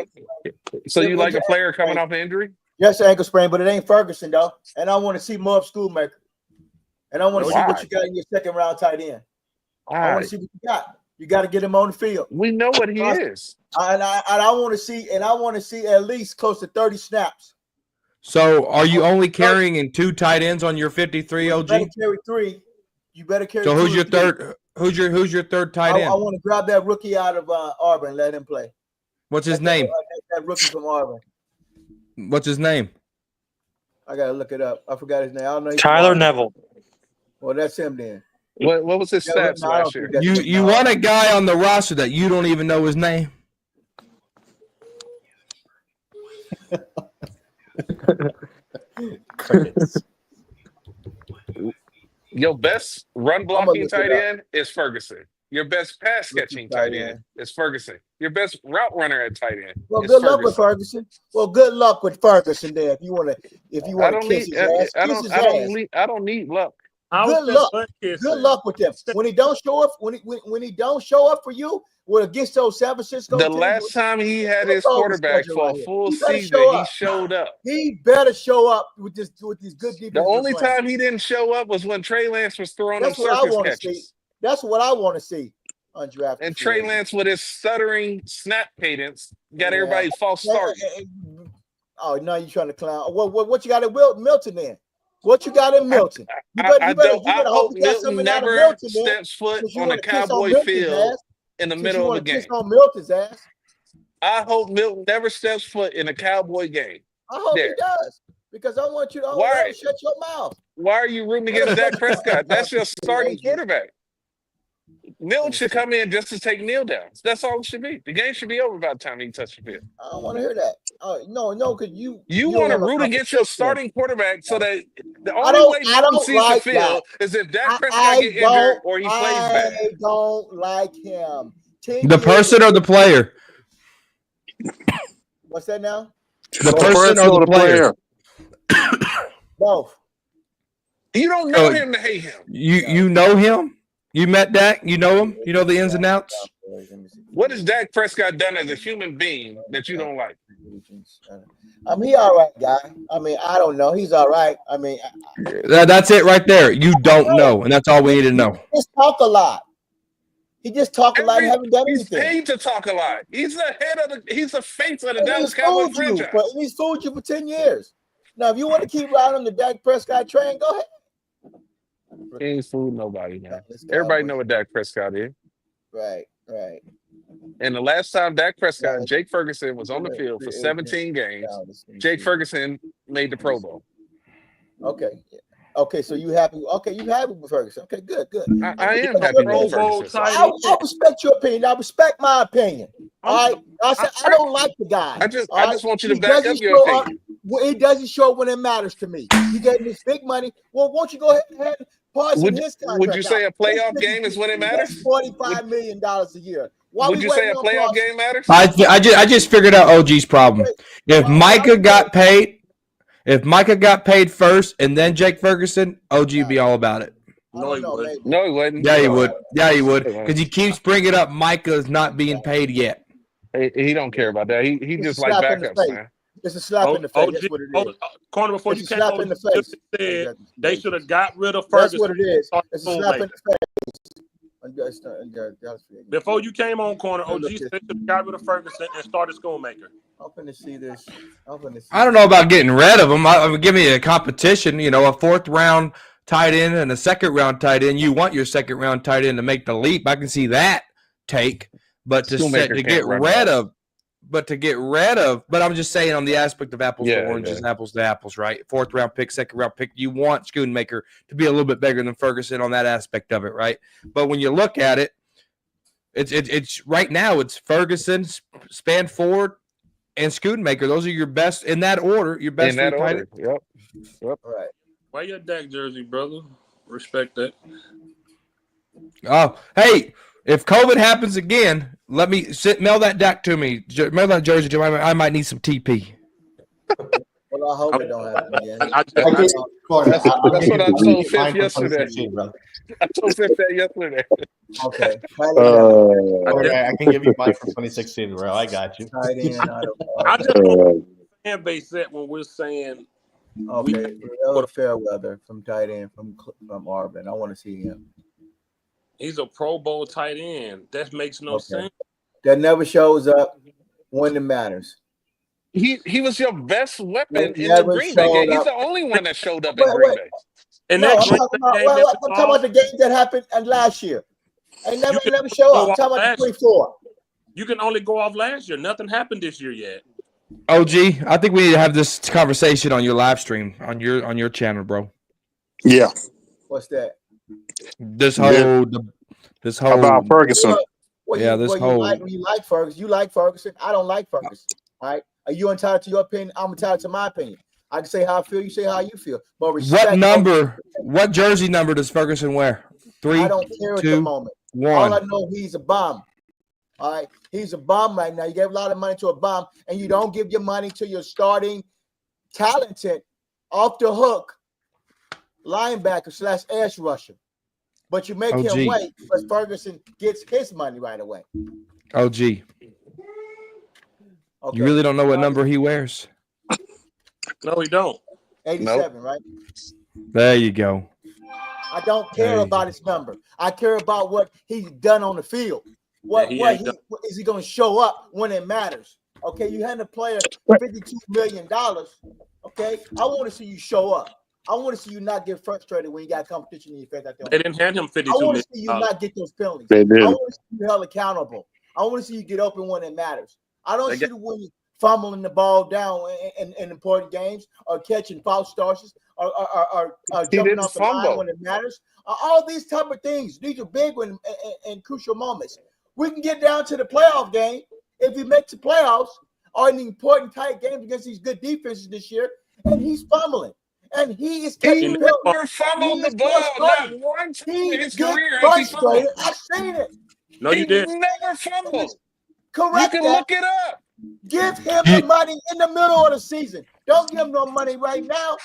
So you like a player coming off an injury? Yes, ankle sprain, but it ain't Ferguson though. And I want to see more of Schoolmaker. And I want to see what you got in your 2nd round tight end. I want to see what you got. You got to get him on the field. We know what he is. And I want to see, at least close to 30 snaps. So are you only carrying in 2 tight ends on your 53, OG? You better carry 3. You better carry. So who's your third? Who's your third tight end? I want to grab that rookie out of Auburn and let him play. What's his name? That rookie from Auburn. What's his name? I gotta look it up. I forgot his name. I don't know. Tyler Neville. Well, that's him then. What was his stats last year? You want a guy on the roster that you don't even know his name? Your best run blocking tight end is Ferguson. Your best pass catching tight end is Ferguson. Your best route runner at tight end. Well, good luck with Ferguson. Well, good luck with Ferguson there. If you want to kiss his ass, I don't need luck. Good luck with them. When he don't show up, when he don't show up for you, against those San Francisco. The last time he had his quarterback for a full season, he showed up. He better show up with these good defense. The only time he didn't show up was when Trey Lance was throwing them circus catches. That's what I want to see. Undrafted. And Trey Lance with his stuttering snap cadence got everybody false start. Oh, now you're trying to clown. What you got at Milton then? What you got in Milton? I hope Milton never steps foot on a Cowboy field in the middle of the game. On Milton's ass. I hope Milton never steps foot in a Cowboy game. I hope he does. Because I want you to shut your mouth. Why are you rooting against Dak Prescott? That's your starting quarterback. Milton should come in just to take kneel downs. That's all it should be. The game should be over by the time he touches the field. I don't want to hear that. No, because you want to root against your starting quarterback so that the only way Milton sees the field is if Dak Prescott get injured or he plays bad. I don't like him. The person or the player? What's that now? The person or the player? both. You don't know him to hate him. You know him? You met Dak? You know him? You know the ins and outs? What has Dak Prescott done as a human being that you don't like? I mean, he all right, guy. I mean, I don't know. He's all right. I mean, That's it right there. You don't know, and that's all we need to know. He just talk a lot. He just talk a lot and haven't done He's anything. paid to talk a lot. He's the head of he's the face of the And Dallas Cowboys franchise. He's fooled you for 10 years. Now, if you want to keep riding on the Dak Prescott train, go ahead. He ain't fooled nobody, man. Everybody know what Dak Prescott is. Right. And the last time Dak Prescott and Jake Ferguson was on the field for 17 games, Jake Ferguson made the Pro Bowl. Okay, so you happy? Okay, you happy with Ferguson? Okay, good. I am happy with Ferguson. I respect your opinion. I respect my opinion. All right, I don't like the guy. I just want you to back up your opinion. It doesn't show when it matters to me. You get this big money. Well, won't you go ahead and pause his contract? Would you say a playoff game is when it matters? $45 million a year. Would you say a playoff game matters? I just figured out OG's problem. If Micah got paid first and then Jake Ferguson, OG would be all about it. No, he wouldn't. Yeah, he would. Yeah, he would. Because he keeps bringing up Micah's not being paid yet. He don't care about that. He just like backups, man. It's a slap in the face. That's what it is. Corner, before it's you came on, in the face. Said they should have got rid of Ferguson. That's what it is. It's a slap in the face. Before you came on, Corner, OG said they should have got rid of Ferguson and started Schoonmaker. I'm going to see this. I don't know about getting rid of him. I would give me a competition, a fourth round tight end and a second round tight end. You want your second round tight end to make the leap. I can see that take, but to get rid of. But I'm just saying on the aspect of apples to oranges, apples to apples, right? Fourth round pick, second round pick. You want Schoonmaker to be a little bit bigger than Ferguson on that aspect of it, right? But when you look at it, it's right now it's Ferguson, Spanford, and Schoonmaker. Those are your best in that order. Your best in that order. Yep. All right. Why your Dak jersey, brother? Respect that. Oh, hey. If COVID happens again, mail that Dak to me. Mail that jersey to me. I might need some TP. Well, I hope it don't happen again. That's what I told Fifth yesterday. I told Fifth that yesterday. Okay. I can give you mine from 2016, bro. I got you. I just want fan base set when we're saying. Okay. Fairweather from tight end from Auburn. I want to see him. He's a Pro Bowl tight end. That makes no sense. That never shows up when it matters. He was your best weapon in the Green Bay game. He's the only one that showed up in Green Bay. And I'm talking about the game that happened last year. And never show up. I'm talking about the 24. You can only go off last year. Nothing happened this year yet. OG, I think we need to have this conversation on your live stream on your channel, bro. Yeah. What's that? This whole about Ferguson. You like Ferguson. You like Ferguson. I don't like Ferguson. All right. Are you entitled to your opinion? I'm entitled to my opinion. I can say how I feel. You say how you feel. But what jersey number does Ferguson wear? 3. I don't care 2, at the moment. 1. All I know, he's a bum. All right. He's a bum right now. You gave a lot of money to a bum, and you don't give your money to your starting talented off the hook linebacker / edge rusher. But you make him wait because Ferguson gets his money right away. OG. Okay. You really don't know what number he wears? No, he don't. 87, right? There you go. I don't care about his number. I care about what he's done on the field. Is he going to show up when it matters? Okay, you hand a player $52 million. Okay, I want to see you show up. I want to see you not get frustrated when you got competition in your face. They didn't hand him $52 million. I want to see you not get those penalties. They did. I want to see you held accountable. I want to see you get open when it matters. I don't see when you fumbling the ball down in important games or catching false starts or jumping off the line when it matters. All these type of things. These are big and crucial moments. We can get down to the playoff game if we make the playoffs or in the important tight games against these good defenses this year, and he's fumbling. And he is catching never fumbled the ball. Not one time in his career has he fumbled. I've seen it. No, you did. Never fumbled. Correct. You can look it up. Give him the money in the middle of the season. Don't give him no money right now.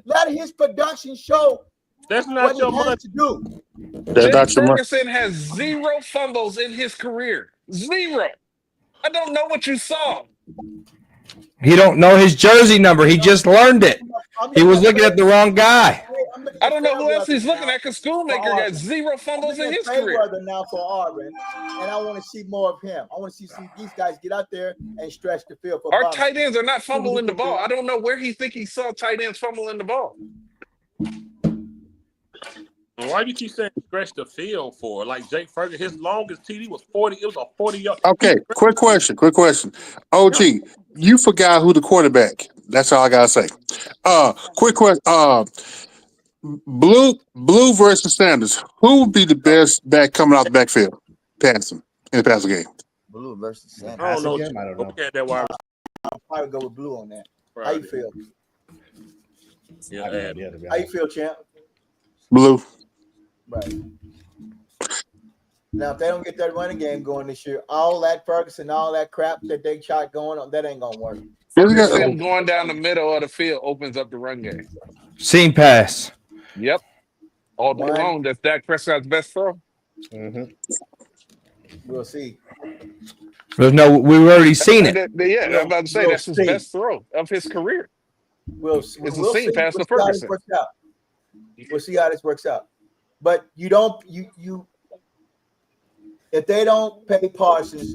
Let his production show That's not what your he has money. to do. Jake Ferguson has 0 fumbles in his career. 0. I don't know what you saw. He don't know his jersey number. He just learned it. He was looking at the wrong guy. I don't know who else he's looking at because Schoolmaker got 0 fumbles in his career. Now for Auburn, and I want to see more of him. I want to see these guys get out there and stretch the field. For Our tight ends are not fumbling the ball. I don't know where he think he saw tight ends fumbling the ball. Why do you keep saying stretch the field for? Like Jake Ferguson, his longest TD was 40. It was a 40-yard. Okay, quick question. OG, you forgot who the quarterback. That's all I gotta say. Quick question. Blue versus Sanders. Who would be the best back coming out the backfield? Passing in the passing game. Blue versus Sanders. I don't know. I don't know. Look at that wide. I'll probably go with Blue on that. Right. How you feel? Yeah, How you feel, champ? Blue. Right. Now, if they don't get that running game going this year, all that Ferguson, all that crap that they shot going on, that ain't gonna work. Ferguson going down the middle of the field opens up the run game. Seam pass. Yep. All day long, that's Dak Prescott's best throw. Mm-hmm. We'll see. We've already seen it. Yeah, I'm about to say that's his best throw of his career. It's a seam pass to Ferguson. We'll see how this works out. But you don't you if they don't pay Parsons,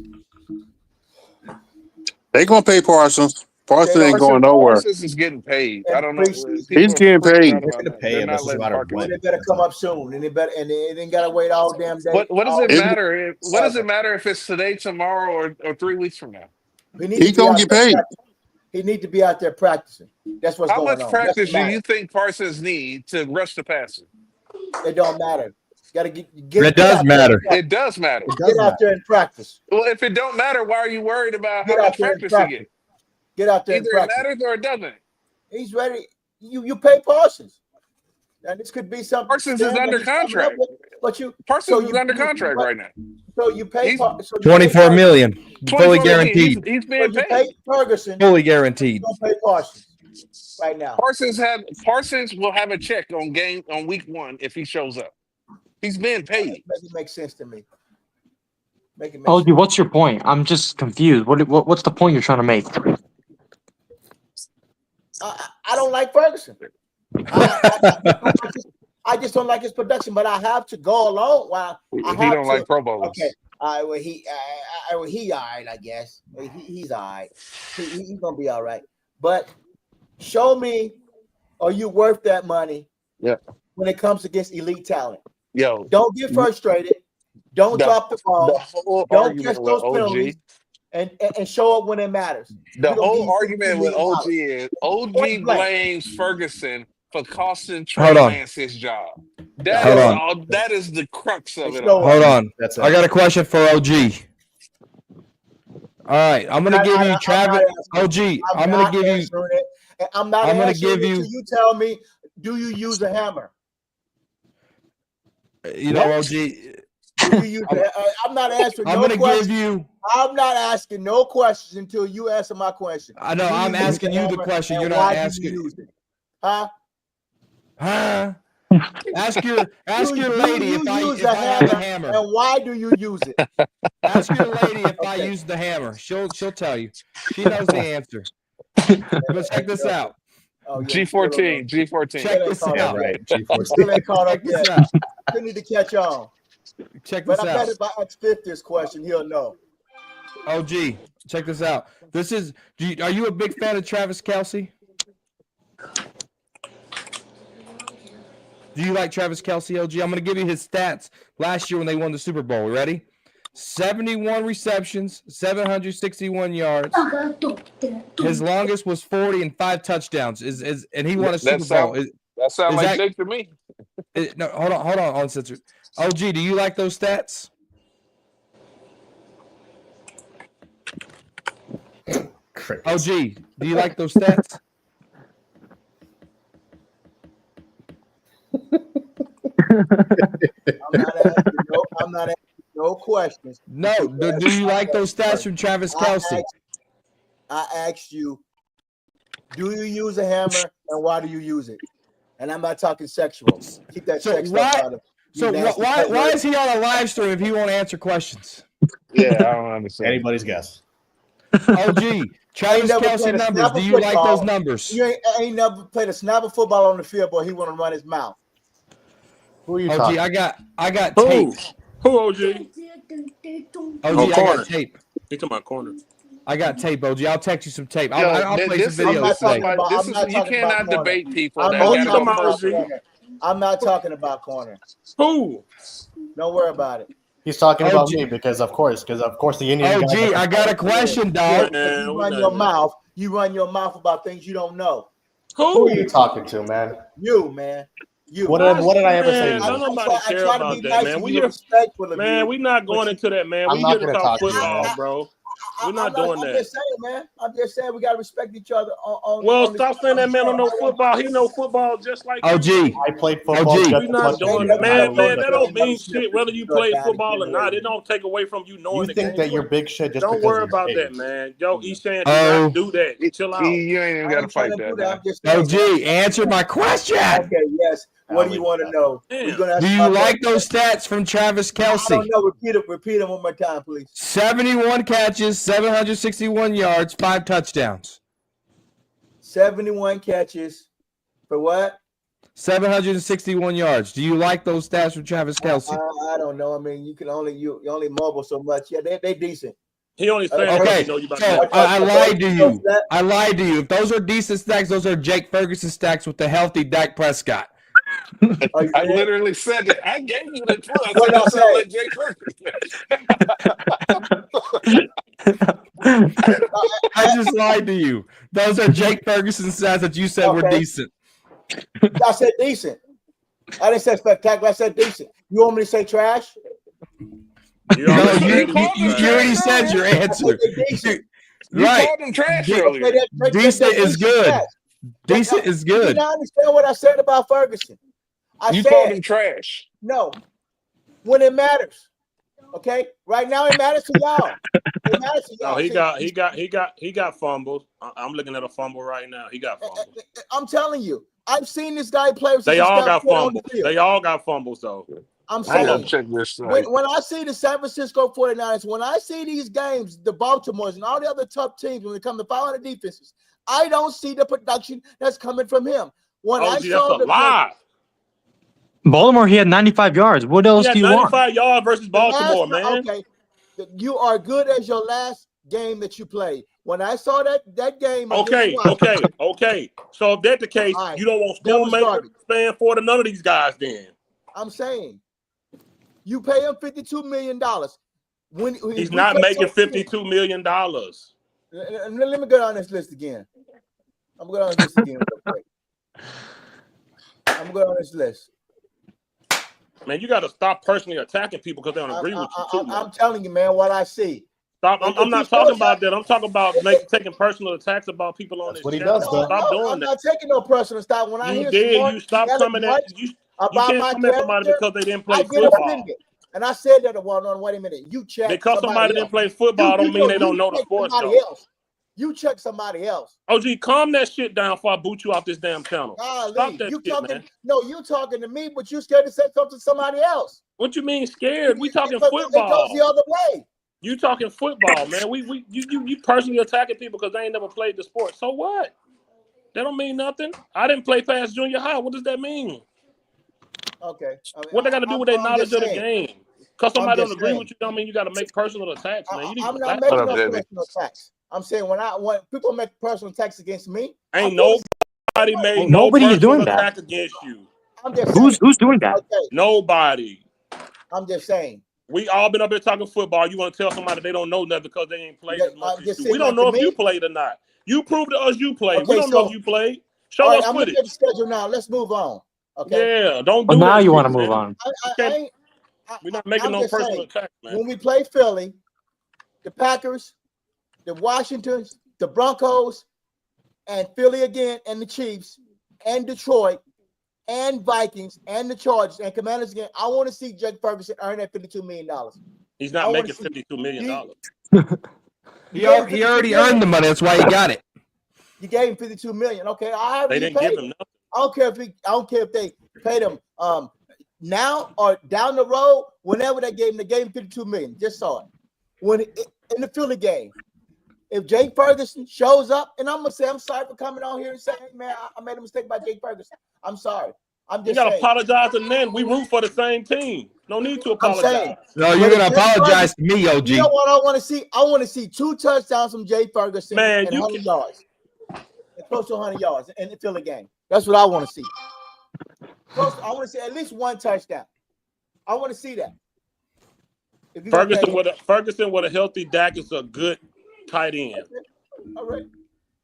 they gonna pay Parsons. Parsons ain't going nowhere. Parsons is getting paid. I don't know. He's getting paid. They're gonna pay him. It's just a matter of when. They better come up soon, and they ain't gotta wait all damn day. What does it matter? What does it matter if it's today, tomorrow, or 3 weeks from now? He's gonna get paid. He need to be out there practicing. That's what's going on. How much practice do you think Parsons need to rush the passer? It don't matter. Got to get. It does matter. It does matter. Get out there and practice. Well, if it don't matter, why are you worried about how much practice he gets? Get out there Either and practice. it matters or it doesn't. He's ready. You pay Parsons. And this could be something. Parsons is under contract. Parsons is under contract right now. So you pay $24 million, fully guaranteed. He's being paid. Pay Ferguson, fully guaranteed. Don't pay Parsons right now. Parsons will have a check on week 1 if he shows up. He's being paid. Make it make sense to me. Oh, dude, what's your point? I'm just confused. What's the point you're trying to make? I don't like Ferguson. I just don't like his production, but I have to go along. While he don't like Pro Bowlers. Okay, he all right, I guess. He's all right. He's gonna be all right. But show me, are you worth that money? Yeah. When it comes against elite talent, don't get frustrated. Don't drop the ball. Don't catch those penalties. And show up when it matters. The whole argument with OG is OG blames Ferguson for costing Trey Lance his job. That is the crux of it. Hold on. I got a question for OG. All right, I'm gonna give you Travis. OG, I'm gonna give you. I'm gonna give you. You tell me, do you use a hammer? You know, OG. I'm not answering. I'm gonna give you. I'm not asking no questions until you answer my question. I know. I'm asking you the question. You're not asking. Huh? Ask your lady if I have a hammer. And why do you use it? Ask your lady if I use the hammer. She'll tell you. She knows the answer. But check this out. Oh, yeah. G14. Check this out. Right. G14. Still ain't caught up yet. Still need to catch on. Check this out. But I bet if I ask Fifth this question, he'll know. OG, check this out. Are you a big fan of Travis Kelce? Do you like Travis Kelce, OG? I'm going to give you his stats last year when they won the Super Bowl. Ready? 71 receptions, 761 yards. His longest was 40 and 5 touchdowns. And he won a Super Bowl. That sounds like Jake to me. No, hold on, Censor. OG, do you like those stats? OG, do you like those stats? I'm not asking no questions. No, do you like those stats from Travis Kelce? I asked you, Do you use a hammer, and why do you use it? And I'm not talking sexual. Keep that sex stuff out of it. So why is he on a live stream if he won't answer questions? Yeah, I don't understand. Anybody's guess. OG, Travis Kelce numbers. Do you like those numbers? You ain't never played a snap of football on the field, boy. He want to run his mouth. Who are you OG, talking? I got tape. Who OG? OG, I got tape. He talking about corner. I got tape, OG. I'll text you some tape. I'll play some videos today. You cannot debate people. I'm not talking about corner. Who? Don't worry about it. He's talking about me because of course the Indian. OG, I got a question, dog. You run your mouth. You run your mouth about things you don't know. Who are you talking to, man? You, man. You. What did I ever say? Nobody care about that, man. We're not going into that, man. We here to talk football, bro. We're not doing that. I'm just saying, man. I'm just saying we gotta respect each other. Stop saying that man don't know football. He know football just like OG. You. I played football. We're not doing that, man. That don't mean shit whether you play football or not. It don't take away from you knowing. You think that you're big shit? Just don't worry about that, man. Yo, Eshan, do not do that. Chill out. You ain't even gotta fight that. OG, answer my question. Okay, yes. What do you want to know? Do you like those stats from Travis Kelce? I don't know. Repeat them one more time, please. 71 catches, 761 yards, 5 touchdowns. 71 catches for what? 761 yards. Do you like those stats from Travis Kelce? I don't know. I mean, you only mobile so much. Yeah, they decent. He only said, okay. So I lied to you. I lied to you. If those are decent stacks, those are Jake Ferguson stacks with the healthy Dak Prescott. I literally said it. I gave you the clue. I said like Jake Ferguson. I just lied to you. Those are Jake Ferguson stats that you said were decent. I said decent. I didn't say spectacular. I said decent. You want me to say trash? You already said your answer. You called him trash earlier. Decent is good. Decent is good. You don't understand what I said about Ferguson. You called him trash. No, when it matters. Okay, right now it matters to y'all. It matters to y'all. No, he got fumbles. I'm looking at a fumble right now. He got fumbles. I'm telling you, I've seen this guy play. They all got fumbles. They all got fumbles, though. I'm saying, check this when I see the San Francisco 49ers, when I see these games, the Baltimores and all the other tough teams, when it comes to 500 defenses, I don't see the production that's coming from him. When I saw that's a lie. Baltimore, he had 95 yards. What else do you want? 95 yards versus Baltimore, man. Okay, you are good as your last game that you played. When I saw that game, okay. So if that's the case, you don't want Schoonmaker, Spanford, or none of these guys. Then I'm saying you pay him $52 million. When he's not making $52 million. Let me go down this list again. I'm going to go down this list again real quick. I'm going to go down this list. Man, you got to stop personally attacking people because they don't agree with you too. I'm telling you, man, what I see. Stop. I'm not talking about that. I'm talking about taking personal attacks about people on this channel. Stop doing that. I'm not taking no personal stuff. When I hear you stop coming at you can't come at somebody because they didn't play football. And I said that wait a minute. You check. Because somebody didn't play football don't mean they don't know the sport. You check somebody else. OG, calm that shit down before I boot you off this damn channel. Stop that shit, man. No, you talking to me, but you scared to say something to somebody else. What you mean scared? We talking football. It goes the other way. You talking football, man. You personally attacking people because they ain't never played the sport. So what? That don't mean nothing. I didn't play past junior high. What does that mean? Okay. What they got to do with their knowledge of the game? Because somebody don't agree with you, don't mean you got to make personal attacks, man. I'm not making no personal attacks. I'm saying when people make personal attacks against me, ain't nobody made nobody's doing attack that against you. I'm just who's doing that? Okay. Nobody. I'm just saying. We all been up here talking football. You want to tell somebody they don't know nothing because they ain't played as much as you. We don't know if you played or not. You proved to us you played. We don't know if you played. Show us footage. I'm the schedule now. Let's move on. Okay. Yeah, don't do that. Now you want to move on. We're not making no personal attacks, man. When we play Philly, the Packers, the Washingtons, the Broncos, and Philly again, and the Chiefs, and Detroit, and Vikings, and the Chargers, and Commanders again, I want to see Jake Ferguson earn that $52 million. He's not making $52 million. He already earned the money. That's why he got it. You gave him $52 million. Okay, They didn't give him nothing. I don't care if they paid him now or down the road. Whenever they gave him $52 million. Just saw it in the Philly game. If Jake Ferguson shows up, and I'm gonna say I'm sorry for coming on here and saying, hey, man, I made a mistake by Jake Ferguson. I'm sorry. I'm just. You gotta apologize to men. We root for the same team. No need to apologize. No, you're gonna apologize to me, OG. You know what I want to see? I want to see 2 touchdowns from Jake Ferguson and 100 yards, and close to 100 yards in the Philly game. That's what I want to see. I want to see at least 1 touchdown. I want to see that. Ferguson with a healthy Dak is a good tight end. All right.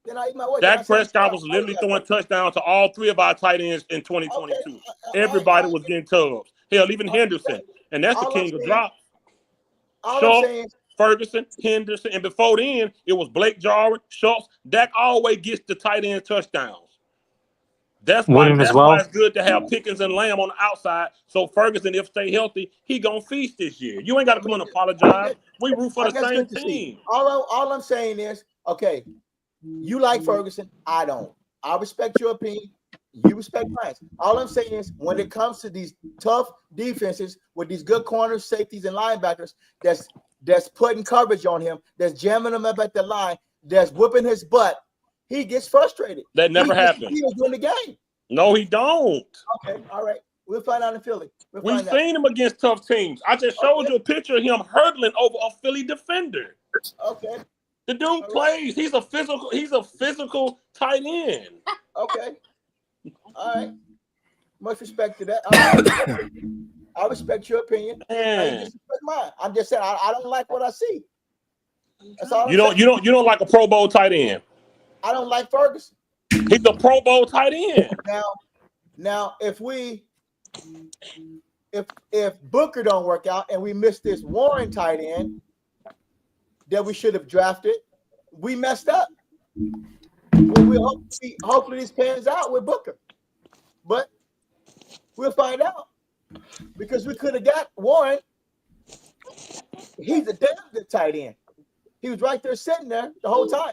Then I eat my way. Dak Prescott was literally throwing touchdowns to all 3 of our tight ends in 2022. Everybody was getting tubs. Hell, even Henderson. And that's the king of drops. Schultz, Ferguson, Henderson. And before then, it was Blake Jarwin, Schultz. Dak always gets the tight end touchdowns. That's why it's good to have Pickens and Lamb on the outside. So Ferguson, if stay healthy, he gonna feast this year. You ain't got to come and apologize. We root for the same team. All I'm saying is, okay, you like Ferguson. I don't. I respect your opinion. You respect mine. All I'm saying is, when it comes to these tough defenses with these good corners, safeties, and linebackers, that's putting coverage on him, that's jamming him up at the line, that's whooping his butt, he gets frustrated. That never happened. He was doing the game. No, he don't. Okay, all right. We'll find out in Philly. We've seen him against tough teams. I just showed you a picture of him hurdling over a Philly defender. Okay. The dude plays. He's a physical tight end. Okay. All right. Much respect to that. I respect your opinion. I respect mine. I'm just saying I don't like what I see. That's all. You don't like a Pro Bowl tight end. I don't like Ferguson. He's a Pro Bowl tight end. Now, if Booker don't work out and we miss this Warren tight end that we should have drafted, we messed up. Well, hopefully this pans out with Booker, but we'll find out because we could have got Warren. He's a damn good tight end. He was right there sitting there the whole time.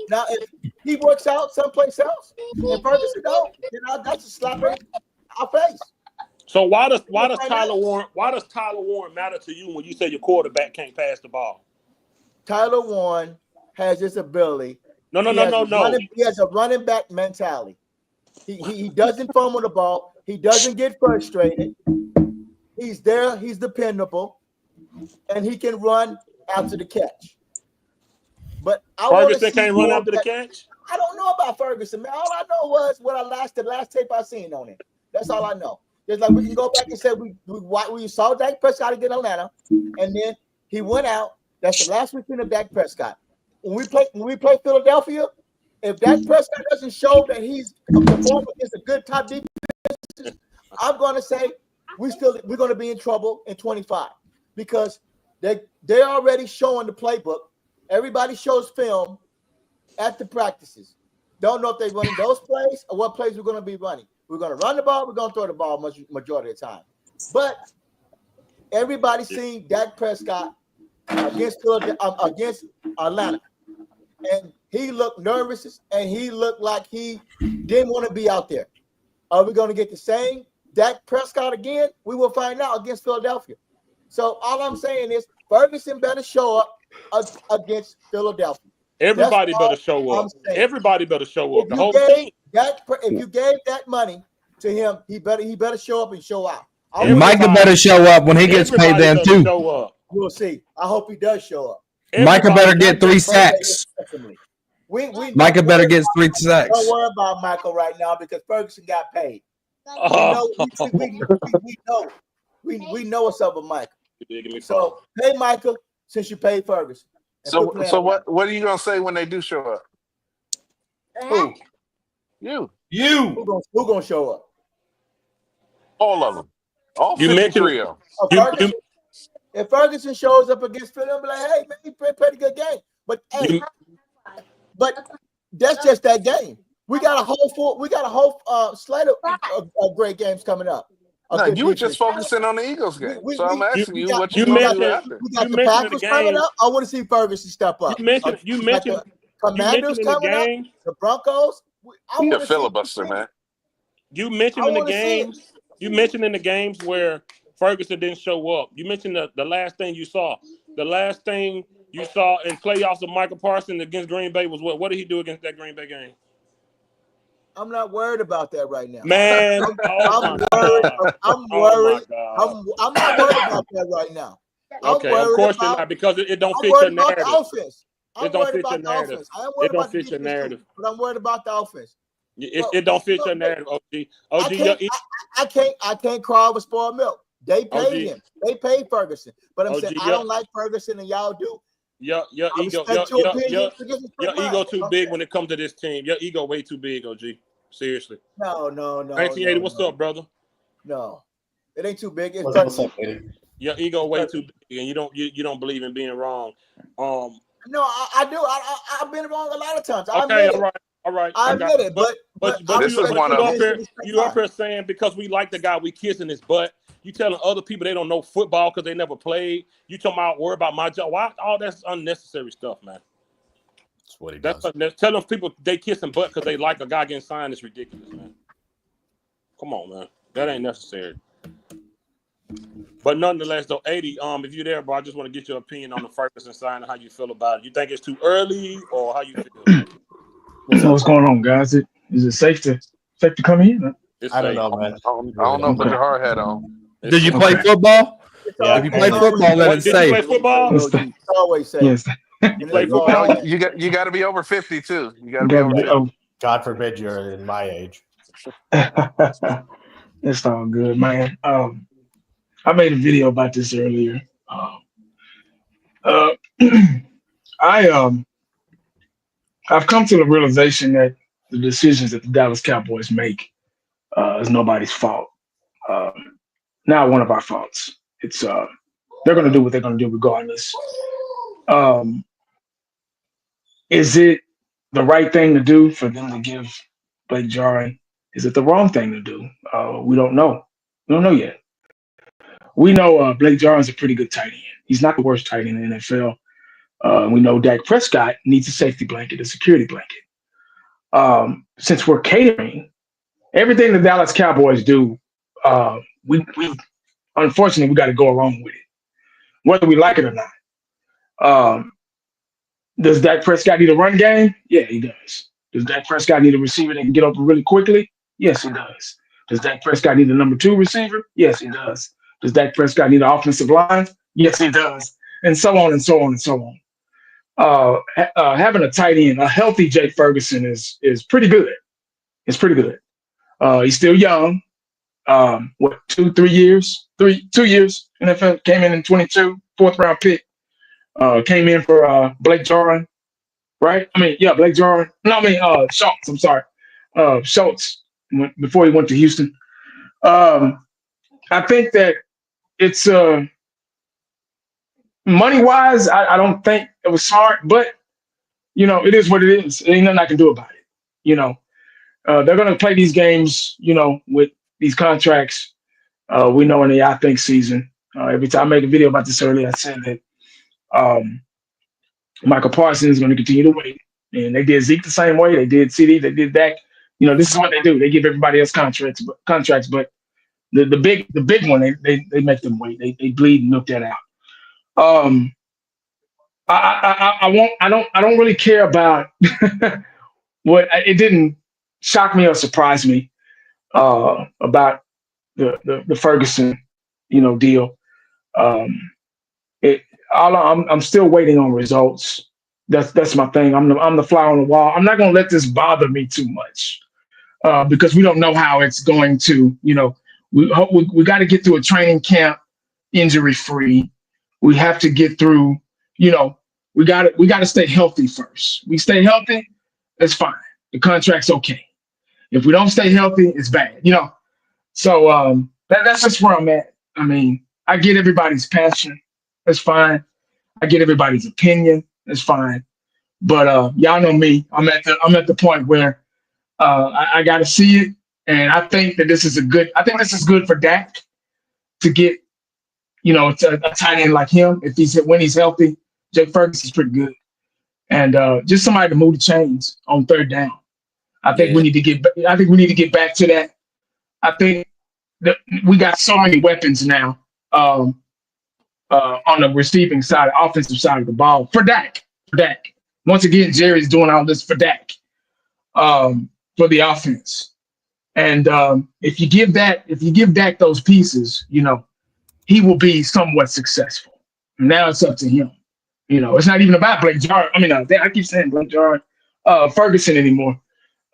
Now, if he works out someplace else and Ferguson don't, then that's a slap in our face. So why does Tyler Warren matter to you when you say your quarterback can't pass the ball? Tyler Warren has this ability. No. He has a running back mentality. He doesn't fumble the ball. He doesn't get frustrated. He's there. He's dependable, and he can run after the catch. But Ferguson can't run after the catch. I don't know about Ferguson, man. All I know was the last tape I seen on him. That's all I know. Just like we can go back and say we saw Dak Prescott against Atlanta, and then he went out. That's the last week of Dak Prescott. When we play Philadelphia, if Dak Prescott doesn't show that he's performing against a good top defense, I'm going to say we're going to be in trouble in 25 because they're already showing the playbook. Everybody shows film at the practices. Don't know if they're running those plays or what plays we're going to be running. We're going to run the ball. We're going to throw the ball majority of the time. But everybody's seen Dak Prescott against Atlanta. And he looked nervous and he looked like he didn't want to be out there. Are we going to get the same Dak Prescott again? We will find out against Philadelphia. So all I'm saying is Ferguson better show up against Philadelphia. Everybody better show up. Everybody better show up. The whole team. If you gave that money to him, he better show up and show out. Micah better show up when he gets paid then too. We'll see. I hope he does show up. Micah better get 3 sacks. Micah better get 3 sacks. Don't worry about Michael right now because Ferguson got paid. We know what's up with Michael. So pay Michael since you paid Ferguson. So what are you gonna say when they do show up? Who? You. Who gonna show up? All of them. All 53 of them. If Ferguson shows up against Philly, I'll be like, hey, man, he played a pretty good game. But that's just that game. We got a whole slate of great games coming up. No, you were just focusing on the Eagles game. So I'm asking you what you mentioned after. We got the Packers coming up. I want to see Ferguson step up. You mentioned Commanders mentioned in the coming up, game. the Broncos. I He a want to see. filibuster, man. You mentioned I in the wanna see it. games. You mentioned in the games where Ferguson didn't show up. You mentioned the last thing you saw. The last thing you saw in playoffs of Micah Parsons against Green Bay was what? What did he do against that Green Bay game? I'm not worried about that right now. Man, I'm worried. I'm worried. God. I'm not worried about that right now. Okay, of course you're not, because it don't I'm fit worried your about narrative. the offense. I'm It don't worried fit about your the narrative. offense. I am It worried don't about the fit your defense too, narrative. but I'm worried about the offense. It don't fit your narrative, OG. I can't cry over spoiled milk. They paid OG. him. They paid Ferguson. But I'm OG, saying I don't like Ferguson and y'all do. Your I ego, respect your opinion. You just respect your ego mine. too big when it comes to this team. Your ego way too big, OG. Seriously. No. 1980, what's up, brother? No, it ain't too big. It's What's up, Eddie? Your ego way too big, and you don't believe in being wrong. No, I do. I've been wrong a lot of times. I Okay, admit it. all right. I admit it, but this is one of them. You up here saying because we like the guy, we kissing his butt. You telling other people they don't know football because they never played. You talking about worry about my job? Why? All that's unnecessary stuff, man. That's what he does. Telling people they kissing butt because they like a guy getting signed is ridiculous, man. Come on, man. That ain't necessary. But nonetheless, though, 80, if you're there, bro, I just want to get your opinion on the Ferguson sign and how you feel about it. You think it's too early, or how you feel? What's going on, guys? Is it safe to come in? I don't know, man. I don't know. Put your hard hat on. Did you play football? Yeah, If you play football, then it's Did safe. you play football? It's always safe. Yes. You play No, football? you got to be over 50 too. You got to be over 50. God forbid you're in my age. It's all good, man. I made a video about this earlier. I've come to the realization that the decisions that the Dallas Cowboys make is nobody's fault. Not one of our faults. It's they're going to do what they're going to do regardless. Is it the right thing to do for them to give Blake Jarwin? Is it the wrong thing to do? We don't know. We don't know yet. We know Blake Jarwin's a pretty good tight end. He's not the worst tight end in the NFL. We know Dak Prescott needs a safety blanket, a security blanket. Since we're catering, everything the Dallas Cowboys do, we unfortunately we got to go along with it, whether we like it or not. Does Dak Prescott need a run game? Yeah, he does. Does Dak Prescott need a receiver that can get open really quickly? Yes, he does. Does Dak Prescott need a number 2 receiver? Yes, he does. Does Dak Prescott need an offensive line? Yes, he does. And so on and so on and so on. Having a tight end, a healthy Jake Ferguson is pretty good. It's pretty good. He's still young. 2 years? 2 years. NFL came in 22, 4th round pick. Came in for Blake Jarwin, right? Blake Jarwin. Schultz. I'm sorry. Schultz before he went to Houston. I think that it's money-wise, I don't think it was smart, but it is what it is. Ain't nothing I can do about it. They're gonna play these games, with these contracts. We know in the I think season. Every time I make a video about this earlier, I said that Micah Parsons is going to continue to wait, and they did Zeke the same way. They did CD. They did Dak. This is what they do. They give everybody else contracts, but the big one they make them wait. They bleed and milk that out. I don't really care about what it didn't shock me or surprise me about the Ferguson deal. I'm still waiting on results. That's my thing. I'm the fly on the wall. I'm not gonna let this bother me too much because we don't know how it's going to. We got to get through a training camp injury free. We have to get through. We got to stay healthy first. We stay healthy, it's fine. The contract's okay. If we don't stay healthy, it's bad. So that's just where I'm at. I get everybody's passion. That's fine. I get everybody's opinion. That's fine. But y'all know me. I'm at the point where I got to see it, and I think that this is good for Dak to get a tight end like him. When he's healthy, Jake Ferguson's pretty good. and just somebody to move the chains on third down. I think we need to get. I think we need to get back to that. I think that we got so many weapons now on the receiving side, offensive side of the ball for Dak. For Dak. Once again, Jerry's doing all this for Dak, for the offense. And if you give Dak those pieces, he will be somewhat successful. Now it's up to him. It's not even about Blake Jarwin. I mean, I keep saying Blake Jarwin, Ferguson anymore.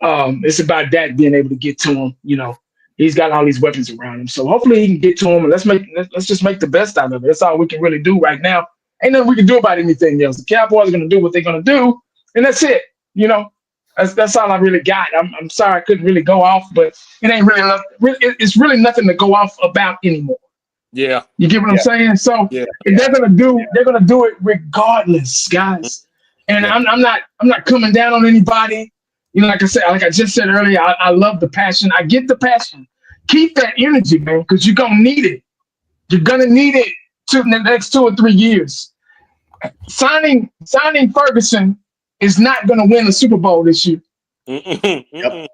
It's about Dak being able to get to him. He's got all these weapons around him, so hopefully he can get to him. And let's just make the best out of it. That's all we can really do right now. Ain't nothing we can do about anything else. The Cowboys are going to do what they're going to do, and that's it. That's all I really got. I'm sorry I couldn't really go off, but it ain't really enough. It's really nothing to go off about anymore. Yeah, you get what I'm saying. So they're gonna do it regardless, guys. And I'm not coming down on anybody. Like I just said earlier, I love the passion. I get the passion. Keep that energy, man, because you're gonna need it. You're gonna need it in the next 2 or 3 years. Signing Ferguson is not gonna win the Super Bowl this year. Yep.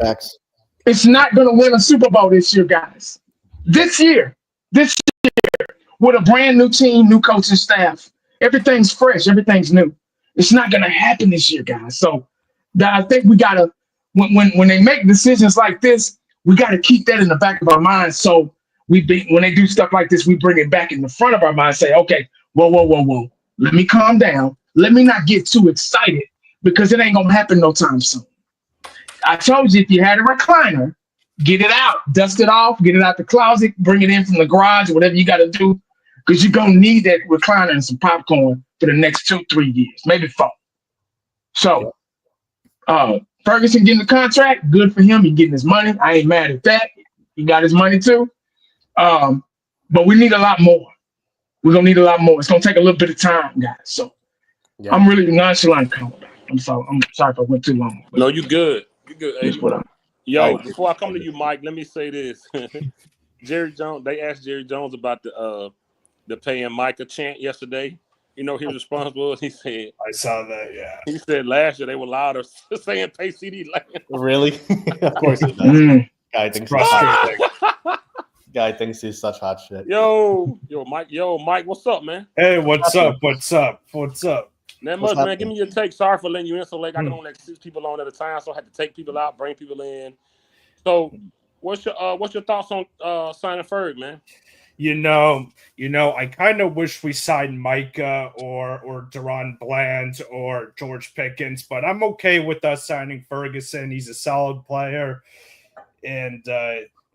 Facts. It's not gonna win a Super Bowl this year, guys. This year, with a brand new team, new coaching staff, everything's fresh, everything's new. It's not gonna happen this year, guys. So I think we gotta, when they make decisions like this, we gotta keep that in the back of our minds. So when they do stuff like this, we bring it back in the front of our mind. Say, okay, whoa, let me calm down. Let me not get too excited because it ain't gonna happen no time soon. I told you if you had a recliner, get it out, dust it off, get it out the closet, bring it in from the garage, whatever you got to do, because you're going to need that recliner and some popcorn for the next 2-3 years, maybe 4. So, Ferguson getting the contract, good for him. He's getting his money. I ain't mad at that. He got his money too. But we need a lot more. We're going to need a lot more. It's going to take a little bit of time, guys. So, I'm really nonchalant. I'm sorry if I went too long. No, you good. You good. Hey, Yo, before I come to you, Mike, let me say this. Jerry Jones, they asked Jerry Jones about the paying Micah chant yesterday. His response was, he said, I saw that, yeah. He said last year they were louder saying pay CD Lamb. Really? Of course he does. Guy thinks he's such hot shit. Yo, Mike, what's up, man? Hey, what's up? Not much, man. Give me your take. Sorry for letting you in so late. I can only let 6 people on at a time, so I had to take people out, bring people in. So, what's your thoughts on signing Ferg, man? I kind of wish we signed Micah or Deron Bland or George Pickens, but I'm okay with us signing Ferguson. He's a solid player, and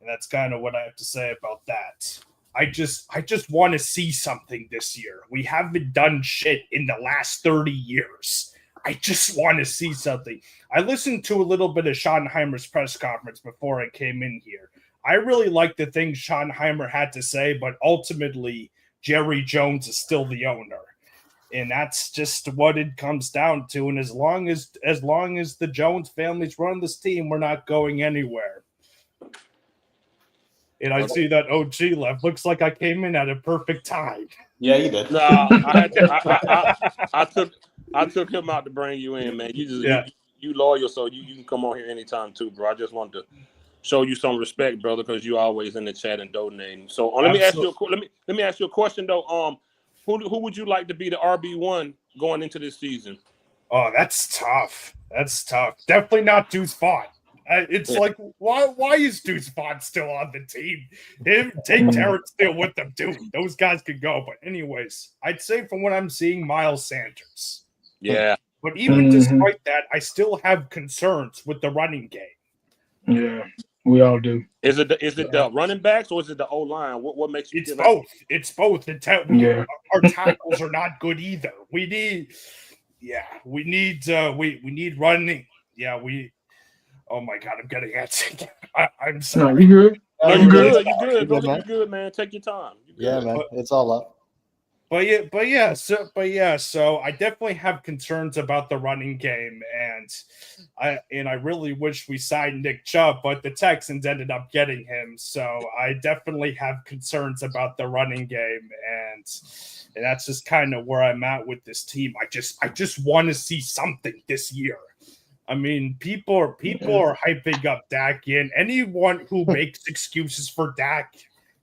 that's kind of what I have to say about that. I just want to see something this year. We haven't done shit in the last 30 years. I just want to see something. I listened to a little bit of Schottenheimer's press conference before I came in here. I really like the things Schottenheimer had to say, but ultimately Jerry Jones is still the owner. And that's just what it comes down to. And as long as the Jones family's run this team, we're not going anywhere. And I see that OG left. Looks like I came in at a perfect time. Yeah, you did. Nah, I took him out to bring you in, man. You loyal, so you can come on here anytime too, bro. I just wanted to show you some respect, brother, because you always in the chat and donating. So let me ask you a question though. Who would you like to be the RB1 going into this season? Oh, that's tough. Definitely not Deuce Vaughn. It's like, why is Deuce Vaughn still on the team? Take Terrence still with them, dude. Those guys could go. But anyways, I'd say from what I'm seeing, Miles Sanders. Yeah. But even despite that, I still have concerns with the running game. Yeah, we all do. Is it the running backs or is it the O-line? What makes you? It's both. Our tackles are not good either. We need running. Yeah, oh my God, I'm getting antsy. I'm sorry. No, you good? You good, man. Go, you good, man. Take your time. Yeah, man. It's all up. So I definitely have concerns about the running game, and I really wish we signed Nick Chubb, but the Texans ended up getting him. So I definitely have concerns about the running game, and that's just kind of where I'm at with this team. I just want to see something this year. I mean, people are hyping up Dak in. Anyone who makes excuses for Dak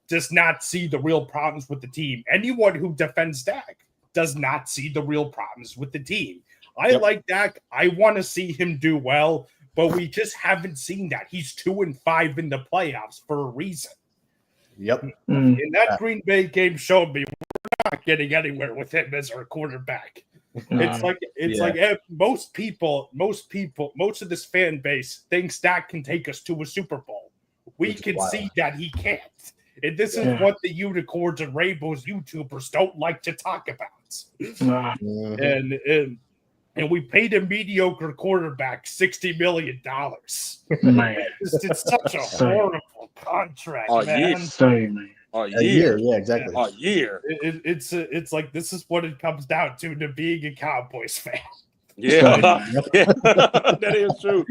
does not see the real problems with the team. Anyone who defends Dak does not see the real problems with the team. I like Dak. I want to see him do well, but we just haven't seen that. He's 2-5 in the playoffs for a reason. Yep. And that Green Bay game showed me we're not getting anywhere with him as our quarterback. It's like most of this fan base thinks Dak can take us to a Super Bowl. We can see that he can't. And this is what the unicorns and rainbows YouTubers don't like to talk about. And we paid a mediocre quarterback $60 million. It's such a horrible contract, man. A year, yeah, exactly. A year. It's like this is what it comes down to being a Cowboys fan. Yeah, that is true.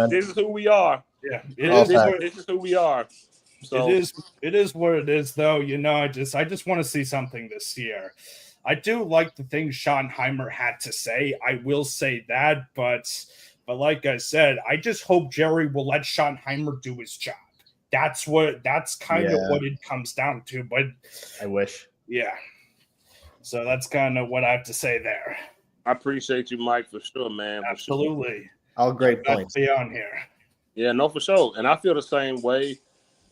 This is who we are. Yeah, this is who we are. So it is what it is, though. You know, I just want to see something this year. I do like the things Schottenheimer had to say. I will say that, but like I said, I just hope Jerry will let Schottenheimer do his job. That's kind of what it comes down to. But I wish. Yeah. So that's kind of what I have to say there. I appreciate you, Mike, for sure, man. Absolutely. Sure. All great points. Be on here. Yeah, no, for sure. And I feel the same way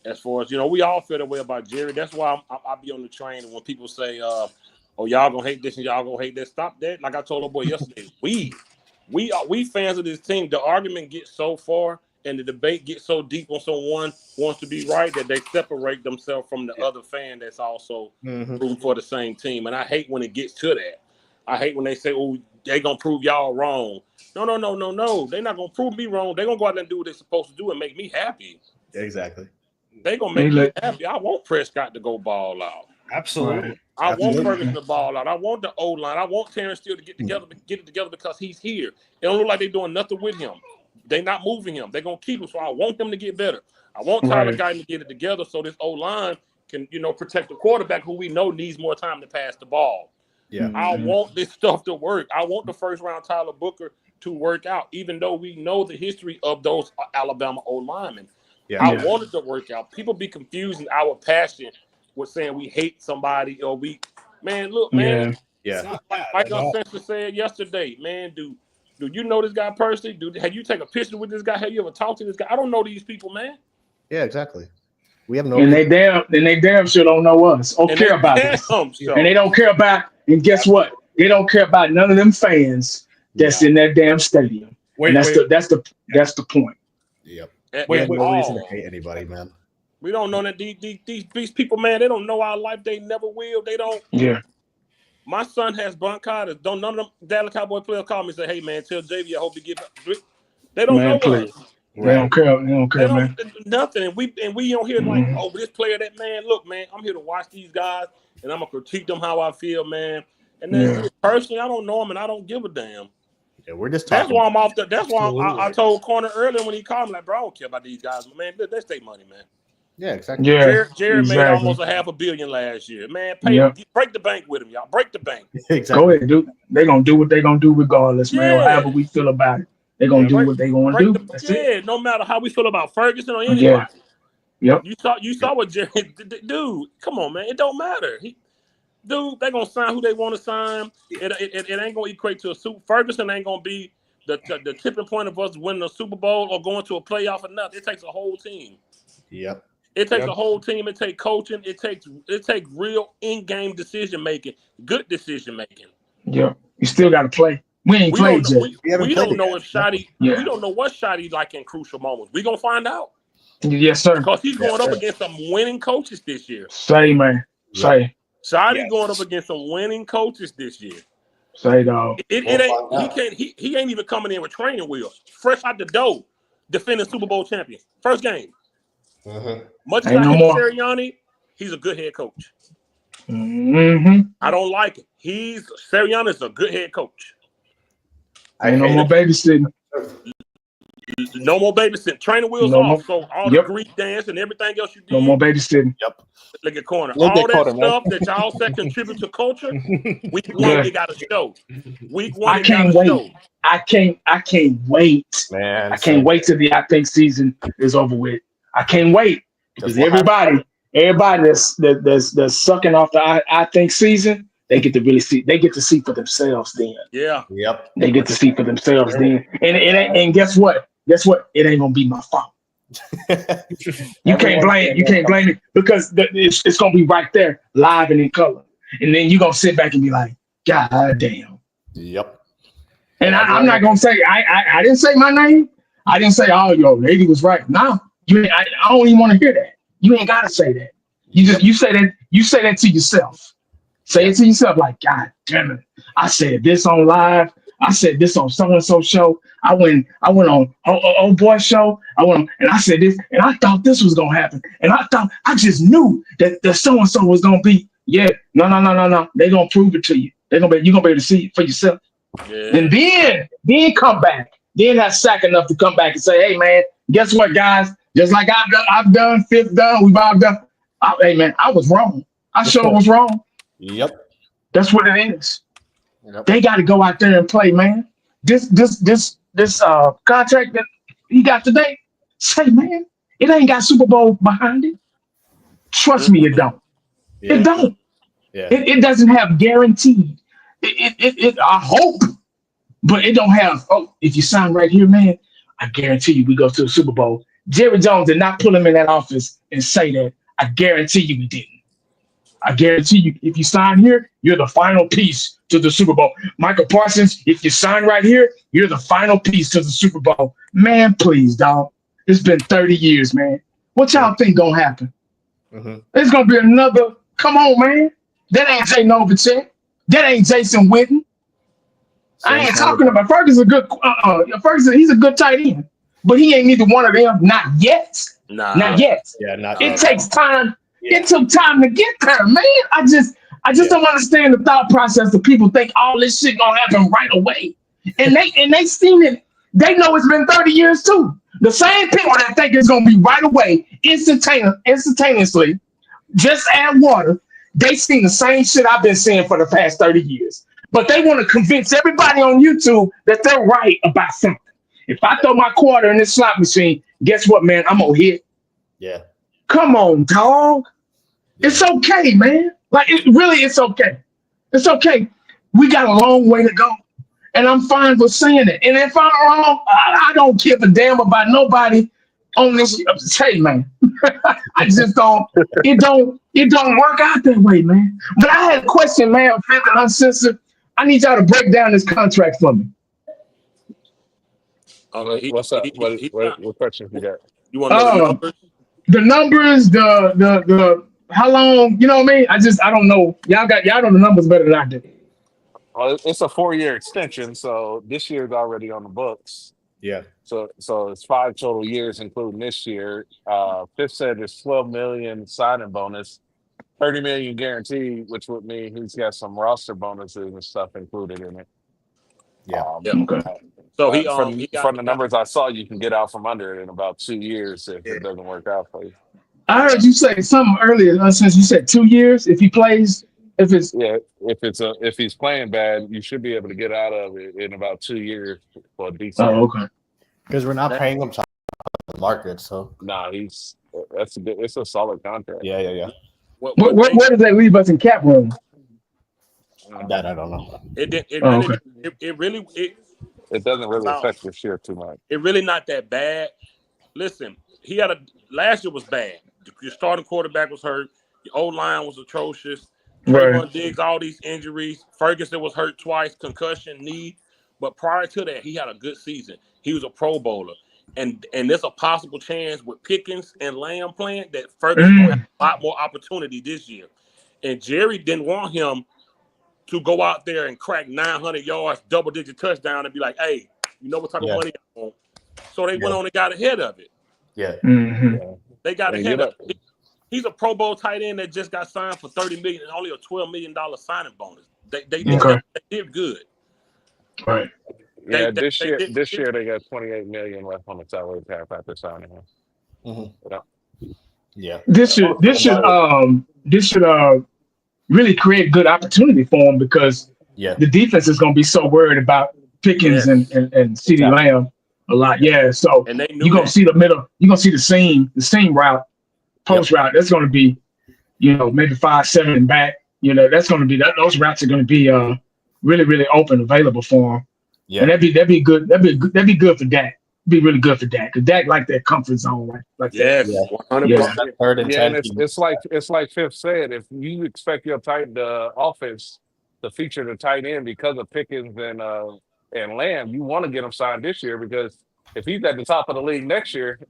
as far as, we all feel that way about Jerry. That's why I be on the train. And when people say, oh, y'all gonna hate this and y'all gonna hate that, stop that. Like I told old boy yesterday, we fans of this team, the argument gets so far and the debate gets so deep when someone wants to be right that they separate themselves from the other fan that's also rooting for the same team. And I hate when it gets to that. I hate when they say, oh, they gonna prove y'all wrong. No. They're not gonna prove me wrong. They're gonna go out there and do what they're supposed to do and make me happy. Exactly. They're gonna make me happy. I want Prescott to go ball out. Absolutely. I want Ferguson to ball out. I want the O-line. I want Terrence Steele to get it together because he's here. It don't look like they're doing nothing with him. They're not moving him. They're gonna keep him. So I want them to get better. I want Tyler Guyton to get it together so this O-line can, protect the quarterback who we know needs more time to pass the ball. Yeah. I want this stuff to work. I want the first round Tyler Booker to work out, even though we know the history of those Alabama O-linemen. Yeah. I want it to work out. People be confusing our passion with saying we hate somebody or look, man. Yeah. Like Spencer said yesterday, man, do you know this guy personally? Have you taken a picture with this guy? Have you ever talked to this guy? I don't know these people, man. Yeah, exactly. We have no. And they damn sure don't know us or care about us. And they don't care about. And guess what? They don't care about none of them fans that's in that damn stadium. That's the point. Yep. We have no reason to hate anybody, man. We don't know that these people, man, they don't know our life. They never will. They don't. Yeah. My son has bronchitis. None of them Dallas Cowboy players call me and say, hey, man, tell JV I hope he get. They don't know us. They don't care, man. Nothing. And we don't hear like, oh, this player, that man. Look, man, I'm here to watch these guys, and I'm gonna critique them how I feel, man. And then personally, I don't know them, and I don't give a damn. Yeah, we're just talking. That's why I'm off the. That's why I told Corner earlier when he called me, like, bro, I don't care about these guys, but man, that's their money, man. Yeah, exactly. Yeah, Jared made almost $500 million last year, man. Break the bank with him, y'all. Break the bank. Exactly. Go ahead, dude. They're gonna do what they're gonna do regardless, man. However we feel about it, they're gonna do what they're gonna do. That's it. No matter how we feel about Ferguson or anybody. Yep. You saw what Jared, dude. Come on, man. It don't matter. They're gonna sign who they want to sign. It ain't gonna equate to a Super. Ferguson ain't gonna be the tipping point of us winning a Super Bowl or going to a playoff or nothing. It takes a whole team. Yep. It takes a whole team. It takes coaching. It takes real in-game decision making, good decision making. Yeah, you still got to play. We ain't played yet. We don't know if Shotty. We don't know what Shotty like in crucial moments. We gonna find out. Yes, sir. Because he's going up against some winning coaches this year. Say, man. Say. Shotty going up against some winning coaches this year. Say, dog. It ain't. He ain't even coming in with training wheels. Fresh out the door, defending Super Bowl champion. First game. Much as I hate Sirianni, he's a good head coach. Mm-hmm. I don't like it. Sirianni is a good head coach. Ain't no more babysitting. No more babysitting. Training wheels No off. more. So all the Greek dance and everything else you did. No more babysitting. Yep. Look at corner. Look All at that corner, stuff man. that y'all said contribute to culture. Week one, Good. it got to show. Week one, I it got can't to wait. show. I can't wait. Man, I can't wait till the I think season is over with. I can't wait because everybody that's sucking off the I think season, they get to really see. They get to see for themselves then. Yeah. Yep. They get to see for themselves then. And guess what? Guess what? It ain't gonna be my fault. You can't blame it because it's gonna be right there, live and in color. And then you're gonna sit back and be like, God damn. Yep. And I'm not gonna say I didn't say my name. I didn't say, oh, yo, lady was right. No, I don't even want to hear that. You ain't gotta say that. You say that to yourself. Say it to yourself, like, God damn it. I said this on live. I said this on so-and-so show. I went on old boy show. And I said this, and I thought this was gonna happen. And I just knew that the so-and-so was gonna be, no. They're gonna prove it to you. You're gonna be able to see it for yourself. Yeah. And then come back. Then have sack enough to come back and say, hey man, guess what, guys? Just like I've done, fifth done, we've all done. Hey man, I was wrong. I sure was wrong. Yep. That's what it is. Yep. They got to go out there and play, man. This contract that he got today, say, man, it ain't got Super Bowl behind it. Trust me, it don't. Yeah. It don't. Yeah. It doesn't have guaranteed. I hope, but it don't have. Oh, if you sign right here, man, I guarantee you we go to the Super Bowl. Jerry Jones did not put him in that office and say that. I guarantee you he didn't. I guarantee you, if you sign here, you're the final piece to the Super Bowl. Micah Parsons, if you sign right here, you're the final piece to the Super Bowl. Man, please, dog. It's been 30 years, man. What y'all think gonna happen? Mm-hmm. It's gonna be another. Come on, man. That ain't Jay Novacek. That ain't Jason Witten. I ain't talking about Ferguson. Ferguson, he's a good tight end, but he ain't neither one of them. Not yet. Not yet. Yeah, not it yet. takes time. Yeah. It took time to get there, man. I just don't understand the thought process that people think all this shit gonna happen right away. And they seen it. They know it's been 30 years too. The same people that think it's gonna be right away, instantaneously, just add water. They seen the same shit I've been seeing for the past 30 years. But they want to convince everybody on YouTube that they're right about something. If I throw my quarter in this slot machine, guess what, man? I'm gonna hit. Yeah. Come on, dog. It's okay, man. Like, it's okay. It's okay. We got a long way to go. And I'm fine with saying it. And if I'm wrong, I don't give a damn about nobody on this. Hey, man. I just don't. It don't work out that way, man. But I had a question, man. Fifth and Uncensored. I need y'all to break down this contract for me. What's up? What questions you got? You want to know the numbers? The numbers, the how long, you know what I mean? I don't know. Y'all know the numbers better than I do. Well, it's a 4-year extension, so this year's already on the books. Yeah. So it's 5 total years, including this year. Fifth said there's $12 million signing bonus, $30 million guaranteed, which would mean he's got some roster bonuses and stuff included in it. Yeah. Okay. So from the numbers I saw, you can get out from under it in about 2 years if it doesn't work out for you. I heard you say something earlier. Since you said 2 years, if he plays, if he's playing bad, you should be able to get out of it in about 2 years for a decent. Oh, okay. Because we're not paying him top of the market, so. Nah, it's a solid contract. Yeah. Where does that leave us in cap room? That I don't know. It doesn't really affect this year too much. It really not that bad. Listen, last year was bad. Your starting quarterback was hurt. Your O-line was atrocious. Trayvon Diggs, all these injuries. Ferguson was hurt twice, concussion, knee. But prior to that, he had a good season. He was a Pro Bowler. And there's a possible chance with Pickens and Lamb playing that Ferguson will have a lot more opportunity this year. And Jerry didn't want him to go out there and crack 900 yards, double-digit touchdown, and be like, hey, you know what type of money I want? So they went on and got ahead of it. Yeah. Mm-hmm. They got ahead of it. He's a Pro Bowl tight end that just got signed for $30 million and only a $12 million signing bonus. They did good. Right. Yeah, this year they got $28 million left on the salary cap after signing him. Yeah. This should really create good opportunity for him because the defense is going to be so worried about Pickens and CeeDee Lamb a lot. Yeah, so you're going to see the middle. You're going to see the seam route, post route. That's going to be, maybe 5-7 and back. That's going to be those routes are going to be really, really open, available for him. Yeah, and that'd be good. That'd be good for Dak. Be really good for Dak because Dak like that comfort zone, like yes, that. 100%. Third and 10. And it's like Fifth said. If you expect your offense to feature the tight end because of Pickens and Lamb, you want to get him signed this year because if he's at the top of the league next year,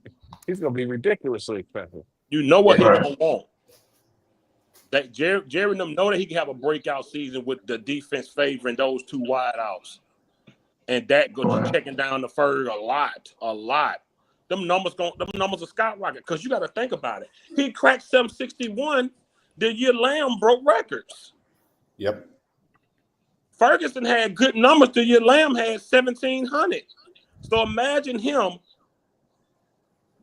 he's going to be ridiculously expensive. You know what he's going to want. That Jerry and them know that he can have a breakout season with the defense favoring those two wideouts. And that goes checking down the Ferg a lot. Them numbers are skyrocket because you got to think about it. He cracked 761 the year Lamb broke records. Yep. Ferguson had good numbers the year Lamb had 1,700. So imagine him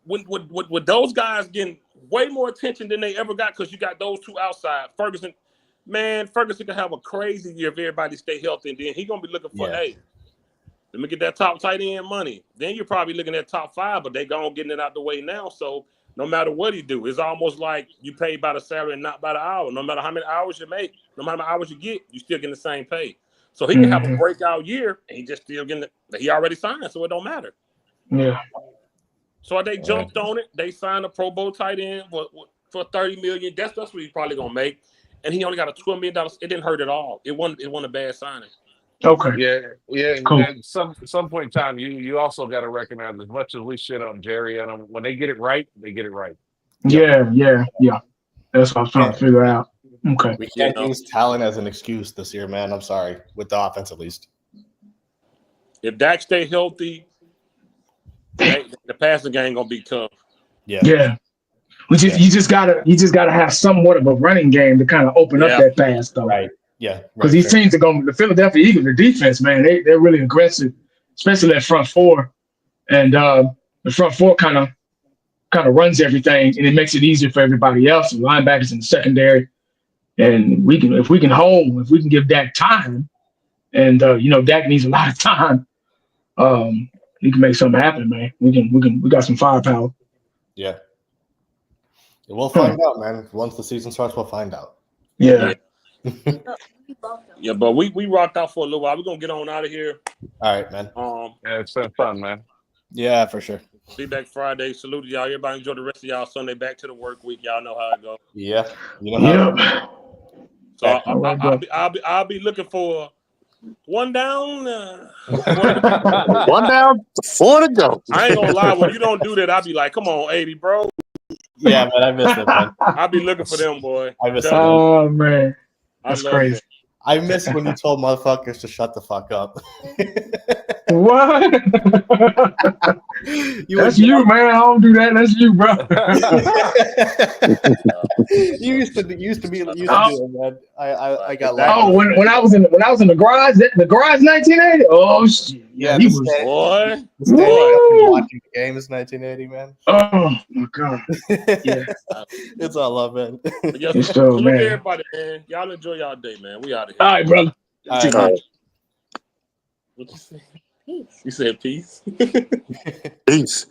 with those guys getting way more attention than they ever got because you got those two outside. Ferguson can have a crazy year if everybody stay healthy, and then he's gonna be looking for let me get that top tight end money. Then you're probably looking at top 5, but they gone getting it out the way now. So no matter what he do, it's almost like you pay by the salary and not by the hour. No matter how many hours you make, no matter how many hours you get, you still getting the same pay. So he can have a breakout year, and he just still getting it. He already signed, so it don't matter. Yeah. So they jumped on it. They signed a Pro Bowl tight end for $30 million. That's what he's probably gonna make. And he only got a $12 million. It didn't hurt at all. It wasn't a bad signing. Okay. Yeah. Cool. At some point in time, you also got to recognize as much as we shit on Jerry and them, when they get it right, they get it right. Yeah. That's what I was trying to figure out. Okay. We can't use talent as an excuse this year, man. I'm sorry, with the offense at least. If Dak stay healthy, the passing game gonna be tough. Yeah. You just gotta have somewhat of a running game to kind of open up that pass, though. Right. Yeah. Because these teams are going. The Philadelphia Eagles, the defense, man, they're really aggressive, especially that front four, and the front four kind of runs everything, and it makes it easier for everybody else. The linebackers in the secondary, and if we can give Dak time, and Dak needs a lot of time. We can make something happen, man. We got some firepower. Yeah. We'll find out, man. Once the season starts, we'll find out. Yeah. Yeah, but we rocked out for a little while. We're gonna get on out of here. All right, man. It's been fun, man. Yeah, for sure. Be back Friday. Salute to y'all. Everybody enjoy the rest of y'all Sunday. Back to the work week. Y'all know how it goes. Yeah. So I'll be looking for one down. One down, 4 to go. I ain't gonna lie. When you don't do that, I'll be like, come on, 80, bro. Yeah, man, I miss it, man. I'll be looking for them, boy. I miss it. Oh, man. That's crazy. It. I miss when you told motherfuckers to shut the fuck up. What? That's you, man. I don't do that. That's you, bro. you used to do it, man. I got like. Oh, when I was in the garage, the garage 1980. Oh shit. Yeah, he was watching the game is 1980, man. Oh my god. Yeah. It's all love, man. Yes, so, man. Everybody, man. Y'all enjoy y'all day, man. We out of here. All right, brother. All right. What you say? Peace. You said peace? Peace.